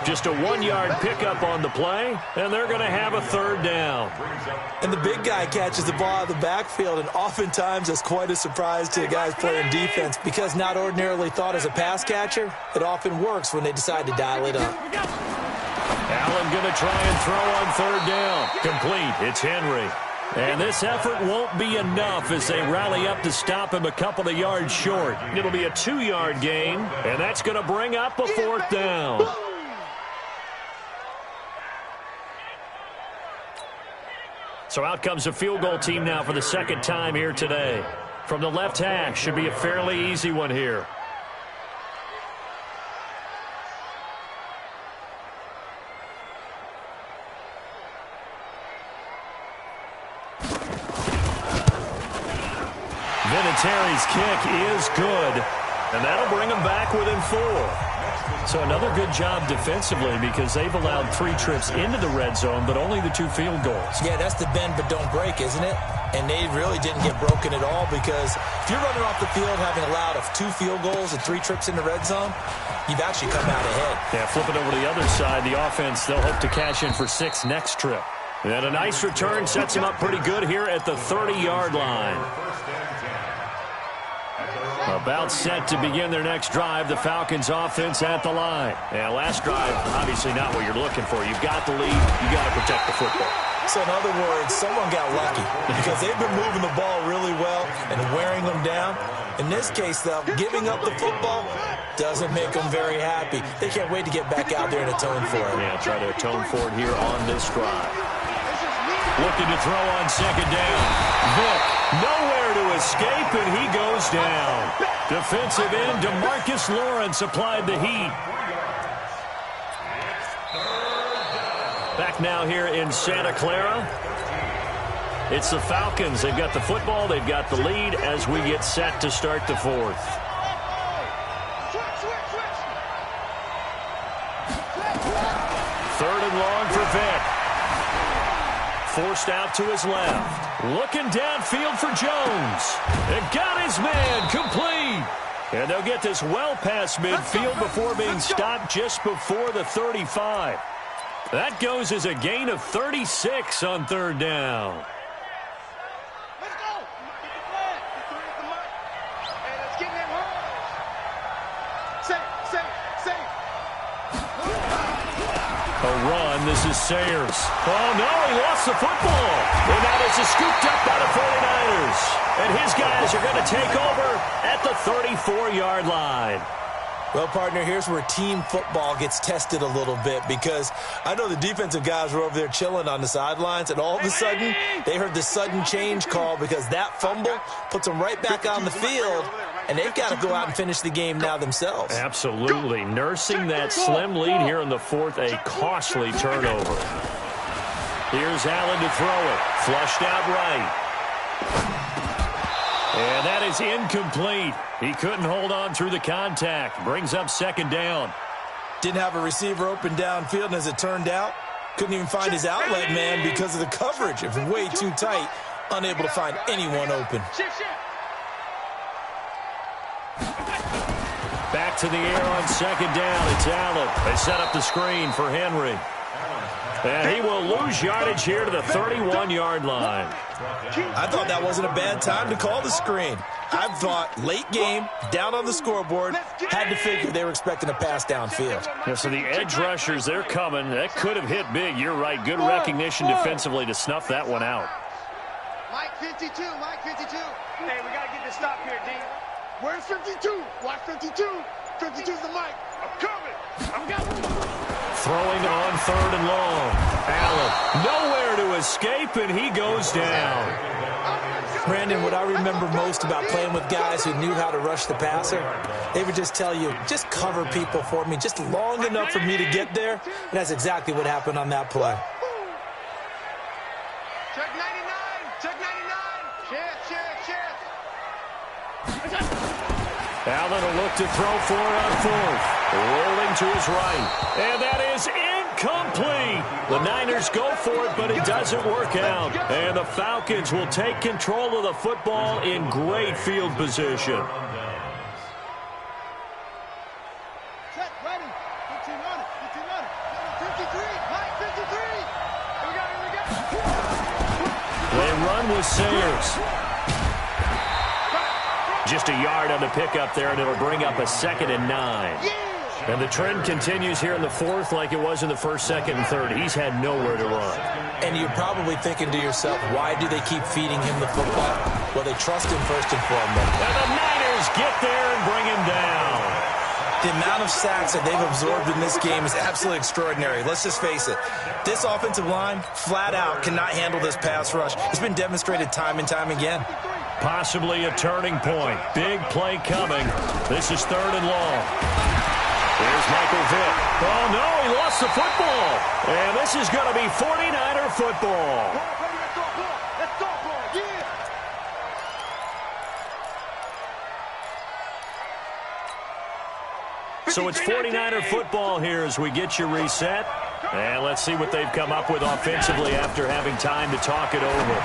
Speaker 1: Just a 1-yard pickup on the play, and they're going to have a 3rd down.
Speaker 6: And the big guy catches the ball out of the backfield, and oftentimes that's quite a surprise to the guys playing defense because not ordinarily thought as a pass catcher, it often works when they decide to dial it up.
Speaker 1: Allen going to try and throw on 3rd down. Complete. It's Henry. And this effort won't be enough as they rally up to stop him a couple of yards short. It'll be a 2-yard gain, and that's going to bring up a 4th down. So out comes a field goal team now for the 2nd time here today. From the left hash, should be a fairly easy one here. Vinatieri's kick is good, and that'll bring them back within 4. So another good job defensively because they've allowed 3 trips into the red zone, but only the 2 field goals.
Speaker 6: Yeah, that's the bend but don't break, isn't it? And they really didn't get broken at all because if you're running off the field having allowed 2 field goals and 3 trips in the red zone, you've actually come out ahead.
Speaker 1: Yeah, flip it over to the other side. The offense, they'll hope to cash in for 6 next trip. And a nice return sets them up pretty good here at the 30-yard line. About set to begin their next drive. The Falcons offense at the line. And last drive, obviously not what you're looking for. You've got the lead. You got to protect the football.
Speaker 6: So in other words, someone got lucky because they've been moving the ball really well and wearing them down. In this case, though, giving up the football doesn't make them very happy. They can't wait to get back out there and atone for it.
Speaker 1: Yeah, try to atone for it here on this drive. Looking to throw on 2nd down. Vick, nowhere to escape, and he goes down. Defensive end DeMarcus Lawrence applied the heat. Back now here in Santa Clara. It's the Falcons. They've got the football. They've got the lead as we get set to start the 4th. 3rd and long for Vick. Forced out to his left. Looking downfield for Jones. And got his man complete. And they'll get this well past midfield before being stopped just before the 35. That goes as a gain of 36 on 3rd down.
Speaker 5: Let's go. And let's get that home. Safe.
Speaker 1: A run. This is Sayers. Oh, no, he lost the football. And now this is scooped up by the 49ers. And his guys are going to take over at the 34-yard line.
Speaker 6: Well, partner, here's where team football gets tested a little bit because I know the defensive guys were over there chilling on the sidelines, and all of a sudden they heard the sudden change call because that fumble puts them right back on the field, and they've got to go out and finish the game now themselves.
Speaker 1: Absolutely. Nursing that slim lead here in the 4th, a costly turnover. Here's Allen to throw it. Flushed out right. And that is incomplete. He couldn't hold on through the contact. Brings up 2nd down.
Speaker 6: Didn't have a receiver open downfield, and as it turned out, couldn't even find his outlet man because of the coverage. It was way too tight, unable to find anyone open.
Speaker 1: Back to the air on 2nd down. It's Allen. They set up the screen for Henry. And he will lose yardage here to the 31-yard line.
Speaker 3: I thought that wasn't a bad time to call the screen. I thought late game, down on the scoreboard, had to figure they were expecting a pass downfield.
Speaker 1: Yeah, so the edge rushers, they're coming. That could have hit big. You're right. Good recognition defensively to snuff that one out.
Speaker 5: Mike 52, Mike 52. Hey, we got to get this stop here, D. Where's 52? Watch 52. 52's the mic. I'm coming. I'm coming.
Speaker 1: Throwing on 3rd and long. Allen nowhere to escape, and he goes down.
Speaker 6: Brandon, what I remember most about playing with guys who knew how to rush the passer, they would just tell you, just cover people for me, just long enough for me to get there. And that's exactly what happened on that play.
Speaker 5: Check 99. Check 99. Check.
Speaker 1: Allen will look to throw for it on 4th. Rolling to his right. And that is incomplete. The Niners go for it, but it doesn't work out. And the Falcons will take control of the football in great field position.
Speaker 5: Check, ready. 15 on it. 15 on it. 53. Mike 53. Here we go.
Speaker 1: They run with Sayers. Just a yard on the pickup there, and it'll bring up a 2nd and 9. And the trend continues here in the 4th like it was in the 1st, 2nd, and 3rd. He's had nowhere to run.
Speaker 6: And you're probably thinking to yourself, why do they keep feeding him the football? Well, they trust him first and foremost.
Speaker 1: And the Niners get there and bring him down.
Speaker 3: The amount of sacks that they've absorbed in this game is absolutely extraordinary. Let's just face it. This offensive line, flat out, cannot handle this pass rush. It's been demonstrated time and time again.
Speaker 1: Possibly a turning point. Big play coming. This is 3rd and long. Here's Michael Vick. Oh, no, he lost the football. And this is going to be 49er football. So it's 49er football here as we get you reset. And let's see what they've come up with offensively after having time to talk it over.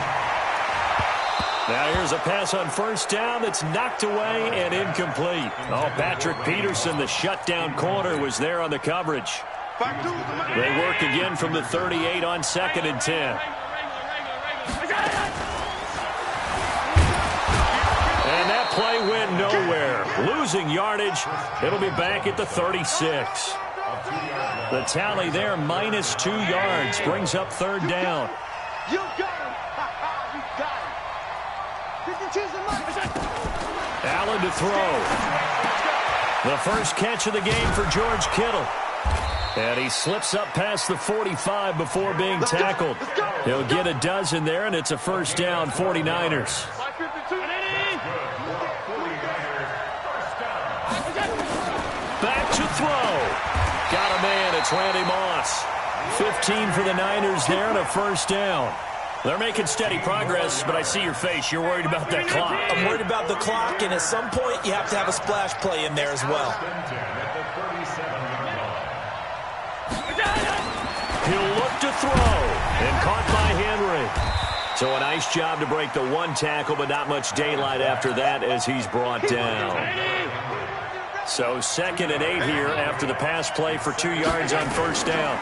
Speaker 1: Now here's a pass on 1st down that's knocked away and incomplete. Oh, Patrick Peterson, the shutdown corner, was there on the coverage. They work again from the 38 on 2nd and 10. And that play went nowhere. Losing yardage. It'll be back at the 36. The tally there, -2 yards, brings up 3rd down.
Speaker 5: You got him. You got him.
Speaker 1: Allen to throw. The first catch of the game for George Kittle. And he slips up past the 45 before being tackled. He'll get a dozen there, and it's a 1st down, 49ers. Back to throw. Got a man. It's Randy Moss. 15 for the Niners there, and a 1st down. They're making steady progress, but I see your face. You're worried about that clock.
Speaker 6: I'm worried about the clock, and at some point, you have to have a splash play in there as well.
Speaker 1: He'll look to throw, and caught by Henry. So a nice job to break the 1 tackle, but not much daylight after that as he's brought down. So 2nd and 8 here after the pass play for 2 yards on 1st down.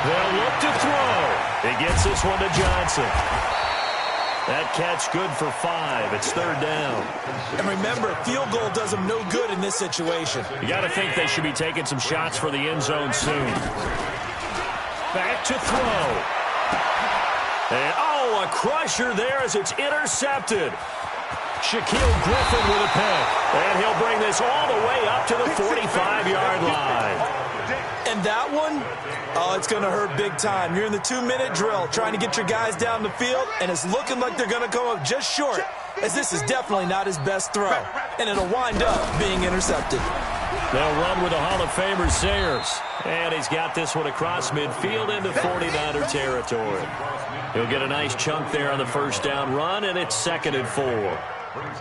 Speaker 1: They'll look to throw. He gets this one to Johnson. That catch good for 5. It's 3rd down.
Speaker 6: And remember, field goal does them no good in this situation.
Speaker 1: You got to think they should be taking some shots for the end zone soon. Back to throw. And, oh, a crusher there as it's intercepted. Shaquille Griffin with a pick. And he'll bring this all the way up to the 45-yard line.
Speaker 6: And that one, oh, it's going to hurt big time. You're in the 2-minute drill trying to get your guys down the field, and it's looking like they're going to come up just short, as this is definitely not his best throw. And it'll wind up being intercepted.
Speaker 1: They'll run with the Hall of Famer Sayers. And he's got this one across midfield into 49er territory. He'll get a nice chunk there on the 1st down run, and it's 2nd and 4.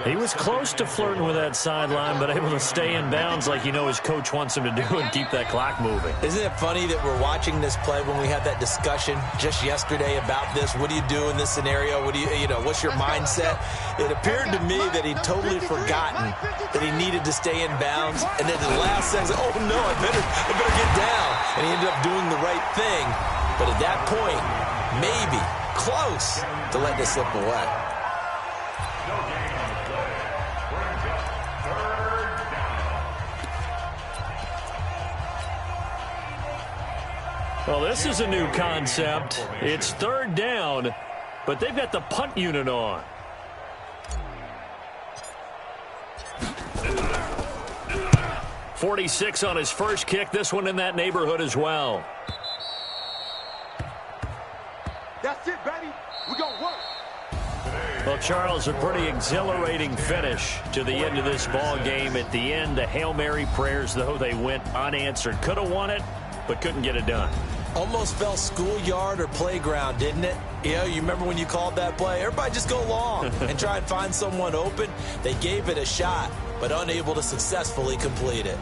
Speaker 1: He was close to flirting with that sideline, but able to stay in bounds like you know his coach wants him to do and keep that clock moving.
Speaker 3: Isn't it funny that we're watching this play when we had that discussion just yesterday about this? What do you do in this scenario? What do you know, what's your mindset? It appeared to me that he'd totally forgotten that he needed to stay in bounds. And then the last second, oh, no, I better get down. And he ended up doing the right thing. But at that point, maybe close to letting it slip away.
Speaker 1: Well, this is a new concept. It's third down, but they've got the punt unit on. .46 on his first kick. This one in that neighborhood as well.
Speaker 5: That's it, baby. We're going to work.
Speaker 1: Well, Charles, a pretty exhilarating finish to the end of this ball game. At the end, the Hail Mary prayers, though, they went unanswered. Could have won it, but couldn't get it done.
Speaker 3: Almost felt schoolyard or playground, didn't it? You know, you remember when you called that play? Everybody just go long and try and find someone open. They gave it a shot, but unable to successfully complete it.